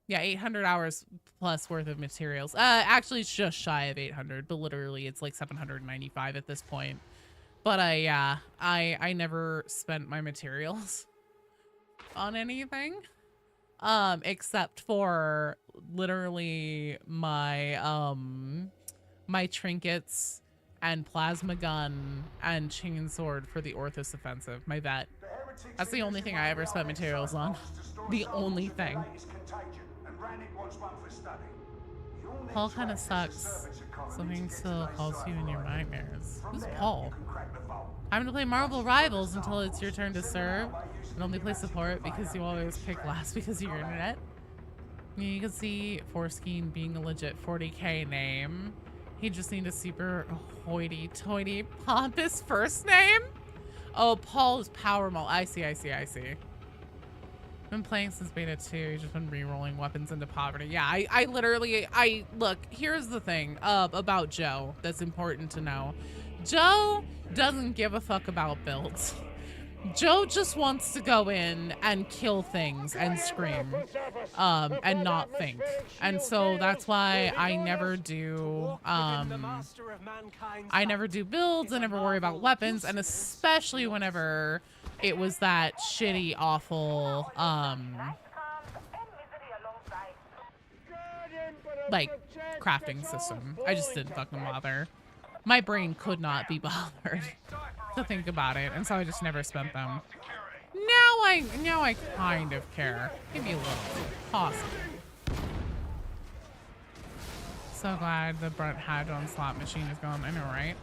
A: Yeah, 800 hours plus worth of materials. Actually, it's just shy of 800, but literally it's like 795 at this point. But I never spent my materials on anything. Except for literally my my trinkets and plasma gun and chainsword for the Orthos offensive, my vet.
D: The
A: That's the only thing I ever spent materials on. The only thing. Paul kind of sucks. Something still calls you in your nightmares. Who's Paul? Time to play Marvel Rivals until it's your turn to serve. And only play support because you always pick last because of your internet. You can see Foreskin being a legit 40k name. He just needs a super hoity-toity pompous first name. Oh, Paul is Power Mall. I see. Been playing since beta 2. He's just been re-rolling weapons into poverty. Yeah, I literally look, here's the thing about Joe that's important to know. Joe doesn't give a fuck about builds. Joe just wants to go in and kill things and scream and not think. And so that's why I never do builds. I never worry about weapons, and especially whenever it was that shitty, awful like crafting system. I just didn't fucking bother. My brain could not be bothered to think about it, and so I just never spent them. Now I kind of care. Maybe a little. Possibly. So glad the Brunt Hadron slot machine is gone. I know, right?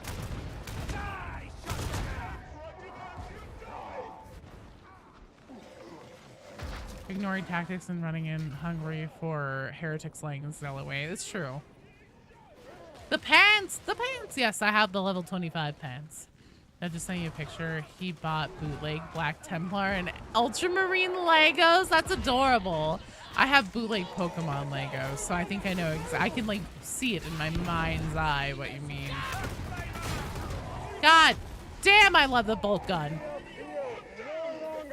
A: Ignoring tactics and running in hungry for heretics laying Zealot away. It's true. The pants! The pants! Yes, I have the level 25 pants. I just sent you a picture. He bought bootleg Black Templar and Ultramarine Legos. That's adorable. I have bootleg Pokemon Legos, so I think I know I can like see it in my mind's eye what you mean. God damn, I love the bolt gun.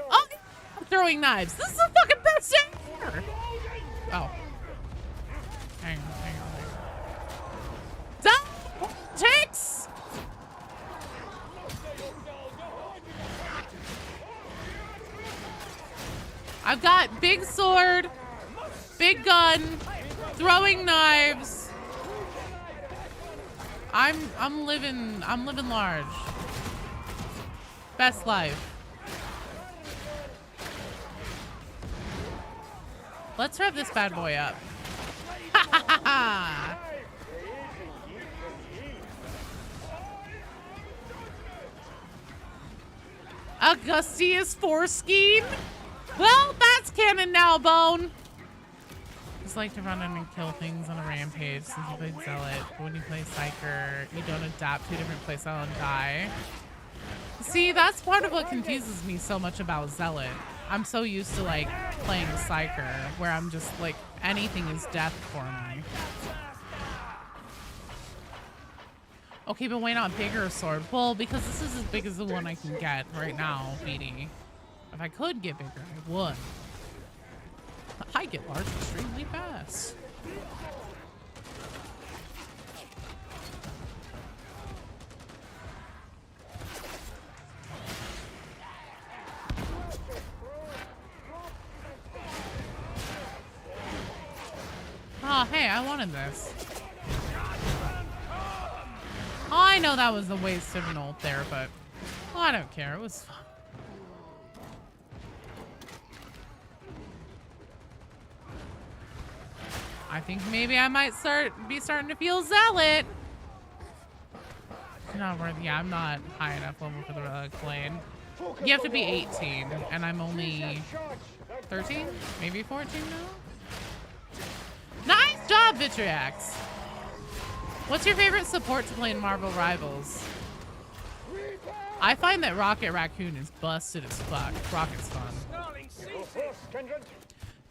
A: Oh, throwing knives. This is the fucking best thing ever. Oh. Hang on. Ticks! I've got big sword, big gun, throwing knives. I'm living large. Best life. Let's rev this bad boy up. Ha ha ha ha! Augustius Foreskin? Well, that's canon now, Bone. Just like to run in and kill things on a rampage since you played Zealot. But when you play Psyker, you don't adapt to a different playstyle and die. See, that's part of what confuses me so much about Zealot. I'm so used to like playing Psyker where I'm just like anything is death for me. Okay, but why not bigger sword? Well, because this is as big as the one I can get right now, BD. If I could get bigger, I would. I get large extremely fast. Oh, hey, I wanted this. I know that was a waste of an ult there, but I don't care. It was fun. I think maybe I might be starting to feel Zealot. Not worth. Yeah, I'm not high enough level for the relic blade. You have to be 18, and I'm only 13, maybe 14 now. Nice job, Vitriax. What's your favorite support to play in Marvel Rivals? I find that Rocket Raccoon is busted as fuck. Rocket's fun.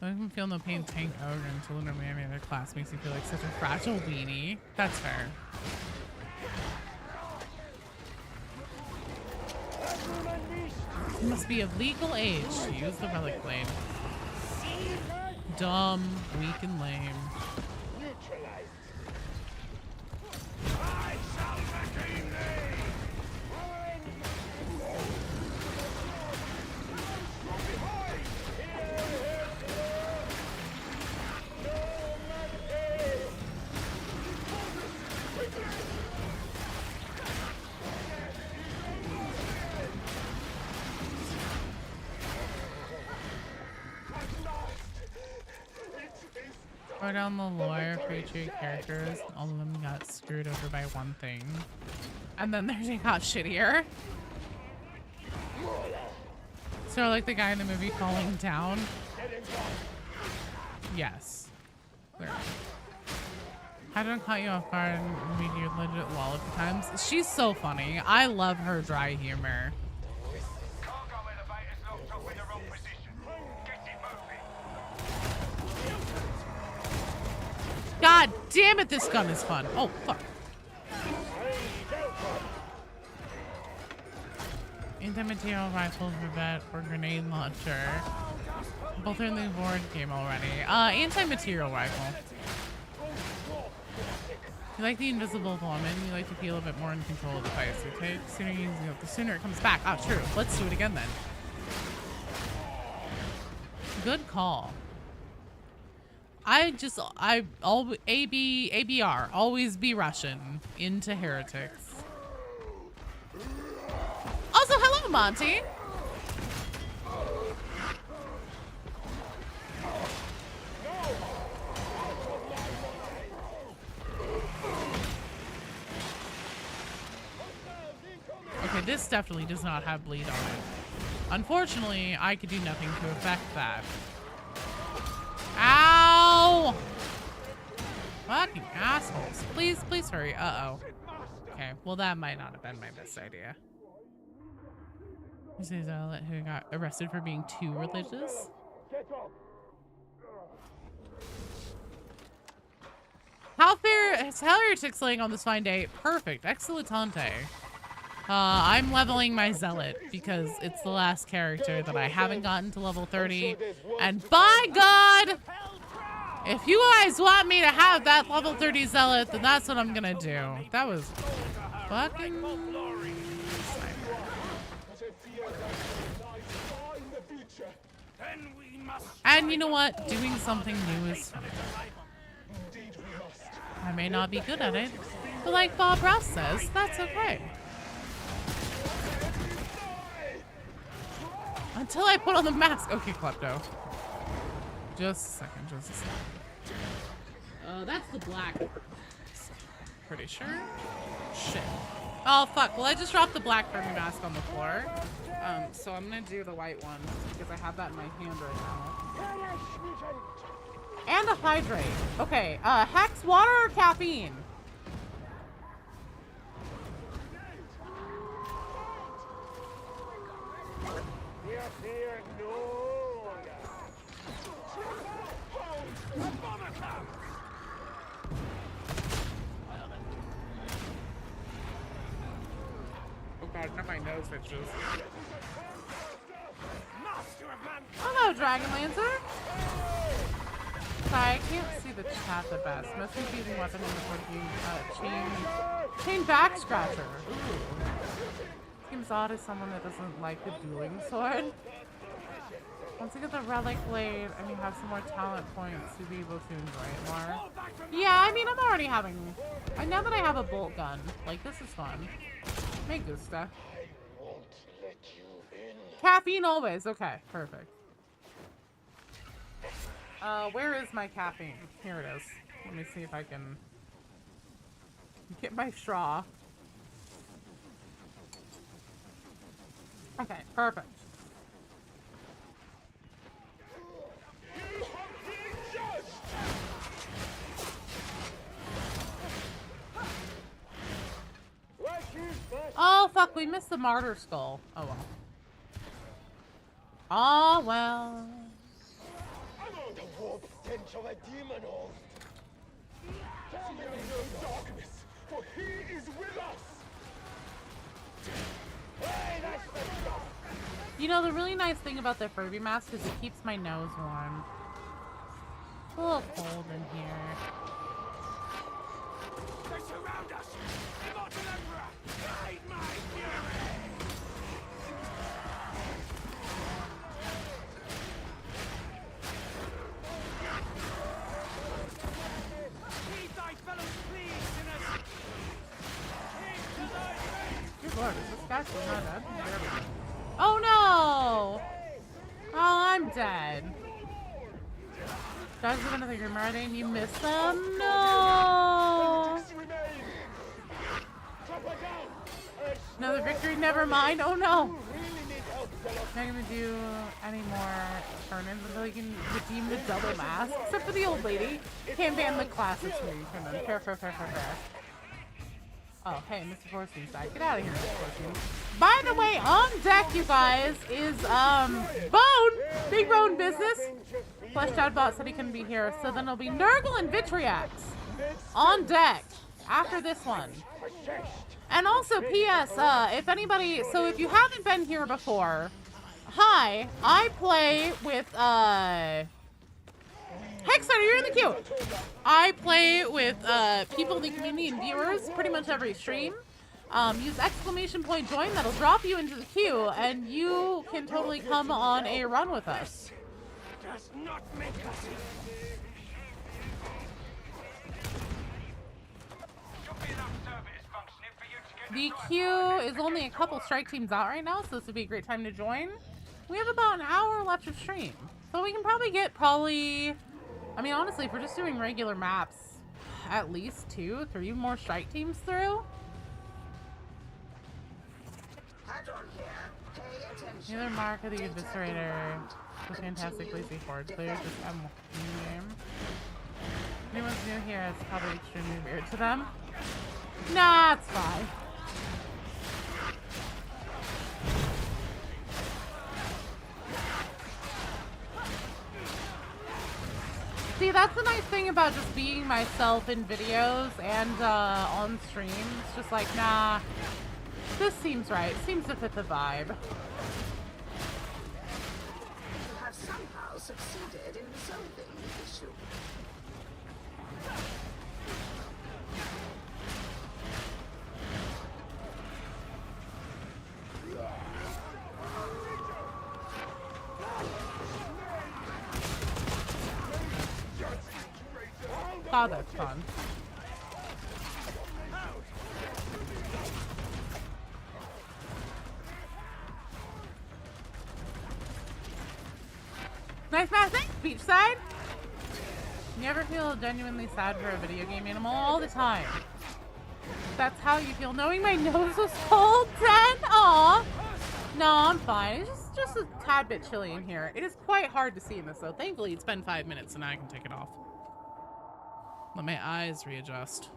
A: I can feel no pain tank ogre until no man in their class makes you feel like such a fragile weenie. That's fair. You must be of legal age to use the relic blade. Dumb, weak, and lame. Go down the lore of Patriot characters. All of them got screwed over by one thing. And then they got shittier. So like the guy in the movie falling down. Yes. Clearly. I don't caught you off guard and made you legit lol a few times. She's so funny. I love her dry humor. God damn it, this gun is fun. Oh, fuck. Anti-material rifle, revet, or grenade launcher. Both are in the board game already. Anti-material rifle. You like the invisible woman. You like to feel a bit more in control of the device. Okay? The sooner it comes back. Oh, true. Let's do it again then. Good call. ABR, always be Russian into heretics. Also, hello, Monty. Okay, this definitely does not have bleed on it. Unfortunately, I could do nothing to affect that. Ow! Fucking assholes. Please, please hurry. Uh-oh. Okay, well that might not have been my best idea. This is Zealot who got arrested for being too religious. How fair is heretics laying on this fine day? Perfect. Excellentante. I'm leveling my Zealot because it's the last character that I haven't gotten to level 30. And by God, if you guys want me to have that level 30 Zealot, then that's what I'm gonna do. That was fucking... And you know what? Doing something new is fun. I may not be good at it, but like Bob Ross says, that's okay. Until I put on the mask. Okay, Klepto. Just a second, just a second. That's the black. Pretty sure. Shit. Oh, fuck. Well, I just dropped the black Furby mask on the floor. So I'm gonna do the white one because I have that in my hand right now. And a hydrate. Okay, Hex, water or caffeine? Oh god, not my nose itches. Hello, Dragon Lancer. Sorry, I can't see the chat the best. Most confusing weapon in the chain back scratcher. Ooh. Seems odd as someone that doesn't like the dueling sword. Once you get the relic blade and you have some more talent points, you'll be able to enjoy it more. Yeah, I mean, I'm already having... now that I have a bolt gun, like, this is fun. Me gusta. Caffeine always. Okay, perfect. Where is my caffeine? Here it is. Let me see if I can get my straw. Okay, perfect. Oh, fuck, we missed the martyr skull. Oh, well. Oh, well.
I: Of a demon host. No darkness, for he is with us. Hey, that's the stuff.
A: You know, the really nice thing about the Furby mask is it keeps my nose warm. It's a little cold in here.
H: They surround us. Immortal Emperor, guide my fury.
A: Good lord, is this guy still not dead? Oh no! Oh, I'm dead. Dogs of another grim are they and you miss them? No! Another victory, never mind. Oh no! Not gonna do any more turn-ins until you can redeem the double mask. Except for the old lady. Can't ban the classics for you. Fair. Oh, hey, Mr. Forstein's died. Get out of here, Mr. Forstein. By the way, on deck, you guys, is, Bone! Big Bone business. Fleshed Out Bot said he couldn't be here, so then it'll be Nurgle and Vitriax on deck after this one. And also, P.S., if anybody, so if you haven't been here before, hi, I play with, Hexsider, you're in the queue. I play with, people in the community and viewers pretty much every stream. Use !join, that'll drop you into the queue, and you can totally come on a run with us.
H: Does not make us.
A: The queue is only a couple strike teams out right now, so this would be a great time to join. We have about an hour left of stream, so we can probably get I mean, honestly, if we're just doing regular maps, at least 2, 3 more strike teams through. The other mark of the Eviscerator, the fantastic lazy forge players just have new game. Anyone's new here, it's probably extremely weird to them. Nah, it's fine. See, that's the nice thing about just being myself in videos and on stream. It's just like, nah, this seems right. Seems to fit the vibe.
J: You have somehow succeeded in resolving the issue.
A: Oh, that's fun. Nice passing, beachside. You ever feel genuinely sad for a video game animal? All the time. That's how you feel knowing my nose was cold, 10? Aw. No, I'm fine. It's just a tad bit chilly in here. It is quite hard to see in this, though. Thankfully, it's been 5 minutes, and now I can take it off. Let my eyes readjust.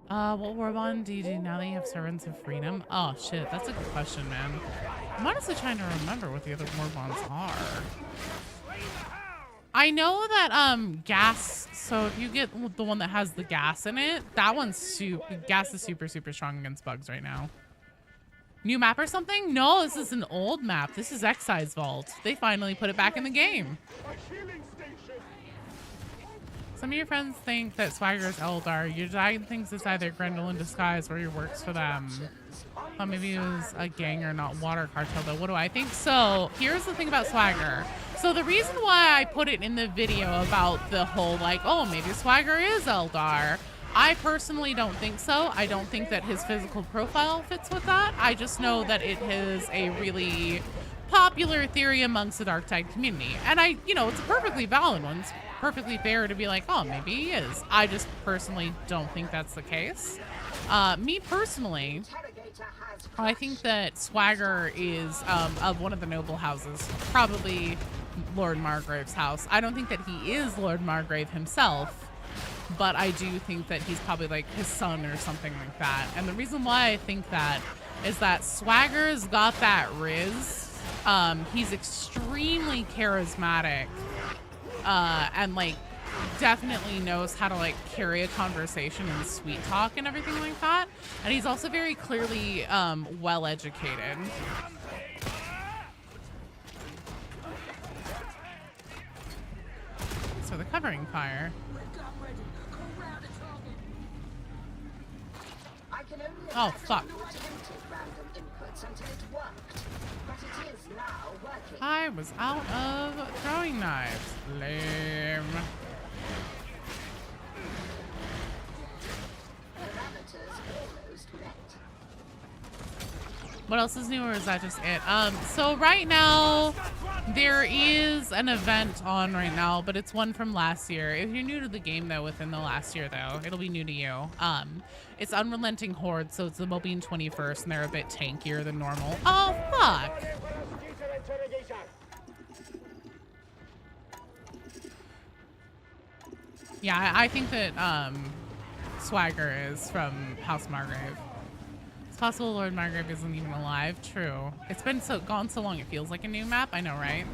A: What Warbond do you do now that you have Servants of Freedom? Oh, shit. That's a good question, man. I'm honestly trying to remember what the other Warbonds are. I know that, gas, so if you get the one that has the gas in it, that one's gas is super, super strong against bugs right now. New map or something? No, this is an old map. This is Excise Vault. They finally put it back in the game. Some of your friends think that Swagger is Eldar. Your dad thinks it's either Grendel in disguise or he works for them. Thought maybe it was a gang or not water cartel, though. What do I think? So here's the thing about Swagger. So the reason why I put it in the video about the whole, like, oh, maybe Swagger is Eldar, I personally don't think so. I don't think that his physical profile fits with that. I just know that it is a really popular theory amongst the Darktide community. And it's a perfectly valid one. It's perfectly fair to be like, oh, maybe he is. I just personally don't think that's the case. Me personally, I think that Swagger is of one of the noble houses, probably Lord Margrave's house. I don't think that he is Lord Margrave himself, but I do think that he's probably like his son or something like that. And the reason why I think that is that Swagger's got that riz. He's extremely charismatic, and like definitely knows how to like carry a conversation and sweet talk and everything like that. And he's also very clearly well educated. So the covering fire. Oh fuck. I was out of throwing knives. Lame. What else is new, or is that just it? So right now, There is an event on right now, but it's one from last year. If you're new to the game, though, within the last year, though, it'll be new to you. It's Unrelenting Horde, so it's the Mobile 21st, and they're a bit tankier than normal. Oh, fuck! Yeah, I think that Swagger is from House Margrave. It's possible Lord Margrave isn't even alive. True. It's been gone so long it feels like a new map. I know, right?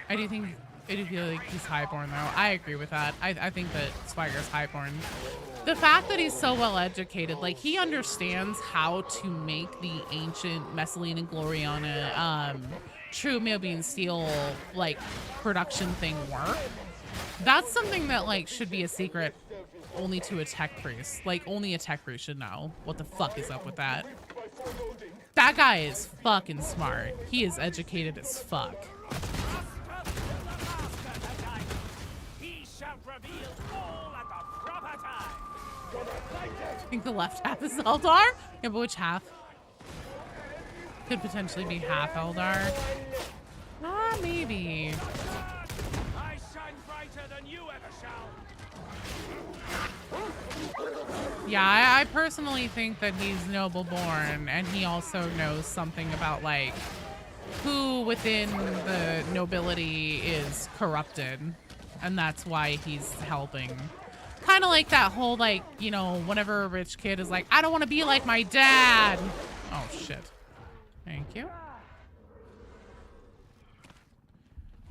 A: I do feel like he's highborn though. I agree with that. I think that Swagger's highborn. The fact that he's so well educated, like he understands how to make the ancient Messalene and Gloriana true Mobian steel like production thing work. That's something that like should be a secret only to a tech priest. Like only a tech priest should know what the fuck is up with that. That guy is fucking smart. He is educated as fuck. I think the left half is Eldar? Yeah, but which half? Could potentially be half Eldar. Ah, maybe.
H: I shine brighter than you ever shall.
A: Yeah, I personally think that he's noble born, and he also knows something about like who within the nobility is corrupted, and that's why he's helping. Kind of like that whole like, you know, whenever a rich kid is like, I don't want to be like my dad. Oh shit. Thank you.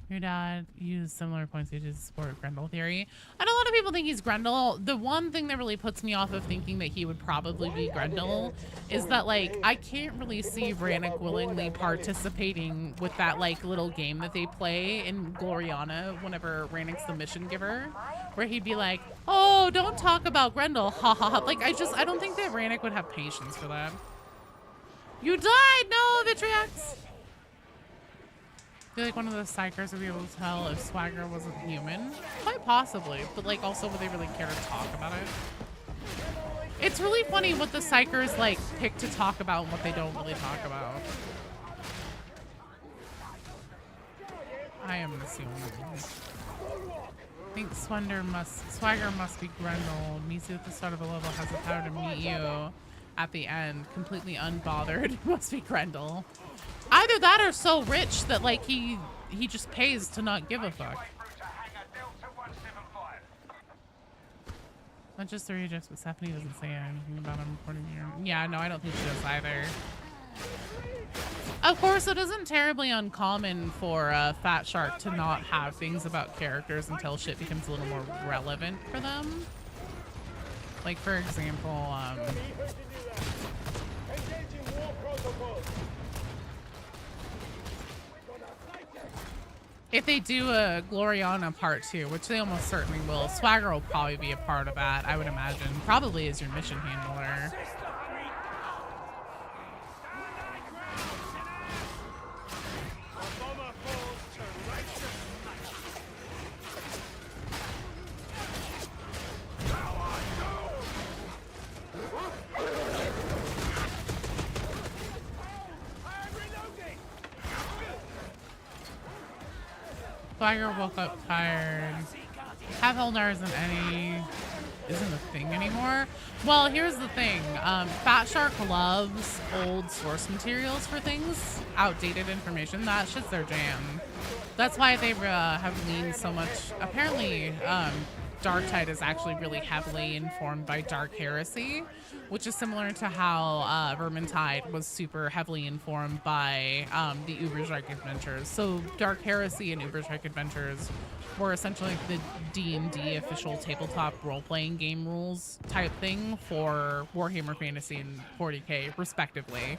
A: Your dad used similar points to support Grendel theory. And a lot of people think he's Grendel. The one thing that really puts me off of thinking that he would probably be Grendel is that like I can't really see Rannick willingly participating with that like little game that they play in Gloriana whenever Rannick's the mission giver, where he'd be like, oh, don't talk about Grendel, ha ha ha. Like I don't think that Rannick would have patience for that. You died! No, Vitriax! I feel like one of the psychers would be able to tell if Swagger wasn't human. Quite possibly, but like also would they really care to talk about it? It's really funny what the psychers like pick to talk about and what they don't really talk about. I am assuming. I think Swagger must be Grendel. Meets you at the start of a level, has the power to meet you at the end, completely unbothered. Must be Grendel. Either that or so rich that like he just pays to not give a fuck. Not just the rejects, but Stephanie doesn't say anything about him reporting here. Yeah, no, I don't think she does either. Of course, it isn't terribly uncommon for Fat Shark to not have things about characters until shit becomes a little more relevant for them. Like, for example, if they do a Gloriana part 2, which they almost certainly will, Swagger will probably be a part of that, I would imagine. Probably as your mission handler. Swagger woke up tired. Half Eldar isn't a thing anymore. Well, here's the thing. Fat Shark loves old source materials for things, outdated information. That shit's their jam. That's why they have leaned so much. Apparently, Darktide is actually really heavily informed by Dark Heresy, which is similar to how Vermintide was super heavily informed by the Uberstrike Adventures. So Dark Heresy and Uberstrike Adventures were essentially the D&D official tabletop role-playing game rules type thing for Warhammer Fantasy and 40k, respectively.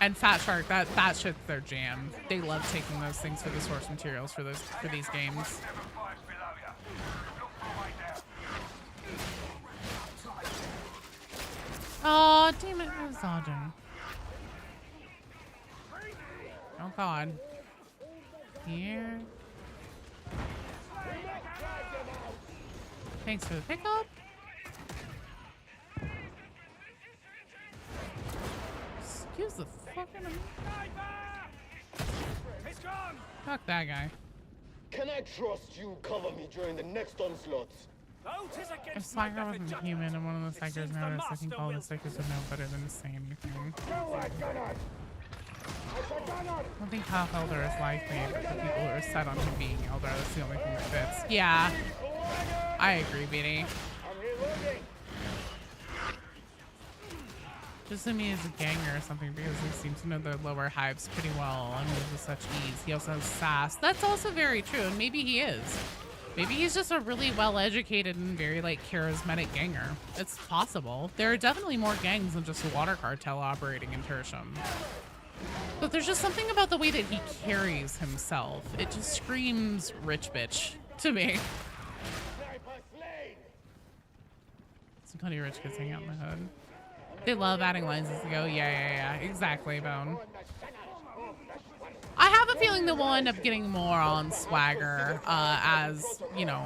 A: And Fat Shark, that shit's their jam. They love taking those things for the source materials for these games. Oh, damn it, I was dodging. Oh god. Here. Thanks for the pickup. Gives the fucking.
H: He's gone.
A: Fuck that guy.
I: Can I trust you cover me during the next onslaught?
A: If Swagger wasn't human and one of the Psychers noticed, I think all the Psychers would know better than to say anything. I don't think half Elder is likely, but the people who are set on him being Elder, that's the only thing that fits. Yeah. I agree, Beanie. Just to me as a ganger or something, because he seems to know the lower hives pretty well and moves with such ease. He also has sass. That's also very true, and maybe he is. Maybe he's just a really well-educated and very, like, charismatic ganger. It's possible. There are definitely more gangs than just a water cartel operating in Tertium. But there's just something about the way that he carries himself. It just screams rich bitch to me. Some plenty of rich kids hang out in the hood. They love adding lines as they go. Yeah. Exactly, Bone. I have a feeling that we'll end up getting more on Swagger as, you know,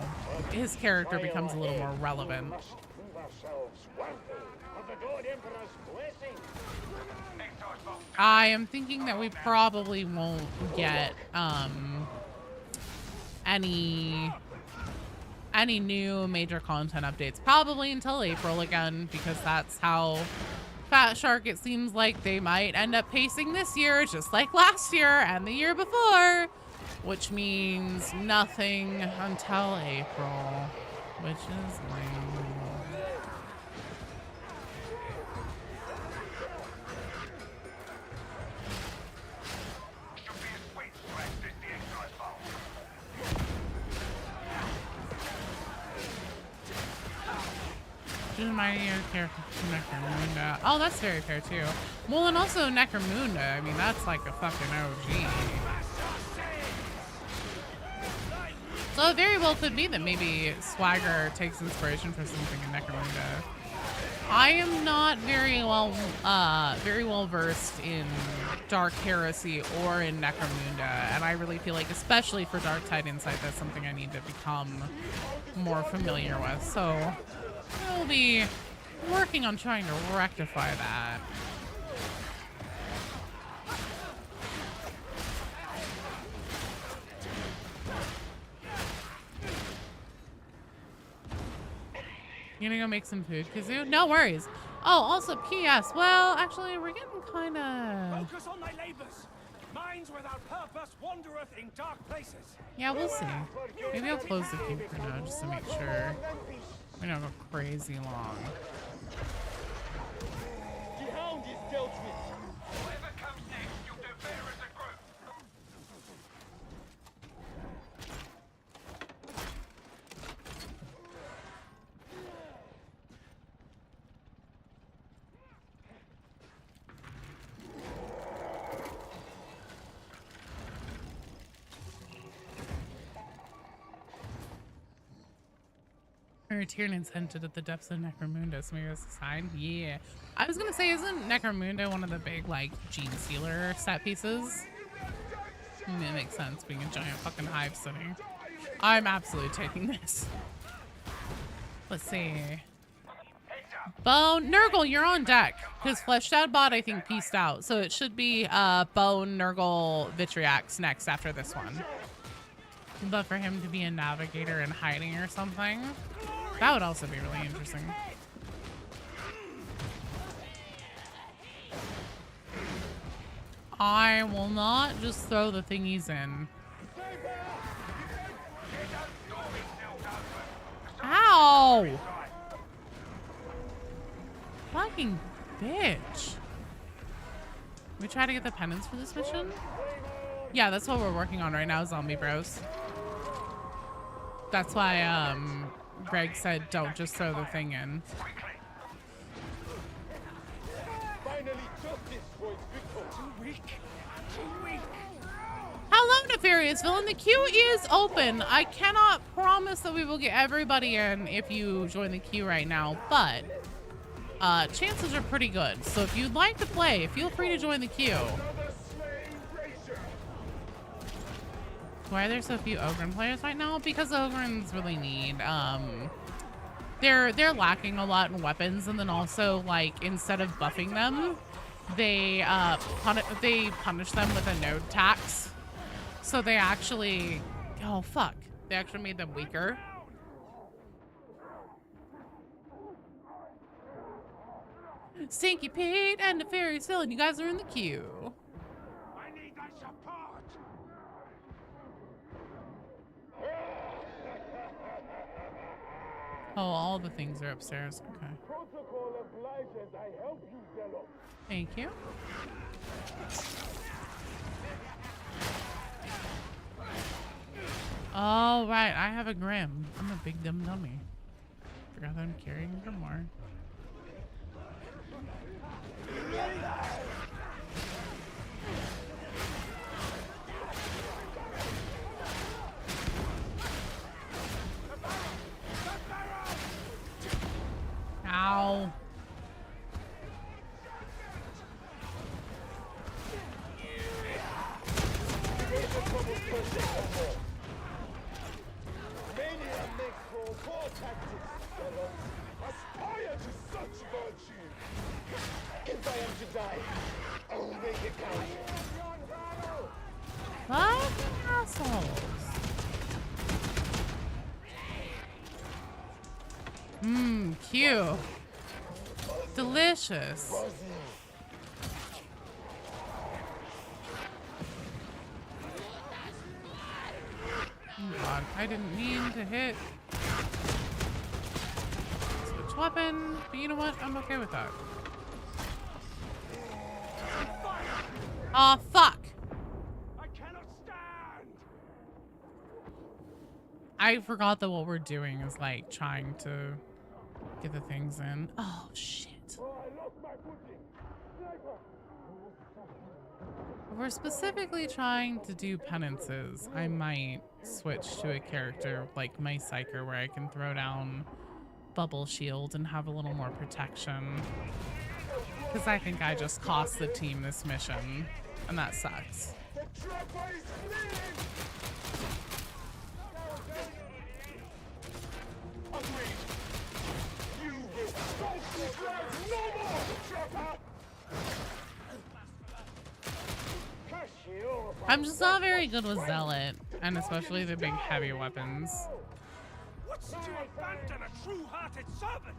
A: his character becomes a little more relevant. I am thinking that we probably won't get any new major content updates probably until April again, because that's how Fat Shark, it seems like they might end up pacing this year just like last year and the year before, which means nothing until April, which is lame. My character Necromunda. Oh, that's very fair too. Well, and also Necromunda. I mean, that's like a fucking OG. So it very well could be that maybe Swagger takes inspiration from something in Necromunda. I am not very well versed in Dark Heresy or in Necromunda, and I really feel like, especially for Darktide Insight, that's something I need to become more familiar with. So we'll be working on trying to rectify that. You gonna go make some food, Kazoo? No worries. Oh, also, P.S. Well, actually, we're getting kind of...
H: Focus on thy labors. Minds without purpose wandereth in dark places.
A: Yeah, we'll see. Maybe I'll close the queue for now, just to make sure we don't go crazy long.
I: The hound is dealt with.
H: Whoever comes next, you'll do better as a group.
A: Tyranids hinted at the depths of Necromunda, so maybe that's a sign. Yeah. I was gonna say, isn't Necromunda one of the big, like, Gene Stealer set pieces? It makes sense, being a giant fucking hive city. I'm absolutely taking this. Let's see. Bone, Nurgle, you're on deck. Because Fleshed Out Bot, I think, pieced out. So it should be Bone, Nurgle, Vitriax next after this one. But for him to be a navigator and hiding or something, that would also be really interesting. I will not just throw the thingies in. Ow! Fucking bitch. We try to get the penance for this mission? Yeah, that's what we're working on right now, Zombie Bros. That's why, Greg said don't just throw the thing in. Hello, Nefariousville, and the queue is open. I cannot promise that we will get everybody in if you join the queue right now, but chances are pretty good. So if you'd like to play, feel free to join the queue. Why are there so few Ogryn players right now? Because Ogryns really need, they're lacking a lot in weapons, and then also, like, instead of buffing them, they punish them with a node tax. So they actually, oh fuck, they actually made them weaker. Stinky Pete and the Fairy Zealot, you guys are in the queue.
I: I need thy support.
A: Oh, all the things are upstairs. Okay.
I: Protocol obliges I help you, Zealot.
A: Thank you. Oh, right. I have a Grim. I'm a big dumb dummy. Forgot that I'm carrying a Grimoire. Ow.
I: Mania makes for poor tactics, Zealot. Aspire to such virtue. If I am to die, I will make it count.
A: What assholes? Mmm, cute. Delicious. Oh god, I didn't mean to hit. Switch weapon, but you know what? I'm okay with that. Aw, fuck!
H: I cannot stand.
A: I forgot that what we're doing is like trying to get the things in. Oh shit. If we're specifically trying to do penances, I might switch to a character like my Psyker where I can throw down bubble shield and have a little more protection. Because I think I just cost the team this mission, and that sucks. I'm just not very good with Zealot, and especially the big heavy weapons.
H: What's to abandon a true-hearted servant?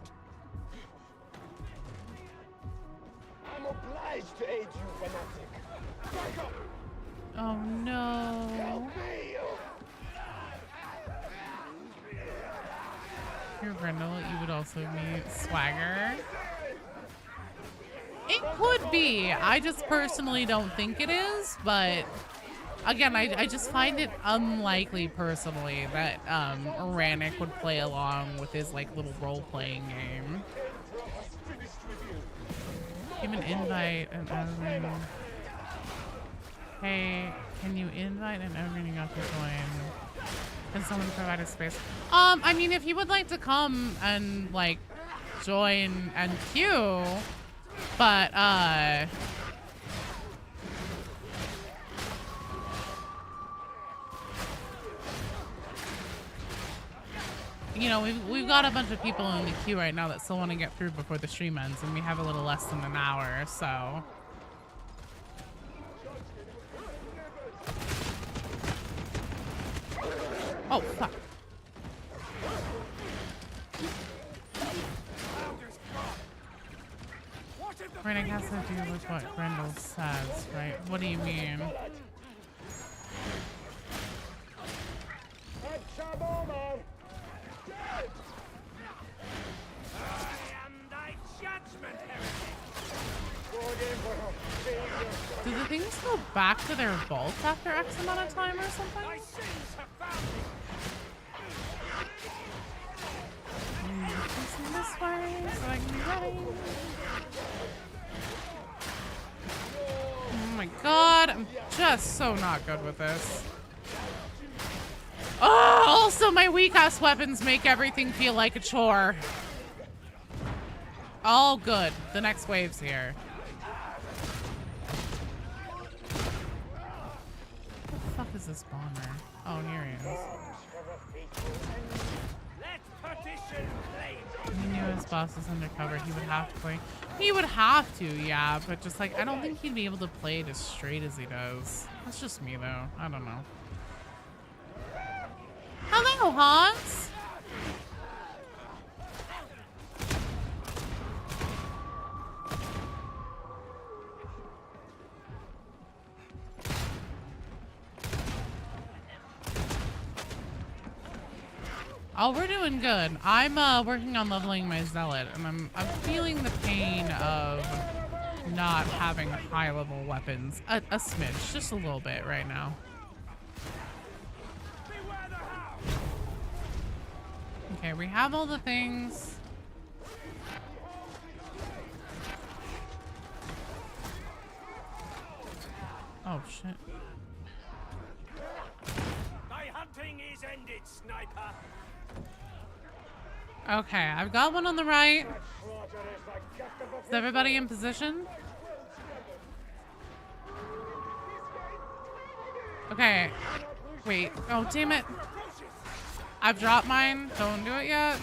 I: I'm obliged to aid you, fanatic. Back up!
A: Oh no.
I: Help me!
A: Here, Rinda, you would also meet Swagger. It could be. I just personally don't think it is, but again, I just find it unlikely personally that Rannick would play along with his like little role-playing game. Give an invite and everything. Hey, can you invite and everything got to join? Can someone provide a space? I mean, if he would like to come and like join and queue, but you know, we've got a bunch of people in the queue right now that still want to get through before the stream ends, and we have a little less than an hour, so. Oh, fuck. Rannick has to do with what Grendel says, right? What do you mean? Do the things go back to their vaults after X amount of time or something? This way so I can be ready. Oh my god, I'm just so not good with this. Oh, also my weak-ass weapons make everything feel like a chore. All good. The next wave's here. What the fuck is this bomber? Oh, here he is. He knew his boss was undercover. He would have to play. He would have to, yeah, but just like, I don't think he'd be able to play it as straight as he does. That's just me though. I don't know. Hello, Hans. Oh, we're doing good. I'm working on leveling my Zealot, and I'm feeling the pain of not having high level weapons. A smidge, just a little bit right now. Okay, we have all the things. Oh shit.
H: Thy hunting is ended, sniper.
A: Okay, I've got one on the right. Is everybody in position? Okay. Wait. Oh, damn it. I've dropped mine. Don't do it yet.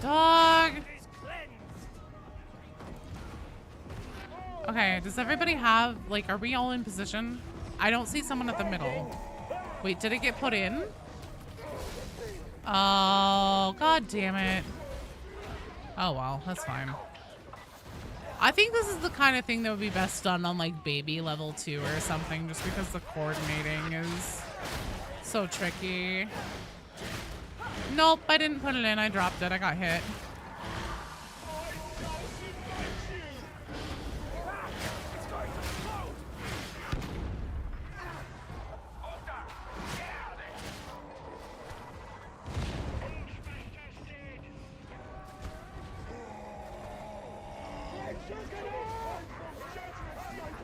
A: Dog. Okay, does everybody have, like, are we all in position? I don't see someone at the middle. Wait, did it get put in? Oh, god damn it. Oh well, that's fine. I think this is the kind of thing that would be best done on like baby level 2 or something, just because the coordinating is so tricky. Nope, I didn't put it in. I dropped it. I got hit.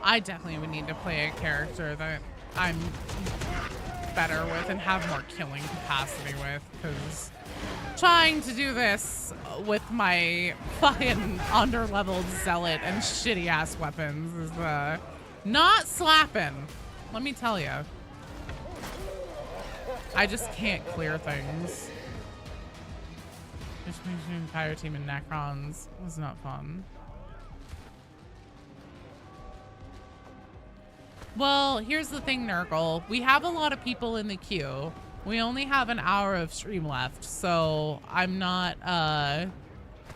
A: I definitely would need to play a character that I'm better with and have more killing capacity with, because trying to do this with my fucking under-leveled Zealot and shitty-ass weapons is not slapping, let me tell you. I just can't clear things. Just entire team in Necrons was not fun. Well, here's the thing, Nurgle. We have a lot of people in the queue. We only have an hour of stream left, so I'm not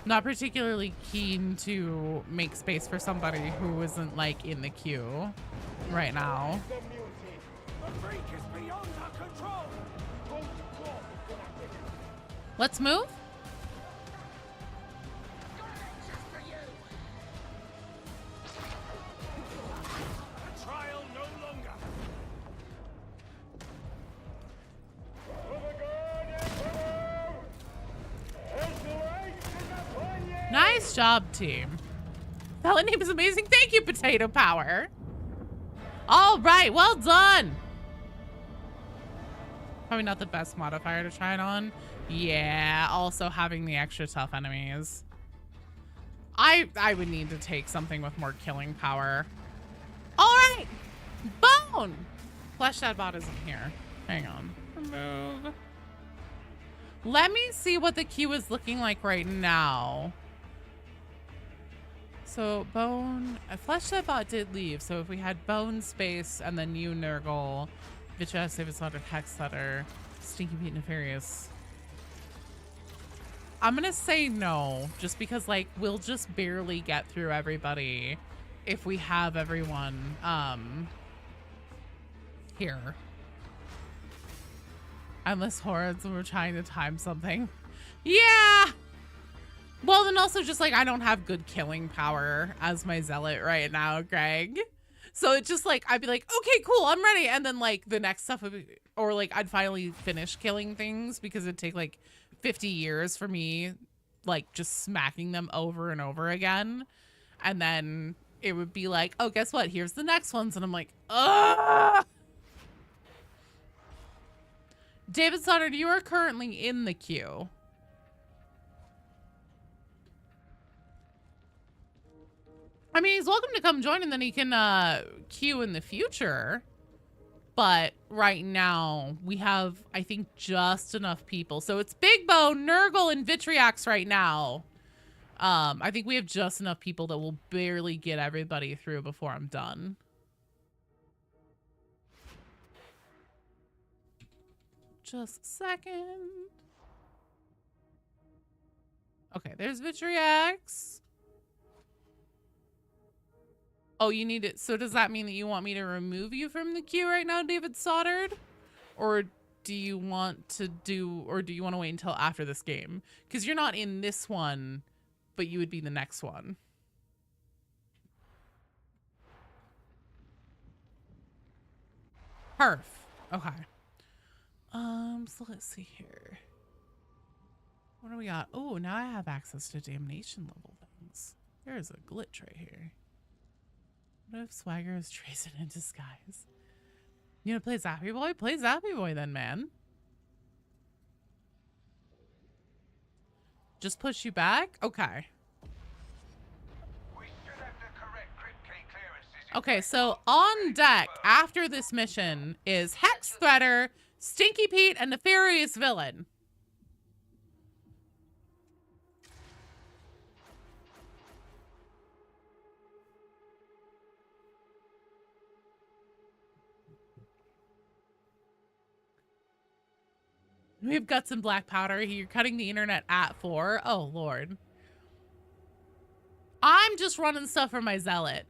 A: particularly keen to make space for somebody who isn't like in the queue right now. Let's move. Nice job, team. That name is amazing. Thank you, Potato Power. All right, well done. Probably not the best modifier to try it on. Yeah, also having the extra tough enemies. I would need to take something with more killing power. All right, Bone. Flesh that bot isn't here. Hang on. Remove. Let me see what the queue is looking like right now. So Bone, Flesh that bot did leave. So if we had Bone Space and then you Nurgle, Vitreous, Save Slaughter, Hex Slutter, Stinky Pete, Nefarious. I'm gonna say no, just because like we'll just barely get through everybody if we have everyone here. Unless hordes were trying to time something. Yeah! Well, then also just like I don't have good killing power as my Zealot right now, Greg. So it's just like I'd be like, okay, cool, I'm ready. And then like the next stuff would be, or like I'd finally finish killing things because it'd take like 50 years for me, like just smacking them over and over again. And then it would be like, oh, guess what? Here's the next ones. And I'm like, ugh. David Stoddard, you are currently in the queue. I mean, he's welcome to come join and then he can queue in the future. But right now, we have, I think, just enough people. So it's Big Bo, Nurgle, and Vitriax right now. I think we have just enough people that will barely get everybody through before I'm done. Just a second. Okay, there's Vitriax. Oh, you need it. So does that mean that you want me to remove you from the queue right now, David Stoddard? Or do you want to wait until after this game? Because you're not in this one, but you would be the next one. Perf. Okay. So let's see here. What do we got? Oh, now I have access to damnation level things. There's a glitch right here. What if Swagger is Tracer in disguise? You wanna play Zappy Boy? Play Zappy Boy then, man. Just push you back? Okay. Okay, so on deck after this mission is Hex Threader, Stinky Pete, and Nefarious Villain. We have Guts and Black Powder. You're cutting the internet at 4. Oh, Lord. I'm just running stuff for my Zealot.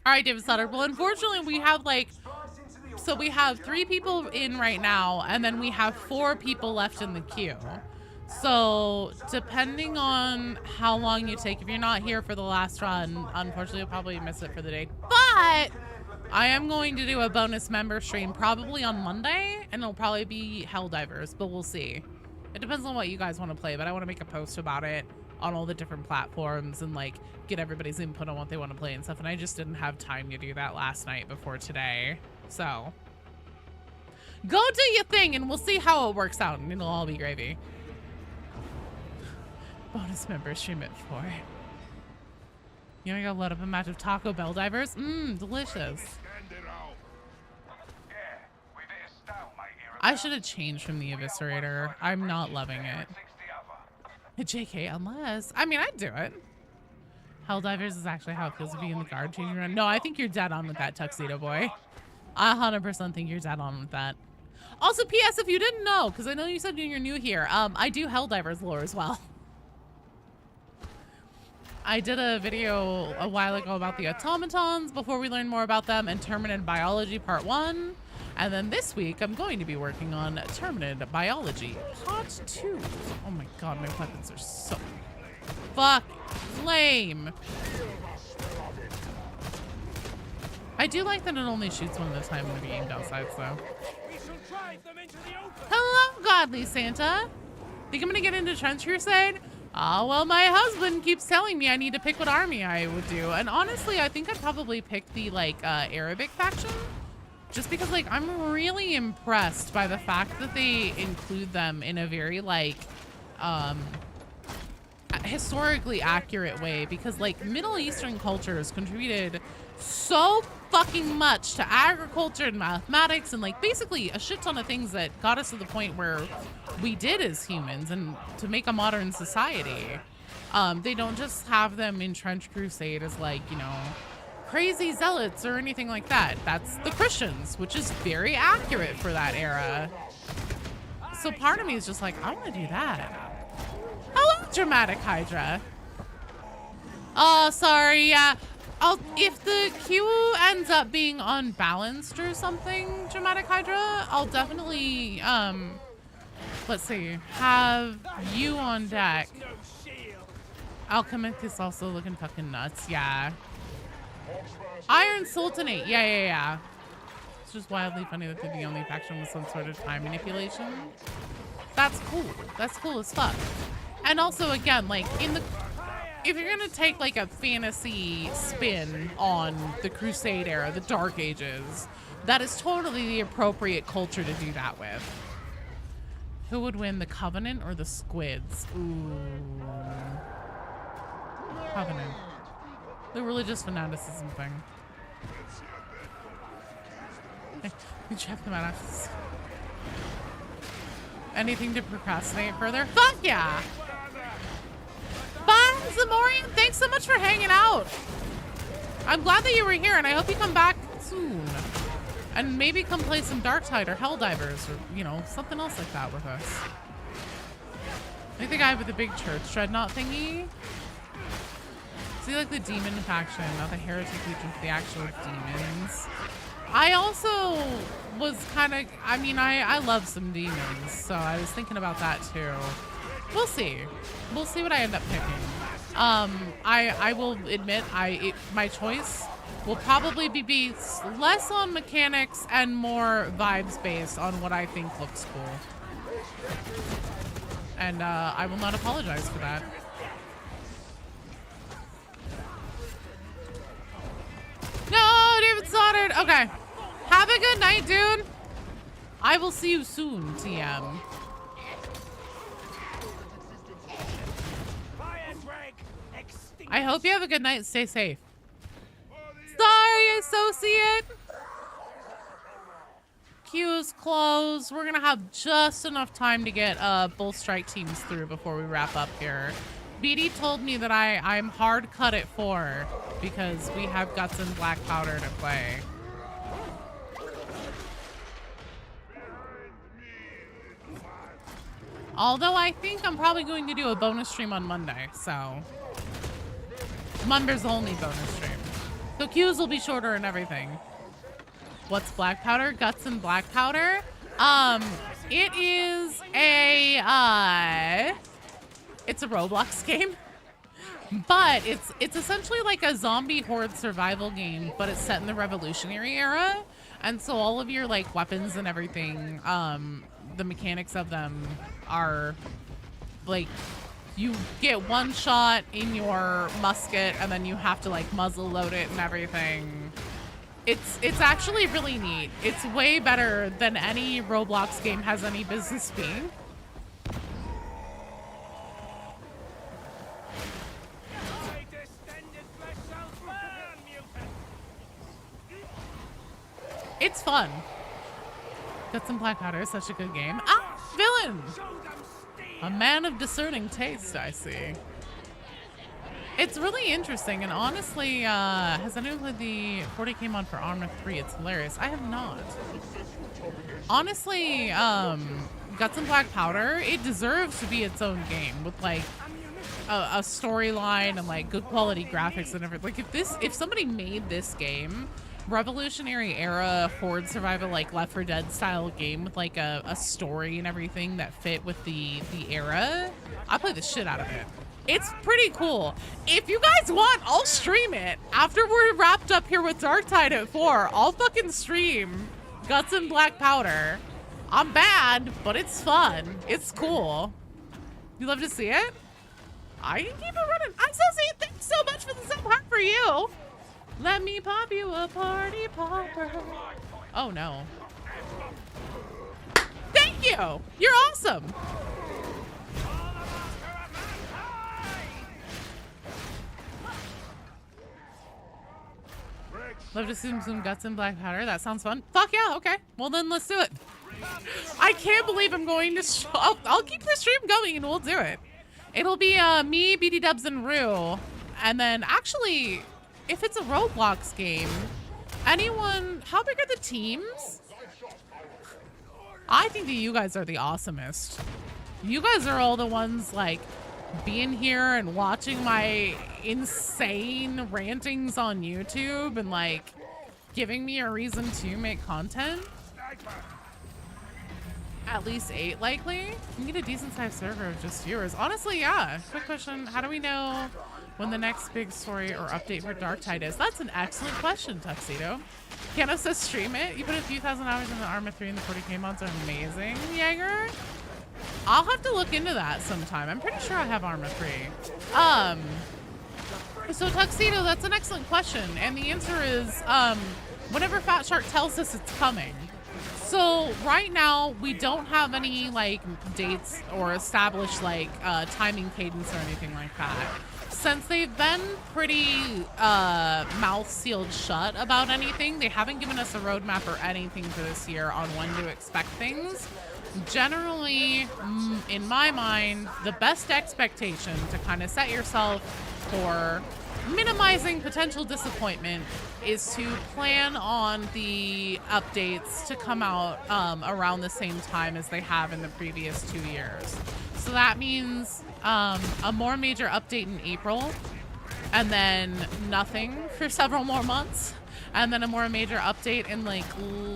A: All right, David Sutter. Well, unfortunately, we have so we have 3 people in right now, and then we have 4 people left in the queue. So depending on how long you take, if you're not here for the last run, unfortunately, you'll probably miss it for the day. But I am going to do a bonus member stream probably on Monday, and it'll probably be Helldivers, but we'll see. It depends on what you guys want to play, but I want to make a post about it on all the different platforms and get everybody's input on what they want to play and stuff. And I just didn't have time to do that last night before today. So go do your thing and we'll see how it works out, and it'll all be gravy. Bonus member stream at 4. You wanna go load up a match of Taco Bell Divers? Delicious. I should have changed from the Eviscerator. I'm not loving it. JK, unless, I mean, I'd do it. Helldivers is actually how it feels to be in the guard changing room. No, I think you're dead on with that, Tuxedo Boy. I 100% think you're dead on with that. Also, PS, if you didn't know, because I know you said you're new here, I do Helldivers lore as well. I did a video a while ago about the automatons before we learned more about them, and Terminated Biology Part 1. And then this week, I'm going to be working on Terminated Biology Part 2. Oh my god, my weapons are so fucking lame. I do like that it only shoots one at a time when they're aimed outside, so. Hello, Godly Santa. Think I'm gonna get into Trench Crusade? Well, my husband keeps telling me I need to pick what army I would do. And honestly, I think I'd probably pick the, Arabic faction. Just because, I'm really impressed by the fact that they include them in a very, historically accurate way. Because, Middle Eastern cultures contributed so fucking much to agriculture and mathematics and, basically a shit ton of things that got us to the point where we did as humans and to make a modern society. They don't just have them in Trench Crusade as, crazy zealots or anything like that. That's the Christians, which is very accurate for that era. So part of me is just I want to do that. Hello, Dramatic Hydra. Oh, sorry, yeah. If the queue ends up being unbalanced or something, Dramatic Hydra, I'll definitely, let's see, have you on deck. Alchemist is also looking fucking nuts, yeah. Iron Sultanate, yeah. It's just wildly funny that they're the only faction with some sort of time manipulation. That's cool. That's cool as fuck. And also, again, if you're gonna take a fantasy spin on the Crusade era, the Dark Ages, that is totally the appropriate culture to do that with. Who would win, the Covenant or the Squids? Ooh. Covenant. The religious fanaticism thing. We check them out. Anything to procrastinate further? Fuck yeah! Bye, Zamorian. Thanks so much for hanging out. I'm glad that you were here, and I hope you come back soon. And maybe come play some Darktide or Helldivers or, you know, something else like that with us. Like the guy with the big church dreadnought thingy. See, like the demon faction, not the heretic legion, but the actual demons. I also was kind of, I mean, I love some demons, so I was thinking about that too. We'll see. We'll see what I end up picking. I will admit, my choice will probably be less on mechanics and more vibes based on what I think looks cool. And I will not apologize for that. No, David Stoddard. Okay. Have a good night, dude. I will see you soon, TM. I hope you have a good night. Stay safe. Sorry, associate. Queue is closed. We're gonna have just enough time to get both strike teams through before we wrap up here. BD told me that I'm hard cut at 4 because we have guts and black powder to play. Although I think I'm probably going to do a bonus stream on Monday, so members only bonus stream. So queues will be shorter and everything. What's black powder? Guts and black powder. It is it's a Roblox game, but it's essentially like a zombie horde survival game, but it's set in the Revolutionary era, and so all of your like weapons and everything, the mechanics of them are like you get one shot in your musket and then you have to like muzzle load it and everything. It's actually really neat. It's way better than any Roblox game has any business being. It's fun. Guts and Black Powder is such a good game. Ah, villain! A man of discerning taste, I see. It's really interesting, and honestly, has anyone played the 40k mod for Arma 3? It's hilarious. I have not. Honestly, Guts and Black Powder, it deserves to be its own game with like a storyline and like good quality graphics and everything. Like if somebody made this game, Revolutionary era horde survival, like Left 4 Dead style game with like a story and everything that fit with the era, I play the shit out of it. It's pretty cool. If you guys want, I'll stream it. After we're wrapped up here with Darktide at 4, I'll fucking stream Guts and Black Powder. I'm bad, but it's fun. It's cool. You love to see it? I can keep it running. I'm so see. Thanks so much for the sub heart for you. Let me pop you a party popper. Oh no. Thank you. You're awesome. Love to see some Guts and Black Powder. That sounds fun. Fuck yeah. Okay. Well then let's do it. I can't believe I'm going to I'll keep the stream going and we'll do it. It'll be me, BD Dubs, and Rue. And then actually, if it's a Roblox game, anyone, how big are the teams? I think that you guys are the awesomest. You guys are all the ones like being here and watching my insane rantings on YouTube and like giving me a reason to make content. At least 8 likely. You need a decent sized server of just viewers. Honestly, yeah. Quick question, how do we know when the next big story or update for Darktide is? That's an excellent question, Tuxedo. Kano says stream it. You put a few thousand hours in the Arma 3 and the 40k mods are amazing, Jaeger. I'll have to look into that sometime. I'm pretty sure I have Arma 3. So Tuxedo, that's an excellent question. And the answer is, whenever Fat Shark tells us it's coming. So right now we don't have any like dates or established like timing cadence or anything like that. since they've been pretty mouth sealed shut about anything, they haven't given us a roadmap or anything for this year on when to expect things. Generally, in my mind, the best expectation to kind of set yourself for minimizing potential disappointment is to plan on the updates to come out around the same time as they have in the previous 2 years. So that means a more major update in April, and then nothing for several more months, and then a more major update in like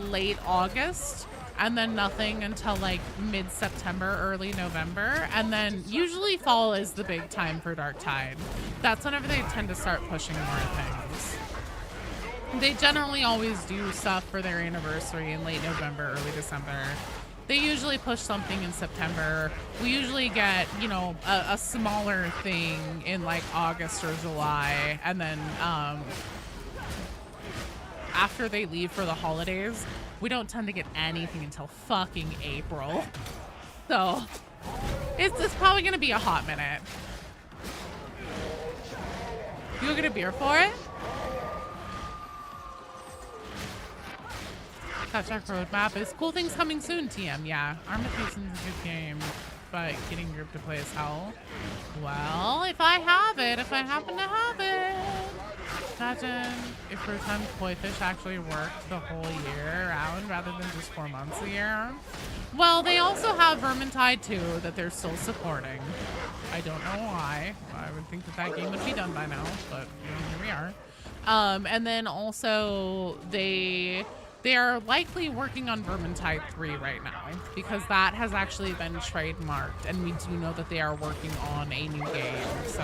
A: late August, and then nothing until like mid-September, early November, and then usually fall is the big time for Darktide. That's whenever they tend to start pushing more things. They generally always do stuff for their anniversary in late November, early December. They usually push something in September. We usually get, you know, a smaller thing in like August or July, and then after they leave for the holidays, we don't tend to get anything until fucking April. So it's probably gonna be a hot minute. You get a beer for it? Karnak roadmap is cool things coming soon, TM. Yeah, Armatation's a good game, but getting group to play is hell. Well, if I have it, if I happen to have it. Imagine if Fruitan Koi Fish actually worked the whole year round rather than just 4 months a year. Well, they also have Vermintide 2 that they're still supporting. I don't know why. I would think that that game would be done by now, but you know, here we are. And then also they are likely working on Vermintide 3 right now because that has actually been trademarked, and we do know that they are working on a new game. So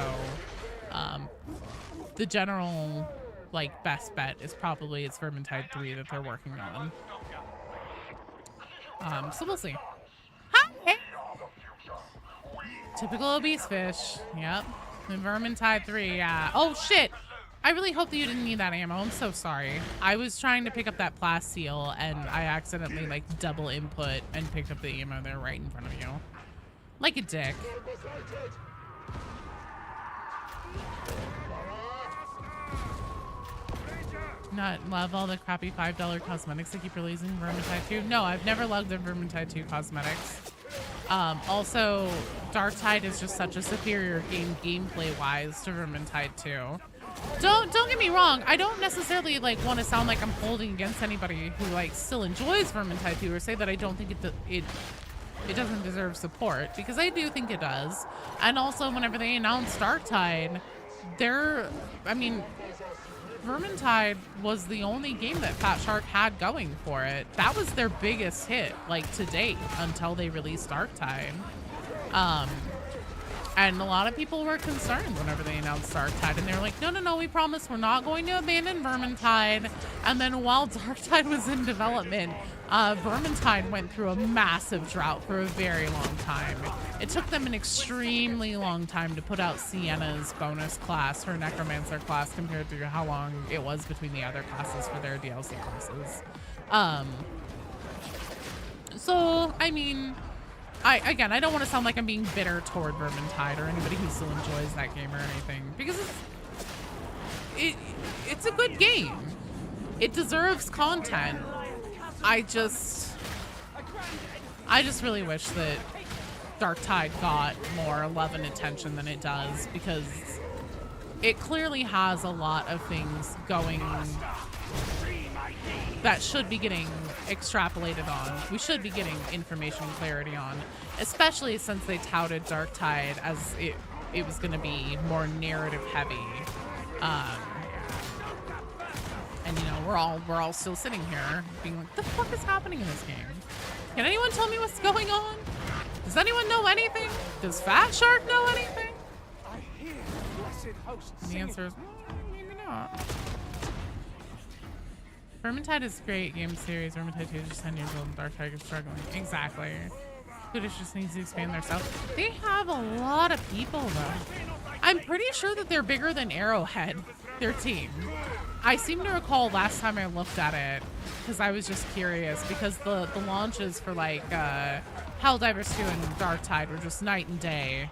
A: the general like best bet is probably it's Vermintide 3 that they're working on. So we'll see. Hi! Typical obese fish. Yep. And Vermintide 3, yeah. Oh shit! I really hope that you didn't need that ammo. I'm so sorry. I was trying to pick up that blast seal and I accidentally like double input and picked up the ammo there right in front of you. Like a dick. Not love all the crappy $5 cosmetics they keep releasing Vermintide 2. No, I've never loved the Vermintide 2 cosmetics. Also, Darktide is just such a superior game gameplay-wise to Vermintide 2. Don't get me wrong. I don't necessarily like want to sound like I'm holding against anybody who like still enjoys Vermintide 2 or say that I don't think it doesn't deserve support, because I do think it does. And also, whenever they announced Darktide, Vermintide was the only game that Fat Shark had going for it. That was their biggest hit, like, to date, until they released Darktide. And a lot of people were concerned whenever they announced Darktide, and they were like, no, we promise we're not going to abandon Vermintide. And then while Darktide was in development, Vermintide went through a massive drought for a very long time. It took them an extremely long time to put out Sienna's bonus class, her Necromancer class, compared to how long it was between the other classes for their DLC classes. So, I mean, I don't want to sound like I'm being bitter toward Vermintide or anybody who still enjoys that game or anything, because it's a good game. It deserves content. I just really wish that Darktide got more love and attention than it does, because it clearly has a lot of things going that should be getting extrapolated on. We should be getting information clarity on, especially since they touted Darktide as it was going to be more narrative heavy. And you know, we're all still sitting here being like, the fuck is happening in this game? Can anyone tell me what's going on? Does anyone know anything? Does Fat Shark know anything?
H: I hear blessed hosts
A: And the answer is, maybe not. Vermintide is a great game series. Vermintide 2 is just 10 years old and Darktide is struggling. Exactly. Swedish just needs to expand their south. They have a lot of people though. I'm pretty sure that they're bigger than Arrowhead, their team. I seem to recall last time I looked at it, because I was just curious, because the launches for like Helldivers 2 and Darktide were just night and day.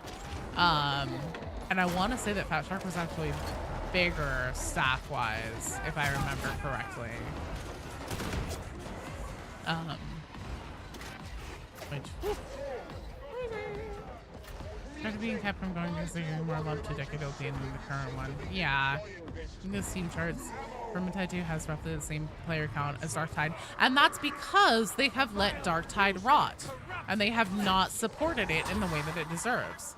A: And I want to say that Fat Shark was actually bigger staff-wise, if I remember correctly. Which... After being kept from going because they're giving more love to Decade Opium than the current one. Yeah. In the Steam charts, Vermintide 2 has roughly the same player count as Darktide. And that's because they have let Darktide rot. And they have not supported it in the way that it deserves.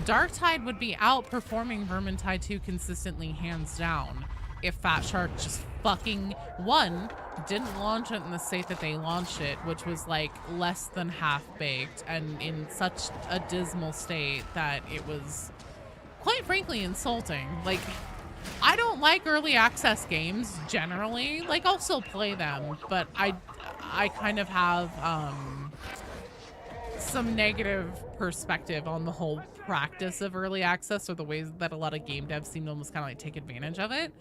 A: Darktide would be outperforming Vermintide 2 consistently, hands down, if Fat Shark just fucking, one, didn't launch it in the state that they launched it, which was like less than half-baked and in such a dismal state that it was quite frankly insulting. Like, I don't like early access games generally. Like, I'll still play them, but I kind of have some negative perspective on the whole practice of early access, or the ways that a lot of game devs seem to almost kind of like take advantage of it.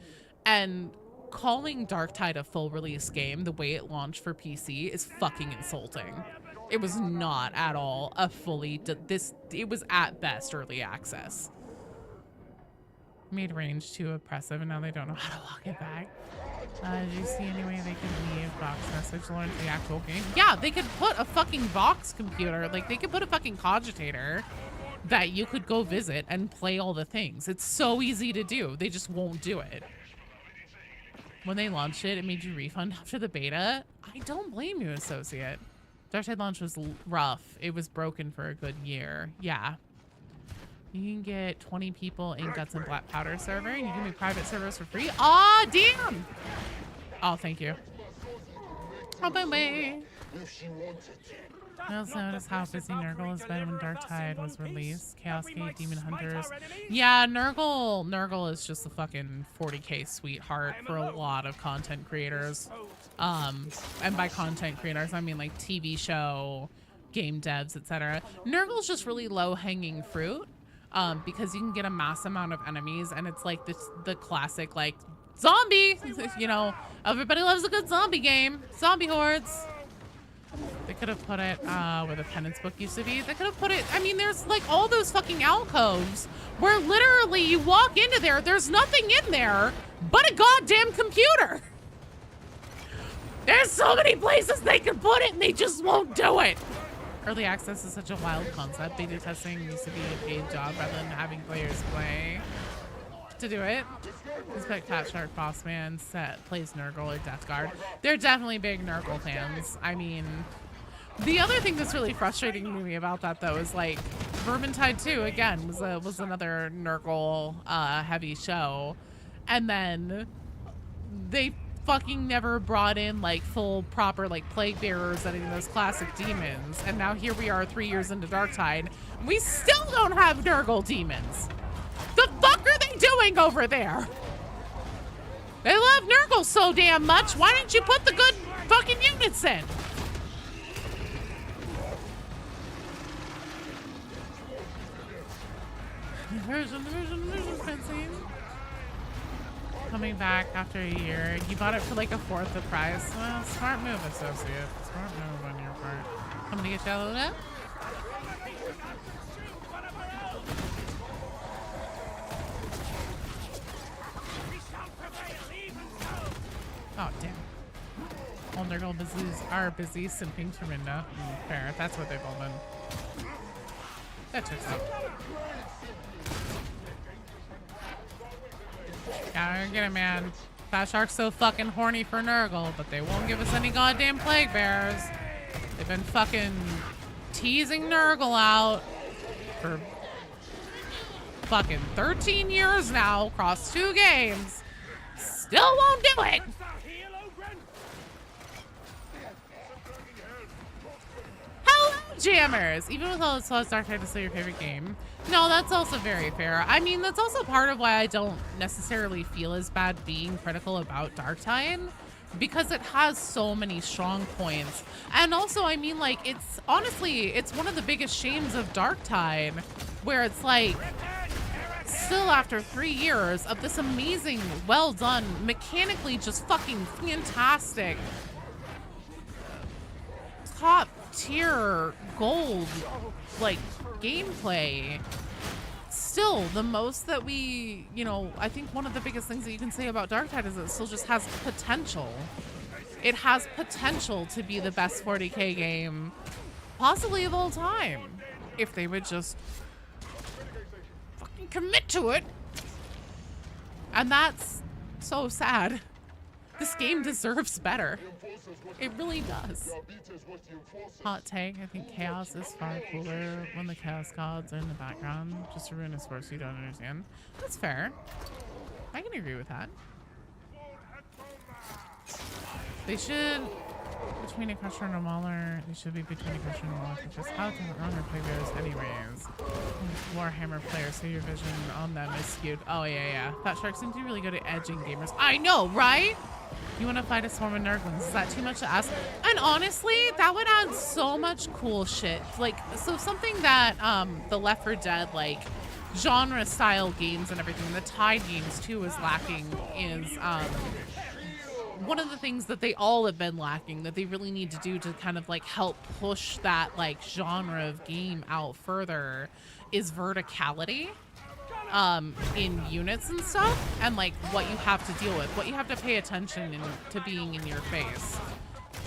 A: And calling Darktide a full release game the way it launched for PC is fucking insulting. It was not at all a fully, it was at best early access. Made range too oppressive and now they don't know how to walk it back. Did you see any way they could leave Vox message to learn the actual game? Yeah, they could put a fucking Vox computer, like they could put a fucking cogitator that you could go visit and play all the things. It's so easy to do. They just won't do it. When they launched it, it made you refund after the beta. I don't blame you, Associate. Darktide launch was rough. It was broken for a good year. Yeah. You can get 20 people in Guts and Black Powder server, and you can make private servers for free. Aw, damn! Oh, thank you. Oh, bye-bye. I also noticed how busy Nurgle has been when Darktide was released. Chaos Gate, Demon Hunters. Yeah, Nurgle is just a fucking 40k sweetheart for a lot of content creators. And by content creators, I mean like TV show, game devs, etc. Nurgle's just really low-hanging fruit because you can get a mass amount of enemies, and it's like the classic like zombie. You know, everybody loves a good zombie game. Zombie hordes. They could have put it where the penance book used to be. They could have put it, I mean, there's like all those fucking alcoves where literally you walk into there, there's nothing in there but a goddamn computer. There's so many places they could put it and they just won't do it. Early access is such a wild concept. Beta testing used to be a paid job rather than having players play to do it. Expect Fat Shark Boss Man plays Nurgle or Death Guard. They're definitely big Nurgle fans. I mean, the other thing that's really frustrating to me about that though is like Vermintide 2 again was another Nurgle heavy show, and then they fucking never brought in like full proper like plague bearers and those classic demons, and now here we are 3 years into Darktide, we still don't have Nurgle demons. The fuck are they doing over there? They love Nurgle so damn much. Why don't you put the good fucking units in? Version fencing. Coming back after a year. You bought it for like a fourth the price. Well, smart move, Associate. Smart move on your part. Coming to get you a little bit? Oh, damn. All Nurgle busies are busy simping to Rinda. Fair. That's what they've all been. That checks out. Yeah, I get it, man. Fat Shark's so fucking horny for Nurgle, but they won't give us any goddamn plague bearers. They've been fucking teasing Nurgle out for fucking 13 years now across 2 games. Still won't do it. Hello, jammers. Even with all the slow Darktide is still your favorite game. No, that's also very fair. I mean, that's also part of why I don't necessarily feel as bad being critical about Darktide, because it has so many strong points. And also, I mean, like, it's honestly, it's one of the biggest shames of Darktide, where it's like, still after 3 years of this amazing, well done, mechanically just fucking fantastic, top tier gold, like, gameplay, still, the most that we, you know, I think one of the biggest things that you can say about Darktide is it still just has potential. It has potential to be the best 40K game, possibly of all time, if they would just fucking commit to it. And that's so sad. This game deserves better. It really does. Hot take, I think chaos is far cooler when the chaos gods are in the background. Just to ruin a sports you don't understand. That's fair. I can agree with that. They should, between a crusher and a mauler, they should be between a crusher and a mauler, because how to run or play those anyways. Warhammer players, so your vision on them is skewed. Oh yeah. Fat Shark seems to be really good at edging gamers. I know, right? You want to fight a swarm of Nurglings? Is that too much to ask? And honestly, that would add so much cool shit. Like, so something that the Left 4 Dead, like, genre style games and everything, the Tide games too is lacking is one of the things that they all have been lacking that they really need to do to kind of like help push that like genre of game out further is verticality in units and stuff, and like what you have to deal with, what you have to pay attention to being in your face.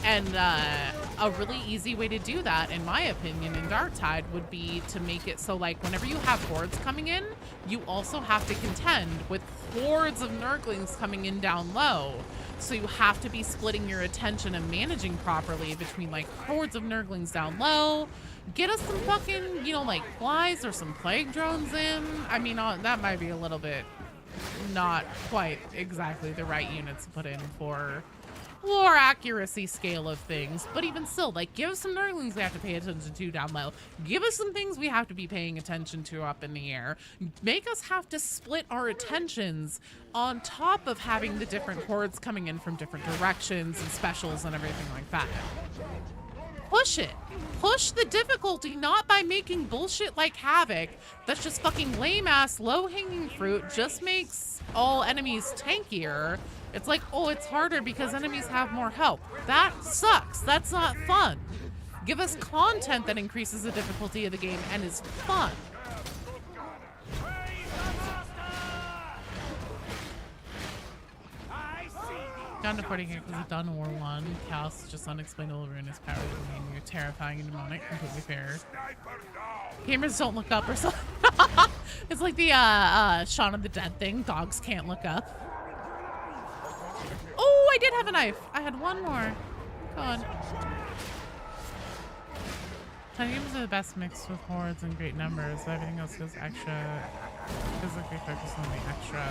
A: And a really easy way to do that, in my opinion, in Darktide would be to make it so like whenever you have hordes coming in, you also have to contend with hordes of Nurglings coming in down low. So you have to be splitting your attention and managing properly between like hordes of Nurglings down low. Get us some fucking, you know, like flies or some plague drones in. I mean, that might be a little bit not quite exactly the right units to put in for war accuracy scale of things, but even still, like, give us some Nurglings we have to pay attention to down low. Give us some things we have to be paying attention to up in the air. Make us have to split our attentions on top of having the different hordes coming in from different directions and specials and everything like that. Push it. Push the difficulty, not by making bullshit like HAVOC that's just fucking lame-ass, low-hanging fruit, just makes all enemies tankier. It's like, oh, it's harder because enemies have more health. That sucks. That's not fun. Give us content that increases the difficulty of the game and is fun. Down to 40 because of Dawn War 1. Chaos is just unexplainable ruinous power that mean you're terrifying and demonic. Completely fair. Gamers don't look up or something. It's like the Shaun of the Dead thing. Dogs can't look up. Oh, I did have a knife. I had one more. Go on. Tiny games are the best mixed with hordes and great numbers. So everything else goes extra. Physically focused on the extra.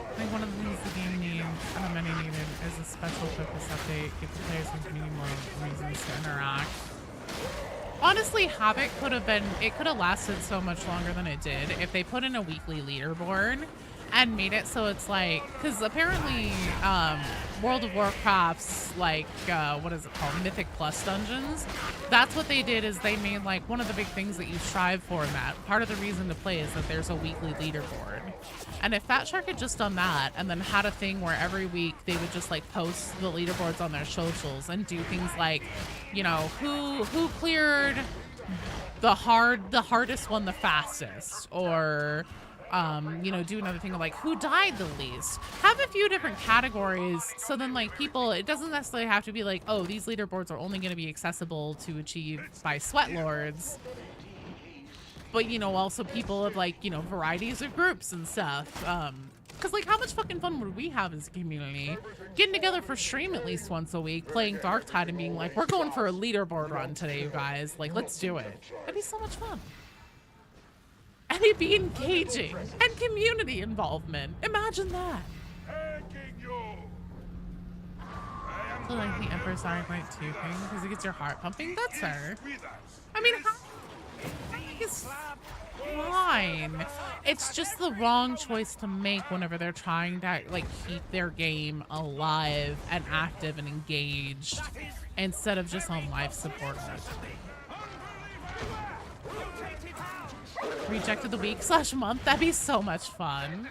A: I think one of the things the game needs, and many needed, is a special focus update. Give the players some more reasons to interact. Honestly, HAVOC could have lasted so much longer than it did if they put in a weekly leaderboard and made it so it's like, because apparently World of Warcraft's like, what is it called? Mythic Plus dungeons. That's what they did, is they made like one of the big things that you strive for in that. Part of the reason to play is that there's a weekly leaderboard. And if Fat Shark had just done that and then had a thing where every week they would just like post the leaderboards on their socials and do things like, you know, who cleared the hardest one the fastest, or you know, do another thing of like who died the least. Have a few different categories so then like people, it doesn't necessarily have to be like, oh, these leaderboards are only going to be accessible to achieve by sweat lords. But, you know, also people of like, you know, varieties of groups and stuff. Because like how much fucking fun would we have as a community getting together for stream at least once a week, playing Darktide and being like, we're going for a leaderboard run today, you guys. Like, let's do it. That'd be so much fun. And it'd be engaging and community involvement. Imagine that. So like the Emperor's Iron Knight 2 thing because it gets your heart pumping. That's fair. I mean, it's fine. It's just the wrong choice to make whenever they're trying to like keep their game alive and active and engaged instead of just on life support. Reject of the week / month. That'd be so much fun.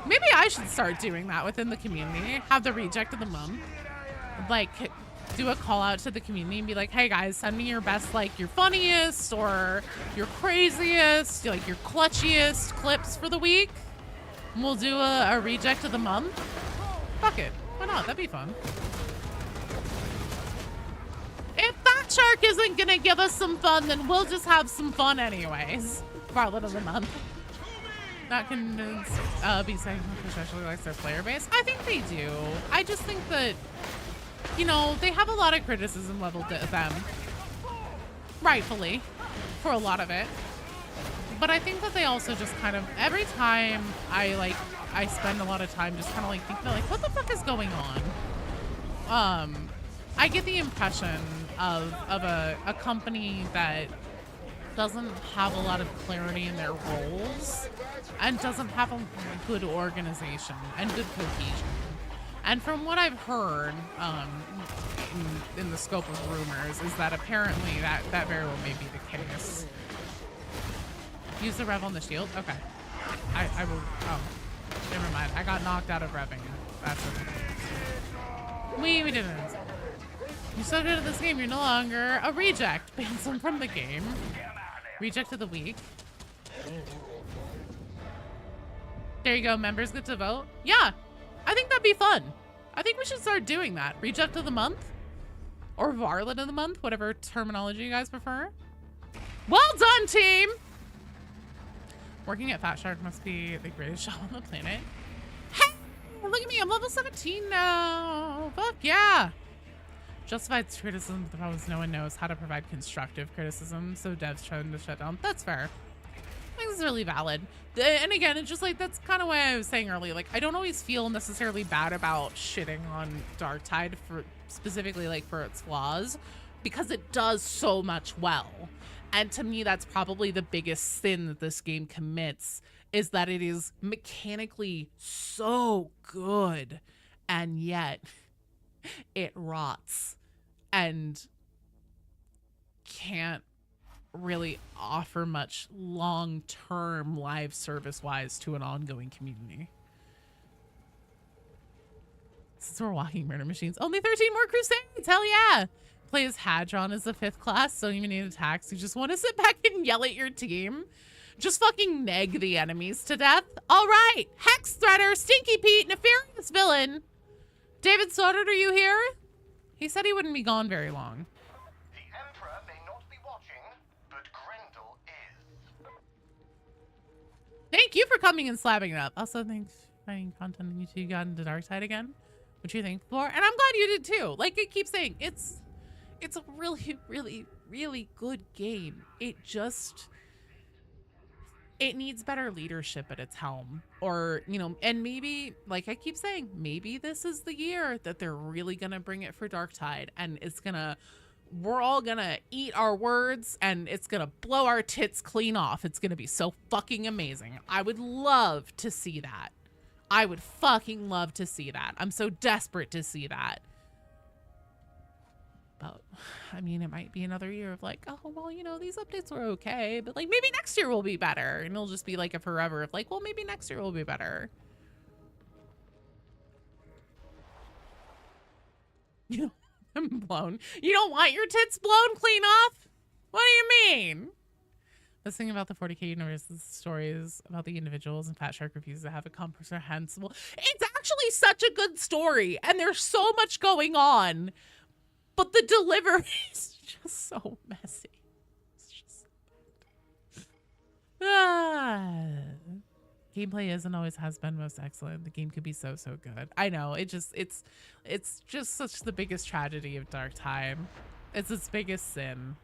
A: Maybe I should start doing that within the community. Have the reject of the month. Like, do a call out to the community and be like, hey guys, send me your best, like your funniest or your craziest, like your clutchiest clips for the week. And we'll do a reject of the month. Fuck it. Why not? That'd be fun. If Fat Shark isn't gonna give us some fun, then we'll just have some fun anyways. Varlet of the month. Not convinced B-Side especially likes their player base. I think they do. I just think that, you know, they have a lot of criticism leveled at them. Rightfully. For a lot of it. But I think that they also just kind of, every time I spend a lot of time just kind of like thinking like, what the fuck is going on? I get the impression of a company that doesn't have a lot of clarity in their roles and doesn't have a good organization and good cohesion. And from what I've heard in the scope of rumors is that apparently that very well may be the case. Use the rev on the shield? Okay. I will, oh, never mind. I got knocked out of revving. That's it. We didn't. You're so good at this game, you're no longer a reject. Bans them from the game. Reject of the week. There you go, members get to vote. Yeah, I think that'd be fun. I think we should start doing that. Reject of the month or Varlet of the month, whatever terminology you guys prefer. Well done, team. Working at Fat Shark must be the greatest job on the planet. Hey, look at me, I'm level 17 now. Fuck yeah. Justified criticism, the problem is no one knows how to provide constructive criticism, so devs trying to shut down. That's fair. I think this is really valid. And again, it's just like, that's kind of what I was saying earlier. Like, I don't always feel necessarily bad about shitting on Darktide for specifically like for its flaws, because it does so much well. And to me, that's probably the biggest sin that this game commits, is that it is mechanically so good, and yet it rots and can't really offer much long-term live service-wise to an ongoing community. Since we're walking murder machines, only 13 more crusades, hell yeah! Play as Hadron as the 5th class, don't even need attacks, you just want to sit back and yell at your team. Just fucking neg the enemies to death. All right, Hex Threader, Stinky Pete, Nefarious Villain. David Stoddard, are you here? He said he wouldn't be gone very long.
L: The Emperor may not be watching, but Grendel is.
A: Thank you for coming and slapping it up. Also, thanks for finding content on YouTube. You got into Darktide again, which you're thankful for. And I'm glad you did too. Like I keep saying, it's a really, really, really good game. It needs better leadership at its helm, or, you know, and maybe, like I keep saying, maybe this is the year that they're really gonna bring it for Darktide, and we're all gonna eat our words, and it's gonna blow our tits clean off. It's gonna be so fucking amazing. I would love to see that. I would fucking love to see that. I'm so desperate to see that. But I mean, it might be another year of like, oh, well, you know, these updates were okay, but like maybe next year will be better. And it'll just be like a forever of like, well, maybe next year will be better. You know, I'm blown. You don't want your tits blown clean off? What do you mean? This thing about the 40k universe is stories about the individuals, and Fat Shark refuses to have a comprehensible. It's actually such a good story, and there's so much going on. But the delivery is just so messy. It's just so bad. Gameplay is and always has been most excellent. The game could be so good. I know. It's just such the biggest tragedy of Darktide. It's its biggest sin.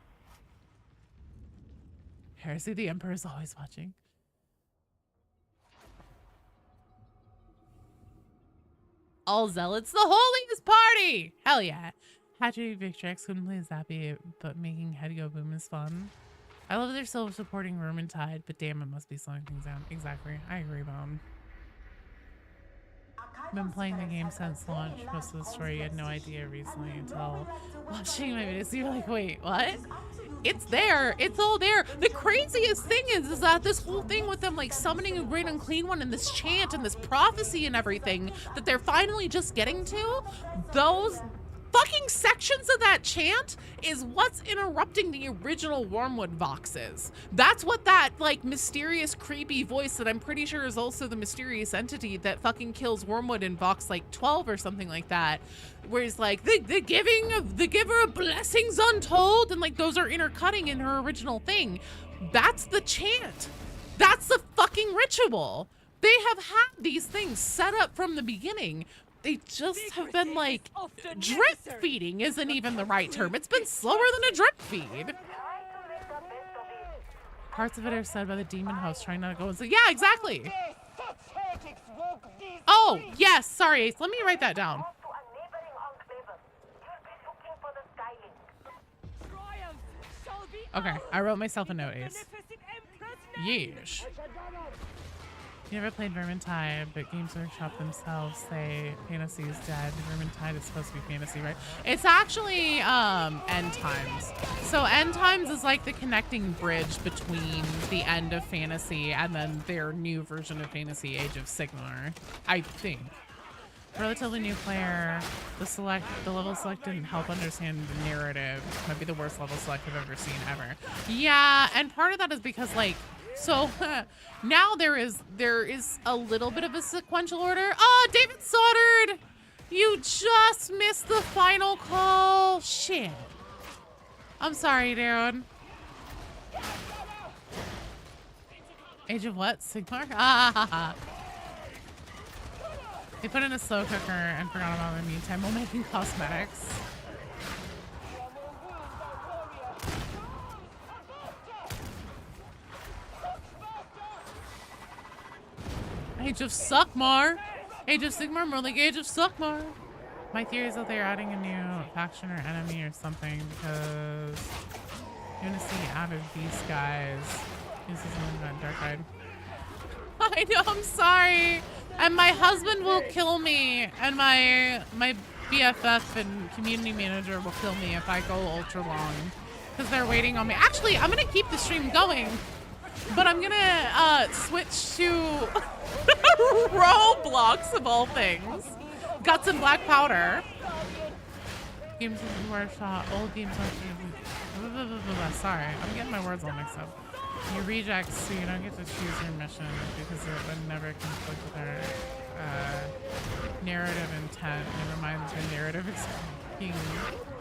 A: Heresy, the Emperor is always watching. All Zealots, the holiest party! Hell yeah. Hatchery Victrix couldn't play Zappy, but making head go boom is fun. I love they're still supporting Vermintide, but damn, it must be slowing things down. Exactly. I agree, Bone. I've been playing the game since launch. Most of the story you had no idea recently until watching my videos. You're like, wait, what? It's there. It's all there. The craziest thing is that this whole thing with them like summoning a great unclean one and this chant and this prophecy and everything that they're finally just getting to, those fucking sections of that chant is what's interrupting the original Wormwood voxes. That's what that like mysterious creepy voice that I'm pretty sure is also the mysterious entity that fucking kills Wormwood in Vox like 12 or something like that, where it's like the giver of blessings untold, and like those are intercutting in her original thing. That's the chant. That's the fucking ritual. They have had these things set up from the beginning. They just have been like, drip feeding isn't even the right term. It's been slower than a drip feed. Parts of it are said by the demon host trying not to go and say, yeah, exactly. Oh, yes, sorry, Ace. Let me write that down. Okay, I wrote myself a note, Ace. Yeesh. You never played Vermintide, but Games Workshop themselves say Fantasy is dead. Vermintide is supposed to be fantasy, right? It's actually End Times. So End Times is like the connecting bridge between the end of Fantasy and then their new version of Fantasy, Age of Sigmar, I think. Relatively new player, the level select didn't help understand the narrative. Might be the worst level select I've ever seen ever. Yeah, and part of that is because like, so now there is a little bit of a sequential order. Oh, David Soddard, you just missed the final call. Shit. I'm sorry, dude. Age of what? Sigmar? Ah. They put in a slow cooker and forgot about it in the meantime while making cosmetics. Age of Suckmar. Age of Sigmar, more like Age of Suckmar. My theory is that they're adding a new faction or enemy or something because you're gonna see out of these guys. This is an Darktide. I know, I'm sorry. And my husband will kill me, and my BFF and community manager will kill me if I go ultra long because they're waiting on me. Actually, I'm gonna keep the stream going, but I'm gonna switch to Roblox of all things. Got some black powder. Games Workshop, old Games Workshop. Sorry, I'm getting my words all mixed up. You reject, so you don't get to choose your mission because it would never conflict with our narrative intent. Never mind the narrative being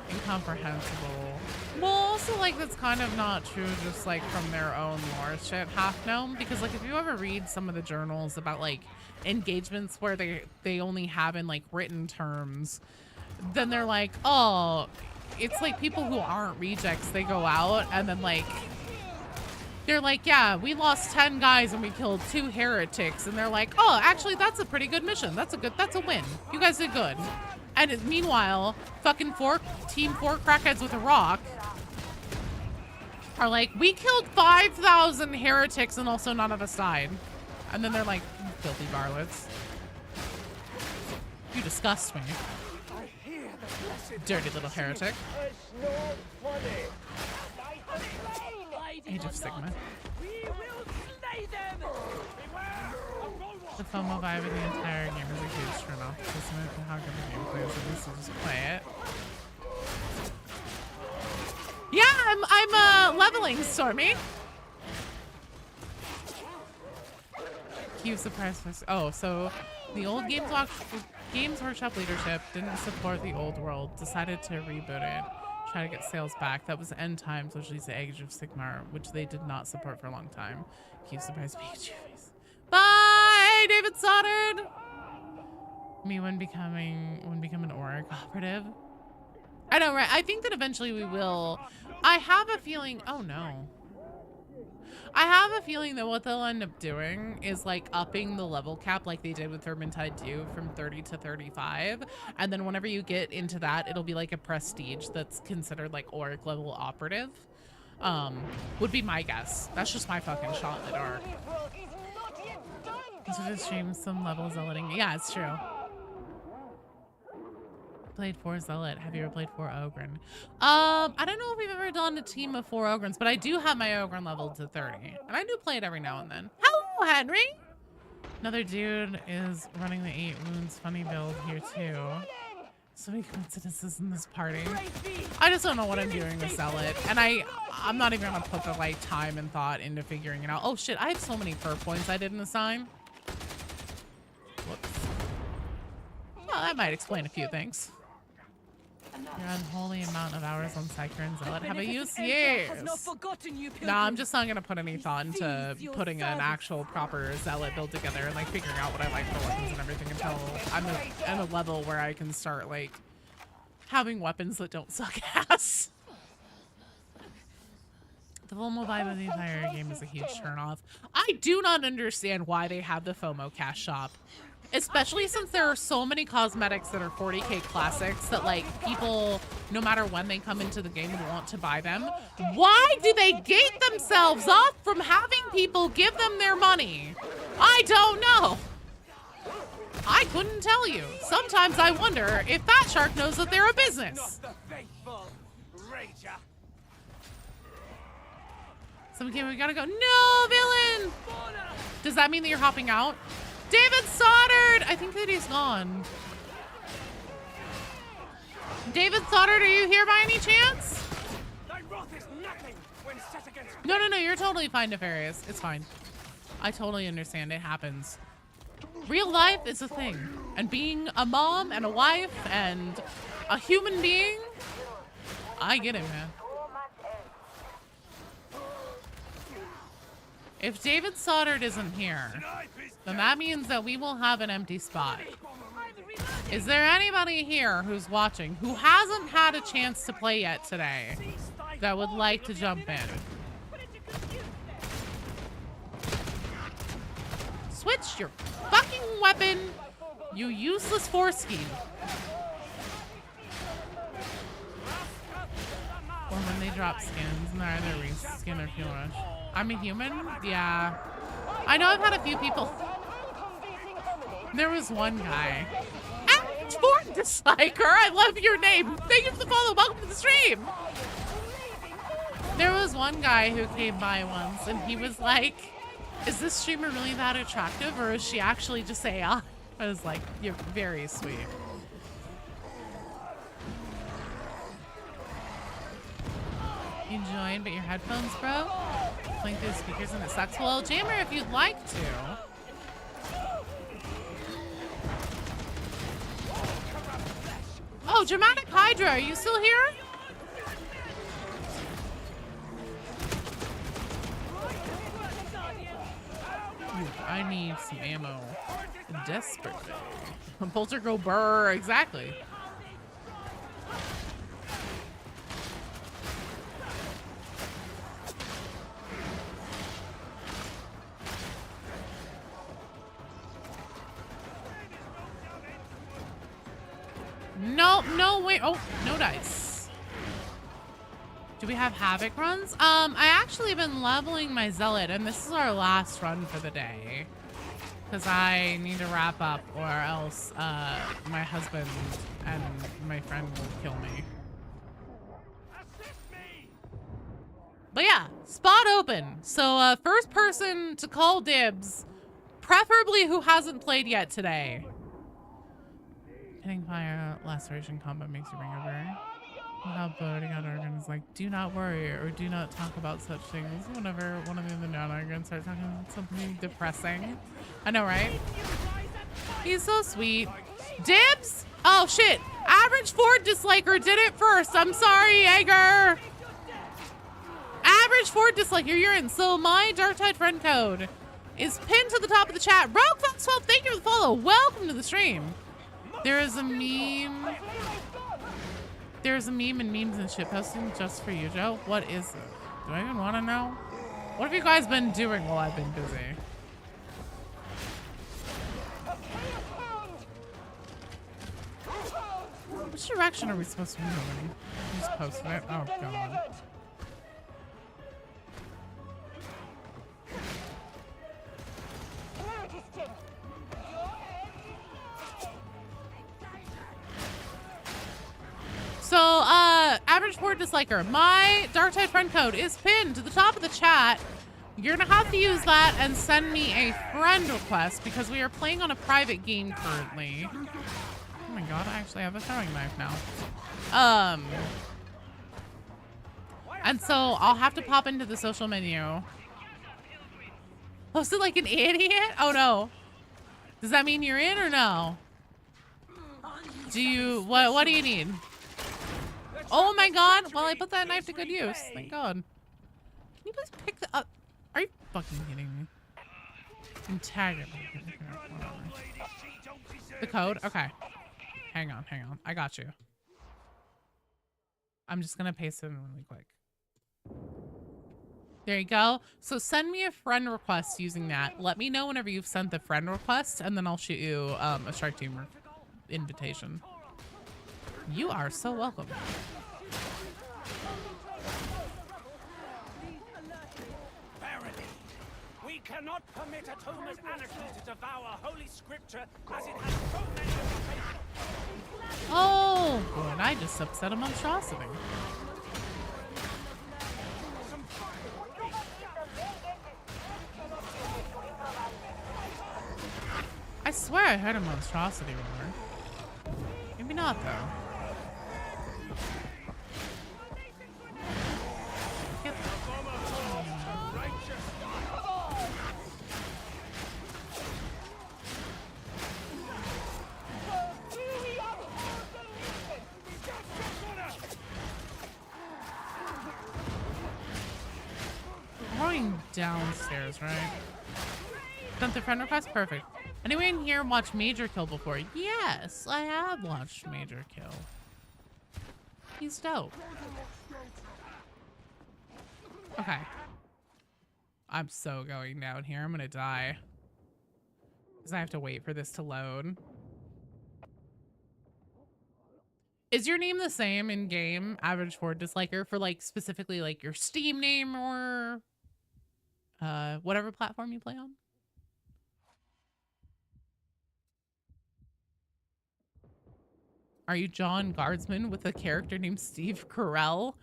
A: incomprehensible. Well, also, like, that's kind of not true just, like, from their own lore shit, half gnome. Because, like, if you ever read some of the journals about, like, engagements where they only have in, like, written terms, then they're like, oh, it's like people who aren't rejects, they go out and then, like, they're like, yeah, we lost 10 guys and we killed 2 heretics. And they're like, oh, actually, that's a pretty good mission. That's a win. You guys did good. And meanwhile, fucking Team 4 crackheads with a rock are like, we killed 5,000 heretics and also none of us died. And then they're like, filthy varlets. You disgust me. Dirty little heretic. Age of Sigma. The FOMO vibe of the entire game is a huge turn off. Doesn't matter how good the gameplay is, at least you just play it. Yeah, I'm leveling, Stormy. Cue surprise first. Oh, so the old Games Workshop leadership didn't support the old world, decided to reboot it. Try to get sales back. That was End Times, which is the Age of Sigmar, which they did not support for a long time. Keep surprised Pikachu face. Bye, David Soddard. Me when become an org operative. I know, right? I think that eventually we will. I have a feeling. Oh no. I have a feeling that what they'll end up doing is like upping the level cap like they did with Vermintide 2 from 30 to 35. And then whenever you get into that, it'll be like a prestige that's considered like orc level operative. Would be my guess. That's just my fucking shot in the dark. So just stream some level zealoting. Yeah, it's true. Played 4 Zealot. Have you ever played 4 Ogren? I don't know if we've ever done a team of 4 Ogrens, but I do have my Ogren leveled to 30. And I do play it every now and then. Hello, Henry! Another dude is running the 8 wounds funny build here too. So many coincidences in this party. I just don't know what I'm doing with Zealot. And I'm not even gonna put the like time and thought into figuring it out. Oh shit, I have so many fur points I didn't assign. Whoops. Well, that might explain a few things. Your unholy amount of hours on Psyker and Zealot. Have I used years? No, I'm just not gonna put any thought into putting an actual proper Zealot build together and like figuring out what I like for weapons and everything until I'm at a level where I can start like having weapons that don't suck ass. The FOMO vibe of the entire game is a huge turnoff. I do not understand why they have the FOMO cash shop. Especially since there are so many cosmetics that are 40k classics that like people, no matter when they come into the game, want to buy them. Why do they gate themselves off from having people give them their money? I don't know. I couldn't tell you. Sometimes I wonder if Fat Shark knows that they're a business. Someone came, we gotta go. No, villain! Does that mean that you're hopping out? David Stoddard! I think that he's gone. David Stoddard, are you here by any chance? No, you're totally fine, Nefarious. It's fine. I totally understand. It happens. Real life is a thing. And being a mom and a wife and a human being, I get it, man. If David Stoddard isn't here, then that means that we will have an empty spot. Is there anybody here who's watching who hasn't had a chance to play yet today that would like to jump in? Switch your fucking weapon, you useless foreskin. Or when they drop skins and they're either reskin or fuel rush. I'm a human? Yeah. I know I've had a few people. There was one guy. Fort Disliker, I love your name. Thank you for the follow. Welcome to the stream. There was one guy who came by once and he was like, is this streamer really that attractive or is she actually just AI? I was like, you're very sweet. You joined, but your headphones broke? Playing through the speakers and it sucks. Well, Jammer, if you'd like to. Oh, Dramatic Hydra, are you still here? I need some ammo. Desperately. Polter go burr, exactly. No, no, wait. Oh, no dice. Do we have HAVOC runs? I actually have been leveling my Zealot, and this is our last run for the day. Because I need to wrap up, or else my husband and my friend will kill me. But yeah, spot open. So first person to call dibs, preferably who hasn't played yet today. Hitting fire laceration combat makes you ring over. How voting out organ is like, do not worry or do not talk about such things whenever one of the other non-organs start talking about something depressing. I know, right? He's so sweet. Dibs? Oh shit. Average Ford Disliker did it first. I'm sorry, Jaeger. Average Ford Disliker, you're in. So my Darktide friend code is pinned to the top of the chat. Rogue Fox 12, thank you for the follow. Welcome to the stream. There is a meme. There's a meme and memes and shit posting just for you, Joe. What is it? Do I even want to know? What have you guys been doing while I've been busy? Which direction are we supposed to be moving? You just posted it? Oh, God. So, average Ford Disliker, my Darktide friend code is pinned to the top of the chat. You're gonna have to use that and send me a friend request because we are playing on a private game currently. Oh my god, I actually have a throwing knife now. And so I'll have to pop into the social menu. Posted like an idiot? Oh no. Does that mean you're in or no? Do you, what do you need? Oh my god, well I put that knife to good use. Thank god. Can you please pick the up? Are you fucking kidding me? Integrity. The code? Okay. Hang on. I got you. I'm just gonna paste it in really quick. There you go. So send me a friend request using that. Let me know whenever you've sent the friend request, and then I'll shoot you a strike team invitation. You are so welcome.
H: We cannot permit Atoma's anarchy to devour holy scripture as it has so many of the faithful.
A: Oh, good. I just upset a monstrosity. I swear I heard a monstrosity roar. Maybe not, though. Going downstairs, right? Sent the friend request? Perfect. Anyone here watch Major Kill before? Yes, I have watched Major Kill. He's dope. Okay. I'm so going down here. I'm gonna die. Because I have to wait for this to load. Is your name the same in game, average for disliker, for like specifically like your Steam name or whatever platform you play on? Are you John Guardsman with a character named Steve Carell?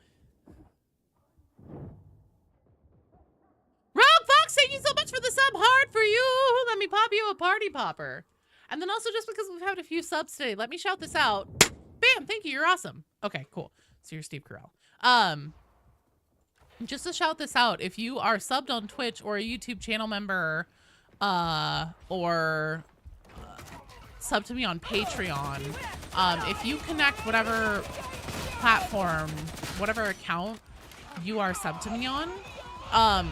A: Rogue Fox, thank you so much for the sub. Hard for you. Let me pop you a party popper. And then also, just because we've had a few subs today, let me shout this out. Bam, thank you, you're awesome. Okay, cool. So you're Steve Carell. Just to shout this out, if you are subbed on Twitch or a YouTube channel member, or sub to me on Patreon, if you connect whatever platform, whatever account you are subbed to me on,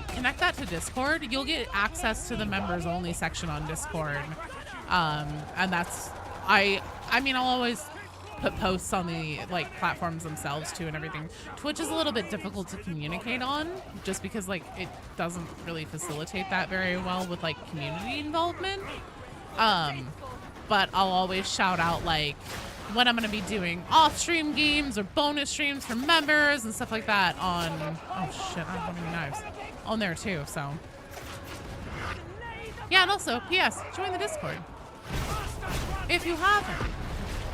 A: connect that to Discord, you'll get access to the members only section on Discord. And that's, I mean, I'll always put posts on the like platforms themselves too and everything. Twitch is a little bit difficult to communicate on just because like it doesn't really facilitate that very well with like community involvement. But I'll always shout out like when I'm going to be doing off-stream games or bonus streams for members and stuff like that on, oh shit, I don't have any knives, on there too, so. Yeah, and also, P.S., join the Discord. If you haven't,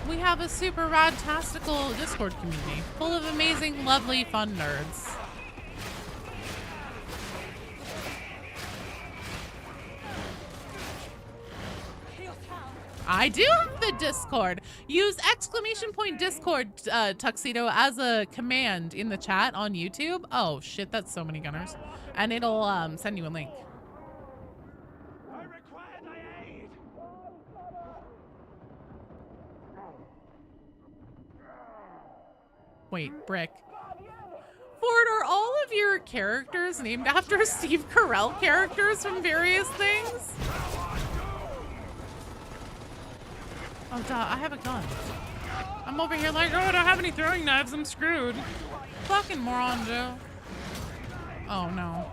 A: we have a super rad-tastical Discord community full of amazing, lovely, fun nerds. I do have the Discord. Use !Discord Tuxedo as a command in the chat on YouTube. Oh shit, that's so many gunners. And it'll send you a link.
H: I require thy aid.
A: Wait, Brick. Ford, are all of your characters named after Steve Carell characters from various things? Oh, duh, I have a gun. I'm over here like, oh, I don't have any throwing knives. I'm screwed. Fucking moron, Joe. Oh, no.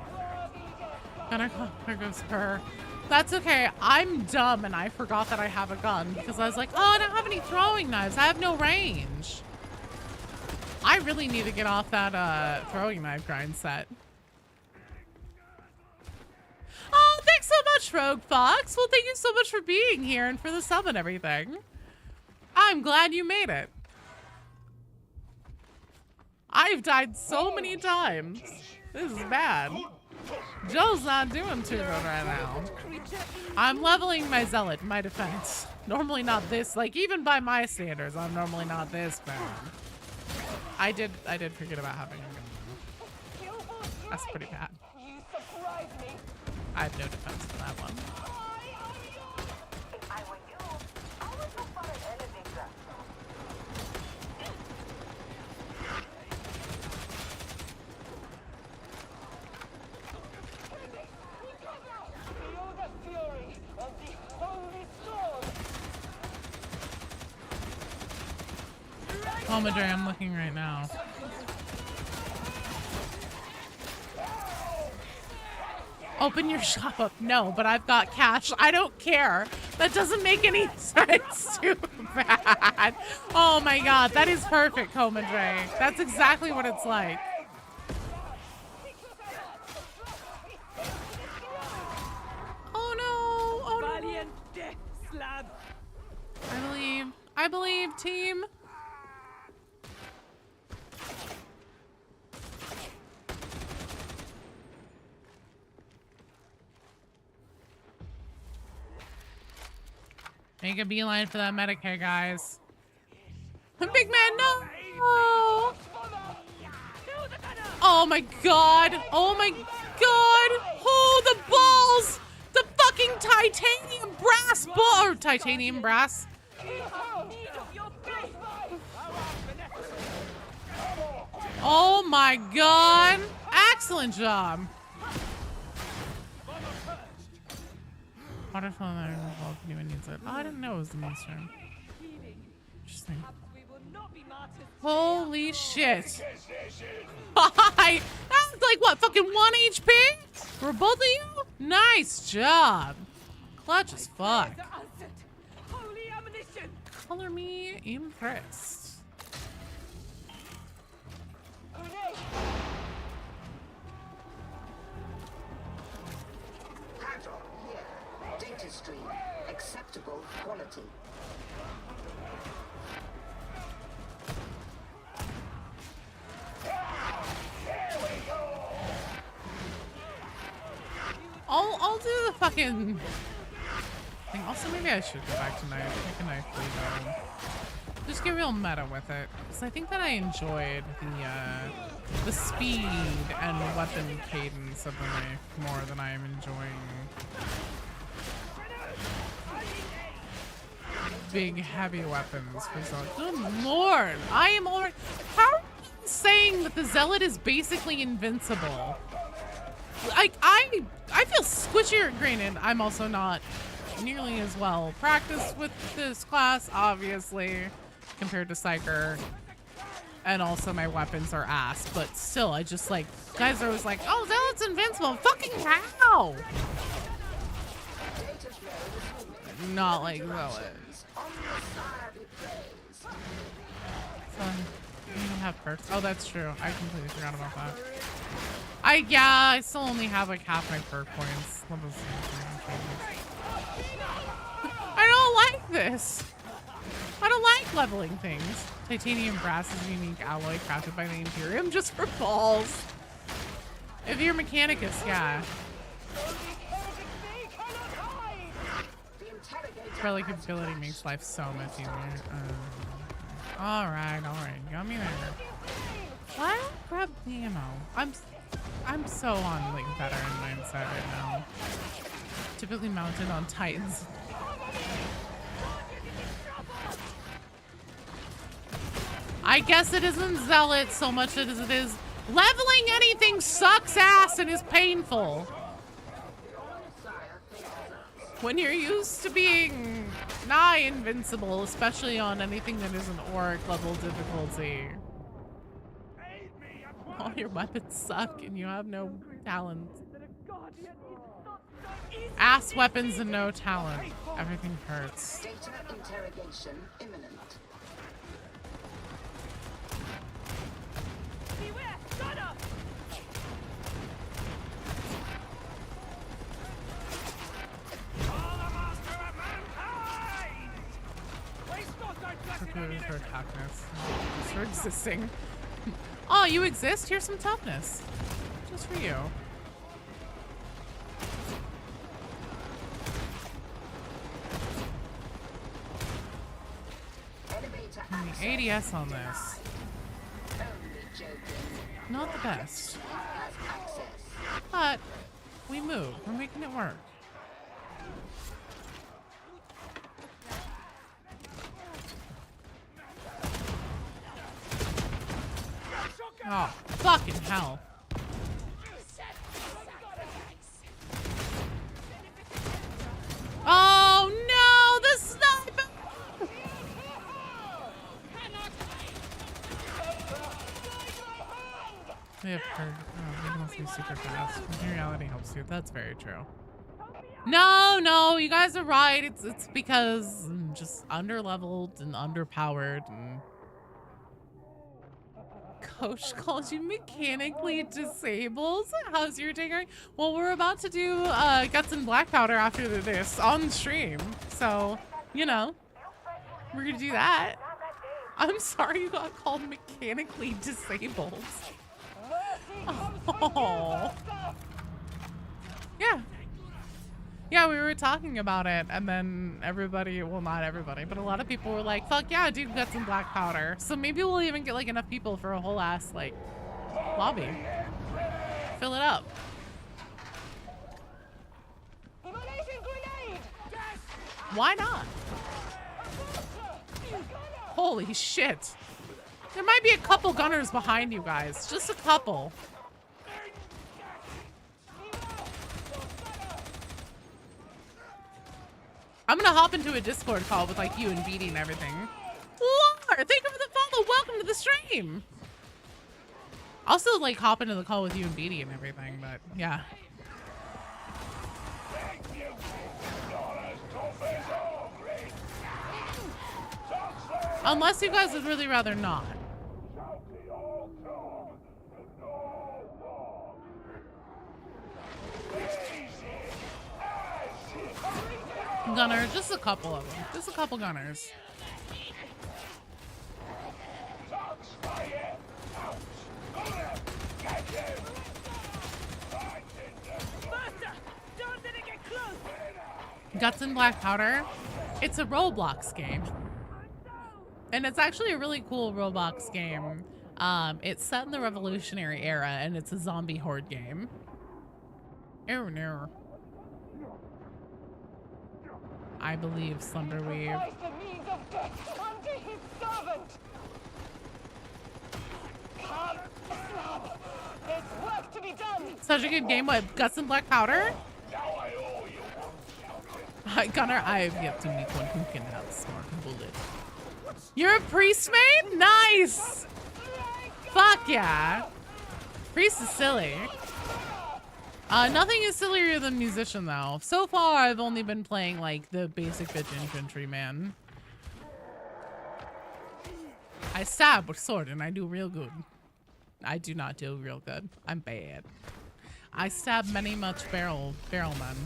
A: There goes her. That's okay. I'm dumb and I forgot that I have a gun because I was like, oh, I don't have any throwing knives. I have no range. I really need to get off that throwing knife grind set. Oh, thanks so much, Rogue Fox. Well, thank you so much for being here and for the sub and everything. I'm glad you made it. I've died so many times. This is bad. Joe's not doing too good right now. I'm leveling my Zealot, my defense. Normally not this, like even by my standards, I'm normally not this bad. I did forget about having a gun. That's pretty bad. I have no defense for that one. Oh, Madre, I'm looking right now. Open your shop up. No, but I've got cash. I don't care. That doesn't make any sense. Too bad. Oh my god, that is perfect, Comadre. That's exactly what it's like. Oh no. Oh no.
E: Valiant death slab.
A: I believe, team. Make a beeline for that Medicare, guys. Big man, no! Oh my god! Oh my god! Oh, the balls! The fucking titanium brass ball, or titanium brass. Oh my god! Excellent job. Waterfall and anyone needs it. Oh, I didn't know it was the monster. Interesting. Holy shit. Hi! That's like what, fucking 1 HP? For both of you? Nice job. Clutch as fuck. Color me impressed.
J: Data stream. Acceptable quality.
A: I'll do the fucking thing. Also, maybe I should go back to knife. Make a knife bleed. Just get real meta with it, because I think that I enjoyed the speed and weapon cadence of the knife more than I am enjoying big heavy weapons for Zealot. Good lord, I am already. How are you saying that the Zealot is basically invincible? Like I feel squishier. Granted, I'm also not nearly as well practiced with this class, obviously, compared to Psyker. And also my weapons are ass, but still, I just like, guys are always like, oh, Zealot's invincible. Fucking how? Not like Zealot. So, you don't have perks. Oh, that's true. I completely forgot about that. I still only have like half my perk points. I don't like this. I don't like leveling things. Titanium brass is a unique alloy crafted by the Imperium just for balls. If you're Mechanicus, yeah. Relic ability makes life so much easier. Alright. Got me there. Why don't I grab the ammo? I'm so on like veteran mindset right now. Typically mounted on Titans. I guess it isn't Zealot so much as it is leveling anything sucks ass and is painful. When you're used to being nigh invincible, especially on anything that isn't Auric level difficulty. All your weapons suck and you have no talent. Ass weapons and no talent. Everything hurts.
J: Data interrogation imminent.
E: Beware! Gunner!
A: For toughness. Just for existing. Oh, you exist? Here's some toughness. Just for you. ADS on this. Not the best. But we move. We're making it work. Oh, fucking hell. Oh no, the sniper! They have heard. Oh, they must be super fast. Reality helps you. That's very true. No, you guys are right. It's because I'm just underleveled and underpowered and Coach called you mechanically disabled. How's your day going? Well, we're about to do Guts and Black Powder after this on stream. So, you know, we're gonna do that. I'm sorry you got called mechanically disabled. Oh. Yeah. Yeah, we were talking about it, and then everybody, well, not everybody, but a lot of people were like, fuck yeah, dude, Guts and Black Powder. So maybe we'll even get, like, enough people for a whole ass, like, lobby. Fill it up. Why not? Holy shit. There might be a couple gunners behind you guys. Just a couple. I'm gonna hop into a Discord call with like you and Beatty and everything. Lore, thank you for the follow. Welcome to the stream. I'll still like hop into the call with you and Beatty and everything, but yeah. Unless you guys would really rather not. Gunner, just a couple of them. Just a couple gunners. Guts and Black Powder. It's a Roblox game. And it's actually a really cool Roblox game. It's set in the Revolutionary era and it's a zombie horde game. Oh no. I believe Slumberweave. Such a good game. What, Guts and Black Powder? Gunner, I have yet to meet one who can outsmart a bullet. You're a priest maid? Nice! Fuck yeah. Priest is silly. Nothing is sillier than musician though. So far, I've only been playing like the basic bitch infantryman. I stab with sword and I do real good. I do not do real good. I'm bad. I stab many much barrelmen.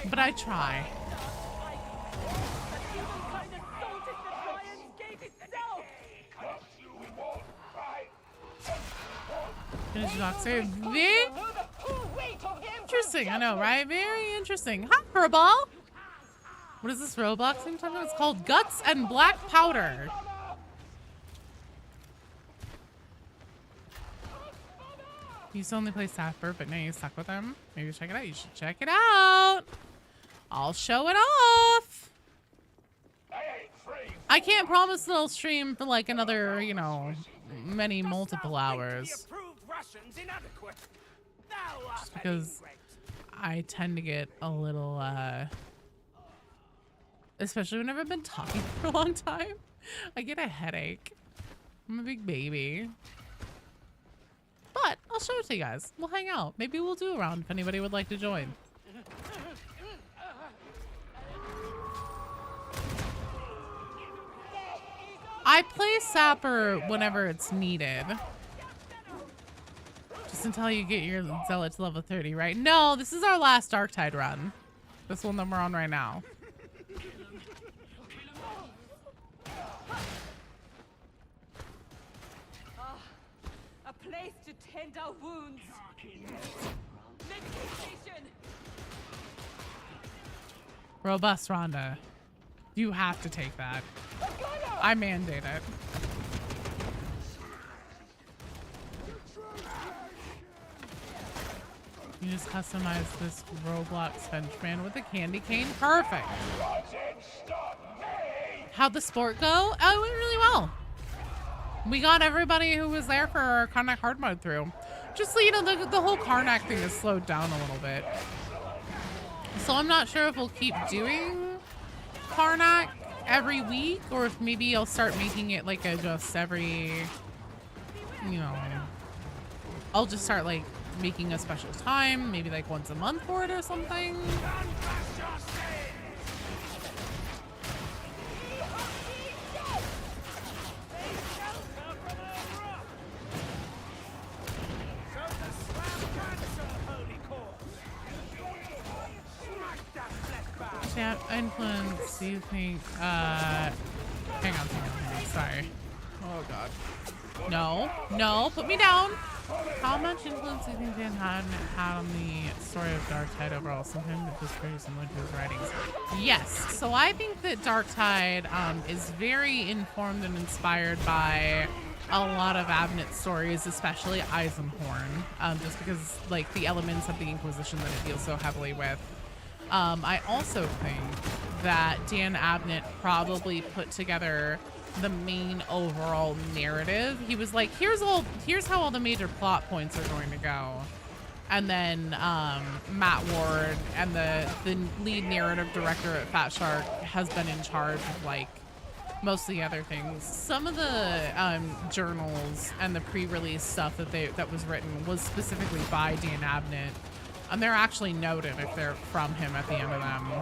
A: But I try. Interesting, I know, right? Very interesting. Hi, Furball. What is this Roblox thing talking about? It's called Guts and Black Powder. You used to only play Sapper, but now you suck with them. Maybe check it out. You should check it out. I'll show it off. I can't promise that I'll stream for like another, you know, many multiple hours. Just because I tend to get a little, especially whenever I've been talking for a long time, I get a headache. I'm a big baby. But I'll show it to you guys. We'll hang out. Maybe we'll do a round if anybody would like to join. I play Sapper whenever it's needed. Just until you get your Zealot to level 30, right? No, this is our last Darktide run. This one that we're on right now.
E: A place to tend our wounds. Medication.
A: Robust Ronda. You have to take that. I mandate it. You just customize this Roblox henchman with a candy cane. Perfect. How'd the sport go? Oh, it went really well. We got everybody who was there for our Karnak hard mode through. Just so you know, the whole Karnak thing has slowed down a little bit. So I'm not sure if we'll keep doing Karnak every week, or if maybe I'll start making it like a just every, you know, I'll just start like making a special time, maybe like once a month for it or something. Yeah, influence, do you think, hang on, sorry. Oh God. No, put me down. How much influence do you think Dan had on the story of Darktide overall? Sometimes it was very similar to his writings. Yes, so I think that Darktide is very informed and inspired by a lot of Abnett stories, especially Eisenhorn, just because like the elements of the Inquisition that it deals so heavily with. I also think that Dan Abnett probably put together the main overall narrative. He was like, here's how all the major plot points are going to go. And then Matt Ward and the lead narrative director at Fat Shark has been in charge of like most of the other things. Some of the journals and the pre-release stuff that was written was specifically by Dan Abnett. And they're actually noted if they're from him at the end of them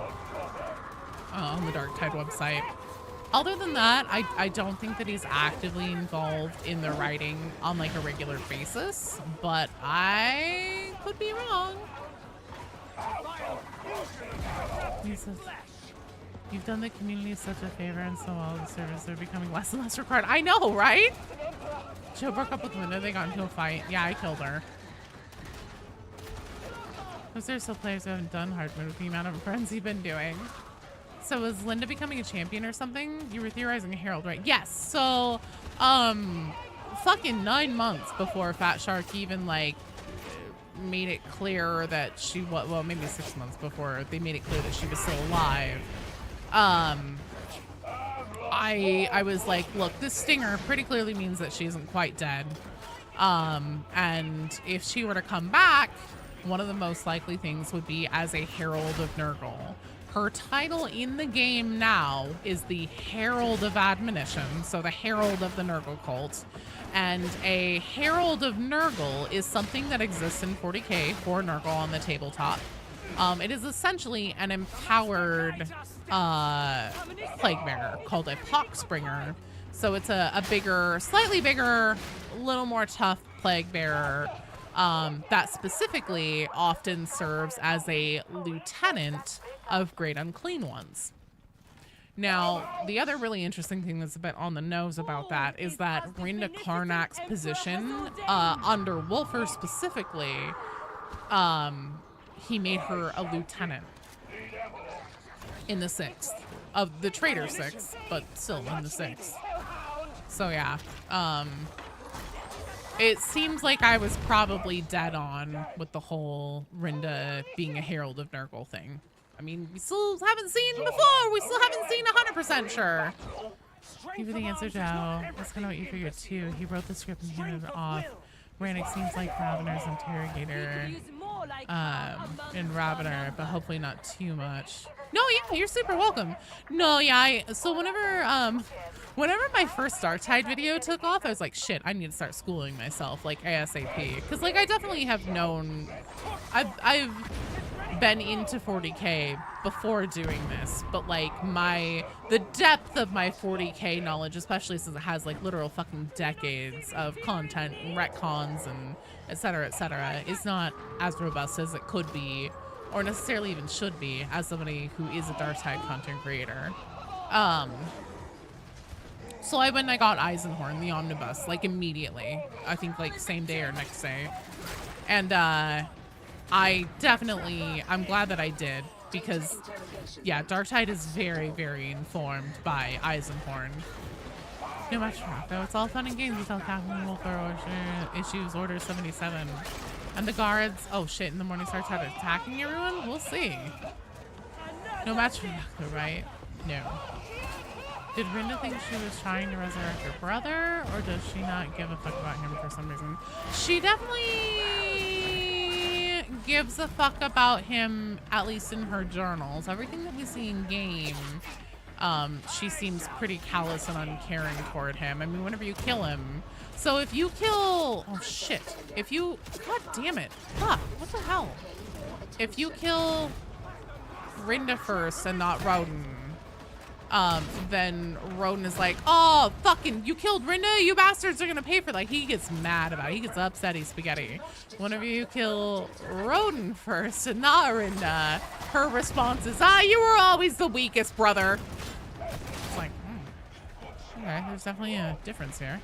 A: on the Darktide website. Other than that, I don't think that he's actively involved in the writing on like a regular basis, but I could be wrong. You've done the community such a favor, and so all the service are becoming less and less required. I know, right? Joe broke up with Linda. They got into a fight. Yeah, I killed her. Because there's still players who haven't done hard mode with the amount of friends you've been doing. So is Linda becoming a champion or something? You were theorizing a herald, right? Yes. So, fucking 9 months before Fat Shark even like made it clear that she, well, maybe 6 months before they made it clear that she was still alive. I was like, look, this stinger pretty clearly means that she isn't quite dead. And if she were to come back, one of the most likely things would be as a Herald of Nurgle. Her title in the game now is the Herald of Admonition, so the Herald of the Nurgle cult. And a Herald of Nurgle is something that exists in 40k for Nurgle on the tabletop. It is essentially an empowered plague bearer called a Poxbringer. So it's a bigger, slightly bigger, a little more tough plague bearer that specifically often serves as a lieutenant of Great Unclean Ones. Now, the other really interesting thing that's a bit on the nose about that is that Rinda Karnak's position under Wolfer specifically, he made her a lieutenant in the 6th of the Traitor 6th, but still in the 6th. So yeah, it seems like I was probably dead on with the whole Rinda being a Herald of Nurgle thing. I mean, we still haven't seen before. We still haven't seen 100% sure. Give you the answer, Joe. That's kind of what you figured too. He wrote the script and handed it off. Rannick seems like Ravener's interrogator in Ravener, but hopefully not too much. No, yeah, you're super welcome. No, yeah, so whenever my first Darktide video took off, I was like, shit, I need to start schooling myself, like ASAP. Because, like, I definitely have known, I've been into 40k before doing this, but like the depth of my 40k knowledge, especially since it has like literal fucking decades of content and retcons and et cetera, is not as robust as it could be or necessarily even should be as somebody who is a Darktide content creator. So I went and I got Eisenhorn, the omnibus, like immediately. I think like same day or next day. And I'm glad that I did, because yeah, Darktide is very, very informed by Eisenhorn. Too much talk, though. It's all fun and games until Captain Wolfer issues Order 77. And the guards, oh shit, in the morning start attacking everyone? We'll see. No match for Yaku, right? No. Did Rinda think she was trying to resurrect her brother, or does she not give a fuck about him for some reason? She definitely gives a fuck about him, at least in her journals. Everything that we see in game, she seems pretty callous and uncaring toward him. I mean, whenever you kill him. So if you kill, oh shit. If you, god damn it. Fuck, what the hell? If you kill Rinda first and not Roden, then Roden is like, oh, fucking, you killed Rinda, you bastards are gonna pay for that. He gets mad about it. He gets upsetty spaghetti. Whenever you kill Roden first and not Rinda, her response is, you were always the weakest, brother. It's like, okay, there's definitely a difference here.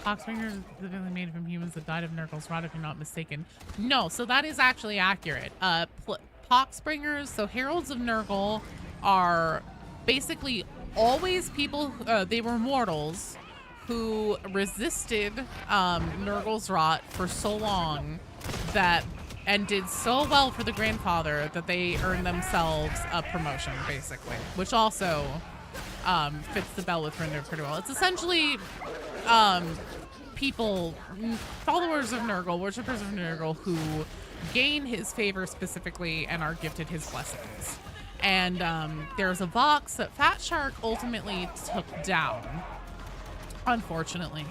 A: Poxbringer is specifically made from humans that died of Nurgle's rot, if you're not mistaken. No, so that is actually accurate. Poxbringers, so Heralds of Nurgle, are basically always people, they were mortals who resisted Nurgle's rot for so long that, and did so well for the grandfather that they earned themselves a promotion, basically, which also fits the bill with Rinda pretty well. It's essentially people, followers of Nurgle, worshippers of Nurgle, who gain his favor specifically and are gifted his blessings. And there's a Vox that Fat Shark ultimately took down, unfortunately.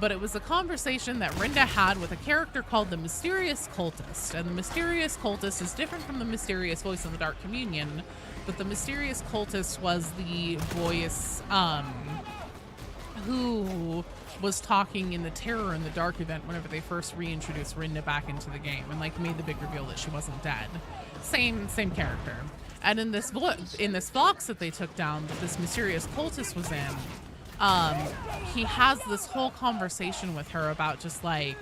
A: But it was a conversation that Rinda had with a character called the Mysterious Cultist. And the Mysterious Cultist is different from the Mysterious Voice of the Dark Communion, but the Mysterious Cultist was the voice who was talking in the Terror in the Dark event whenever they first reintroduced Rinda back into the game and like made the big reveal that she wasn't dead. Same character. And in this Vox that they took down, that this Mysterious Cultist was in, he has this whole conversation with her about just like,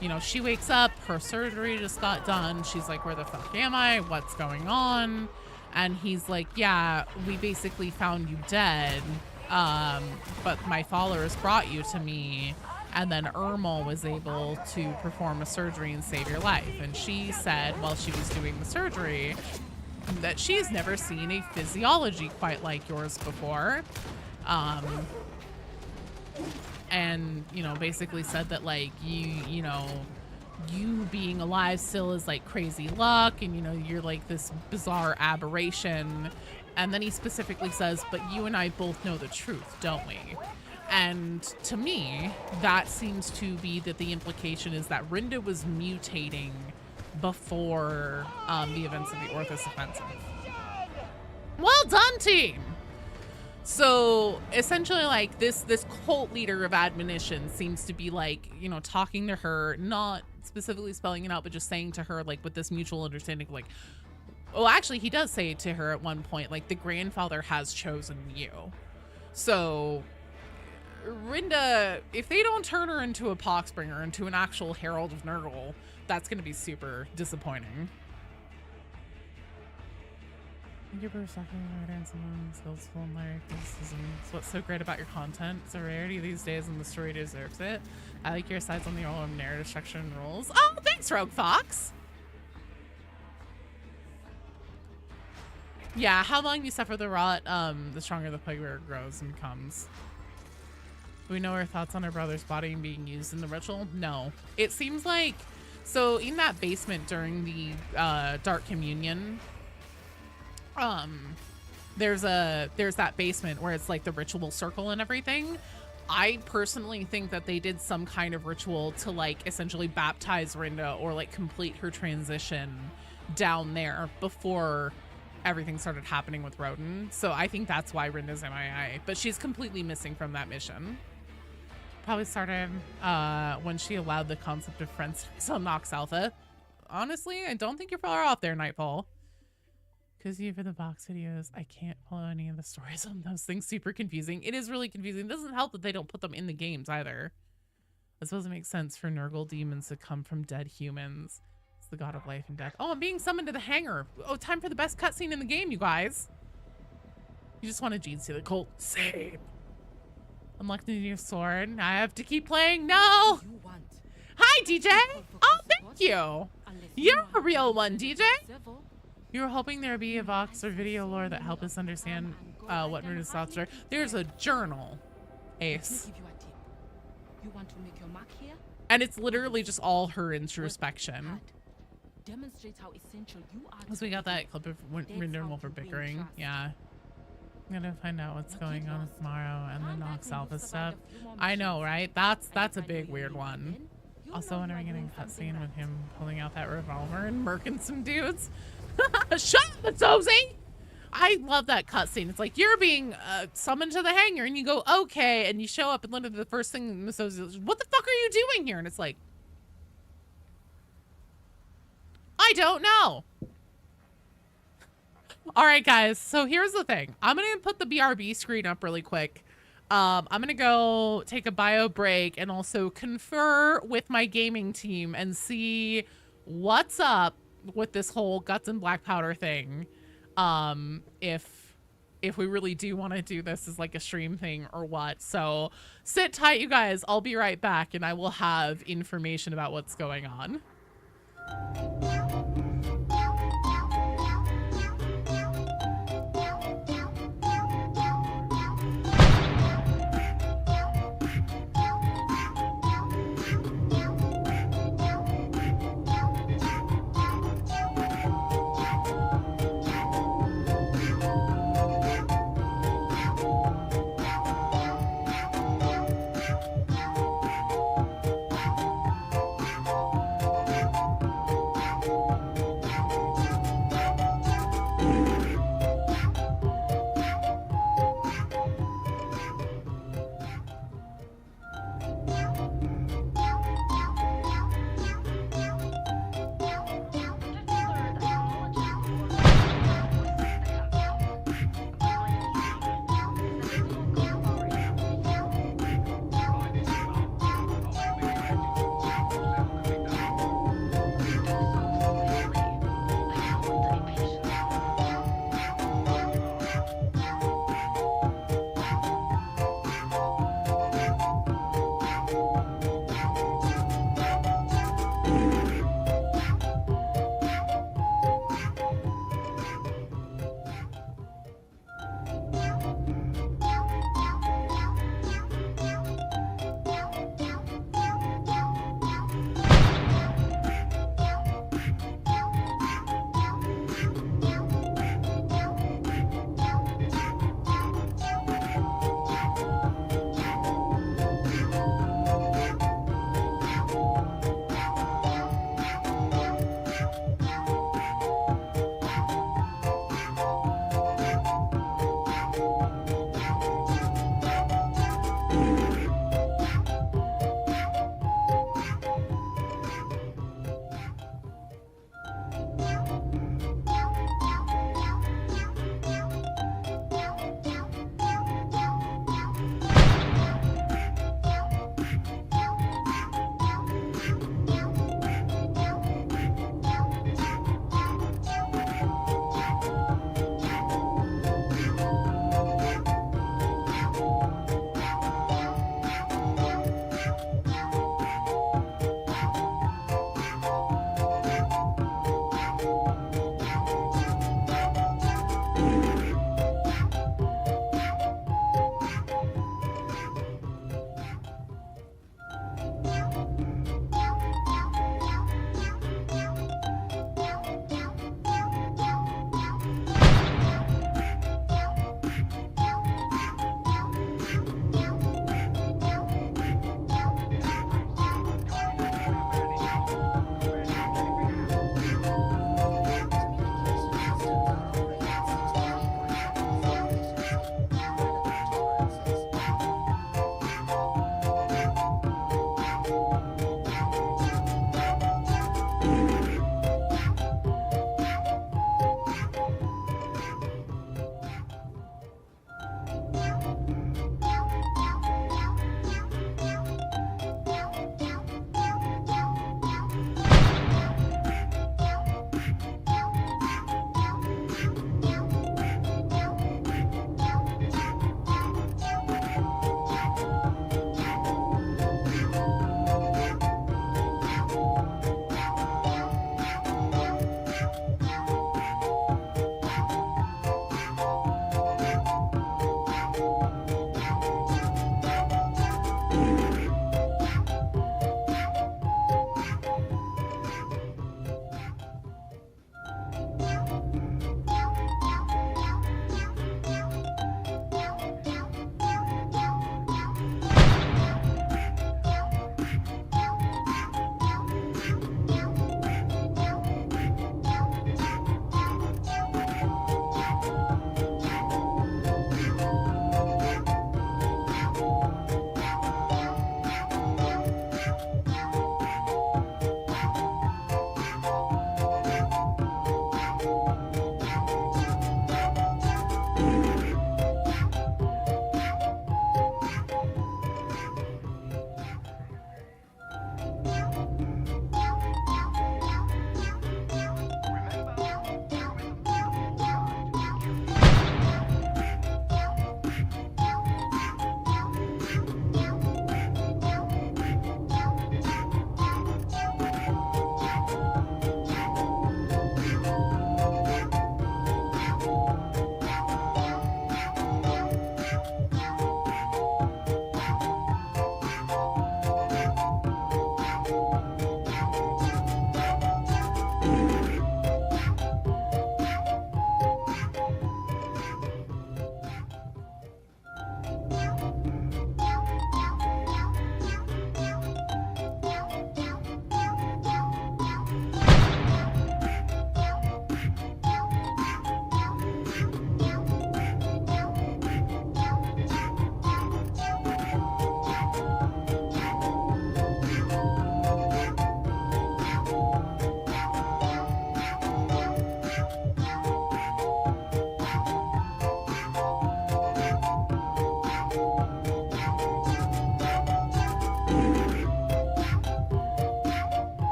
A: you know, she wakes up, her surgery just got done. She's like, where the fuck am I? What's going on? And he's like, yeah, we basically found you dead. But my followers brought you to me. And then Ermal was able to perform a surgery and save your life. And she said while she was doing the surgery that she's never seen a physiology quite like yours before. And, you know, basically said that like you know, you being alive still is like crazy luck, and you know, you're like this bizarre aberration. And then he specifically says, but you and I both know the truth, don't we? And to me, that seems to be that the implication is that Rinda was mutating before the events of the Orthos offensive. Well done, team! So essentially, like this cult leader of admonition seems to be like, you know, talking to her, not specifically spelling it out, but just saying to her, like, with this mutual understanding, like, well, actually, he does say to her at one point, like, the grandfather has chosen you. So Rinda, if they don't turn her into a Poxbringer, into an actual Herald of Nurgle, that's going to be super disappointing. Thank you for talking about and someone skills full and lyric criticism. It's what's so great about your content. It's a rarity these days and the story deserves it. I like your sides on the role of narrative structure and rules. Oh, thanks, Rogue Fox! Yeah, how long you suffer the rot, the stronger the plague grows and becomes. Do we know her thoughts on her brother's body being used in the ritual? No. It seems like, so in that basement during the Dark Communion, there's that basement where it's like the ritual circle and everything. I personally think that they did some kind of ritual to like essentially baptize Rinda or like complete her transition down there before everything started happening with Roden. So I think that's why Rinda's MIA, but she's completely missing from that mission. Probably started when she allowed the concept of friends on Nox Alpha. Honestly, I don't think you're far off there, Nightfall. Because for the box videos, I can't follow any of the stories on those things. Super confusing. It is really confusing. It doesn't help that they don't put them in the games either. It supposed to make sense for Nurgle demons to come from dead humans. It's the god of life and death. Oh, I'm being summoned to the hangar. Oh, time for the best cutscene in the game, you guys. You just want a Gene Stealer Colt. Same. Unlock the new sword. I have to keep playing. No. Hi, DJ. Oh, thank you. You're a real one, DJ. You were hoping there would be a Vox or video lore that help us understand what Rinda's thoughts are. There's a journal, Ace.
E: You want to make your mark here?
A: And it's literally just all her introspection.
E: Demonstrate how essential you are.
A: Because we got that clip of Rinda and Wolf are bickering. Yeah. I'm gonna find out what's going on tomorrow and the Nox Alpha stuff. I know, right? That's a big weird one. Also, when are we getting a cutscene with him pulling out that revolver and murking some dudes? Shut up, Matsuzi! I love that cutscene. It's like you're being summoned to the hangar and you go, okay, and you show up and literally the first thing Matsuzi is, what the fuck are you doing here? And it's like, I don't know. All right, guys. So here's the thing. I'm going to put the BRB screen up really quick. I'm going to go take a bio break and also confer with my gaming team and see what's up with this whole guts and black powder thing. If we really do want to do this as like a stream thing or what. So sit tight, you guys. I'll be right back and I will have information about what's going on.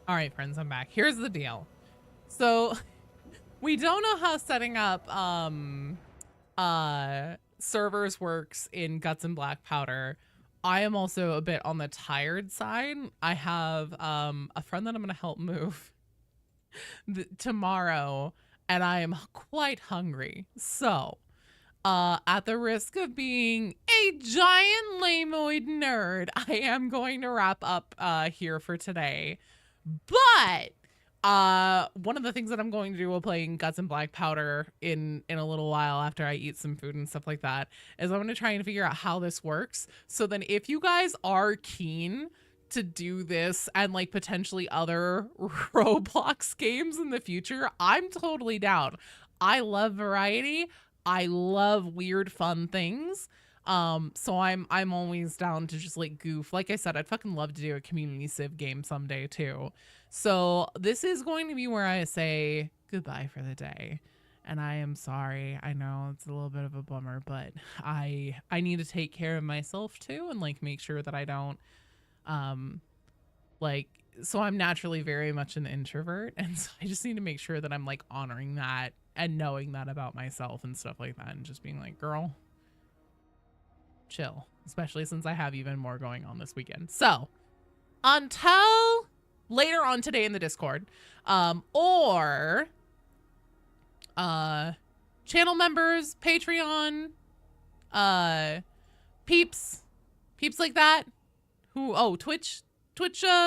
A: All right, friends, I'm back. Here's the deal. So we don't know how setting up servers works in Guts and Black Powder. I am also a bit on the tired side. I have a friend that I'm going to help move tomorrow, and I am quite hungry. So at the risk of being a giant lamoid nerd, I am going to wrap up here for today. But one of the things that I'm going to do while playing Guts and Black Powder in a little while after I eat some food and stuff like that is I'm going to try and figure out how this works. So then if you guys are keen to do this and like potentially other Roblox games in the future, I'm totally down. I love variety. I love weird, fun things. So I'm always down to just like goof. Like I said, I'd fucking love to do a community civ game someday too. So this is going to be where I say goodbye for the day. And I am sorry. I know it's a little bit of a bummer, but I need to take care of myself too and like make sure that I don't so I'm naturally very much an introvert, and so I just need to make sure that I'm like honoring that and knowing that about myself and stuff like that, and just being like, girl, chill, especially since I have even more going on this weekend. So until later on today in the Discord, or channel members, Patreon, peeps like that, Twitch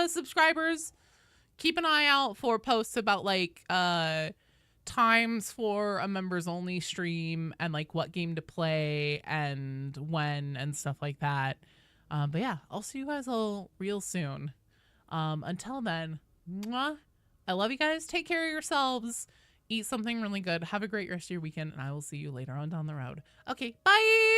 A: subscribers, keep an eye out for posts about like times for a members only stream and like what game to play and when and stuff like that. But yeah, I'll see you guys all real soon. Until then, mwah, I love you guys. Take care of yourselves. Eat something really good. Have a great rest of your weekend, and I will see you later on down the road. Okay, bye.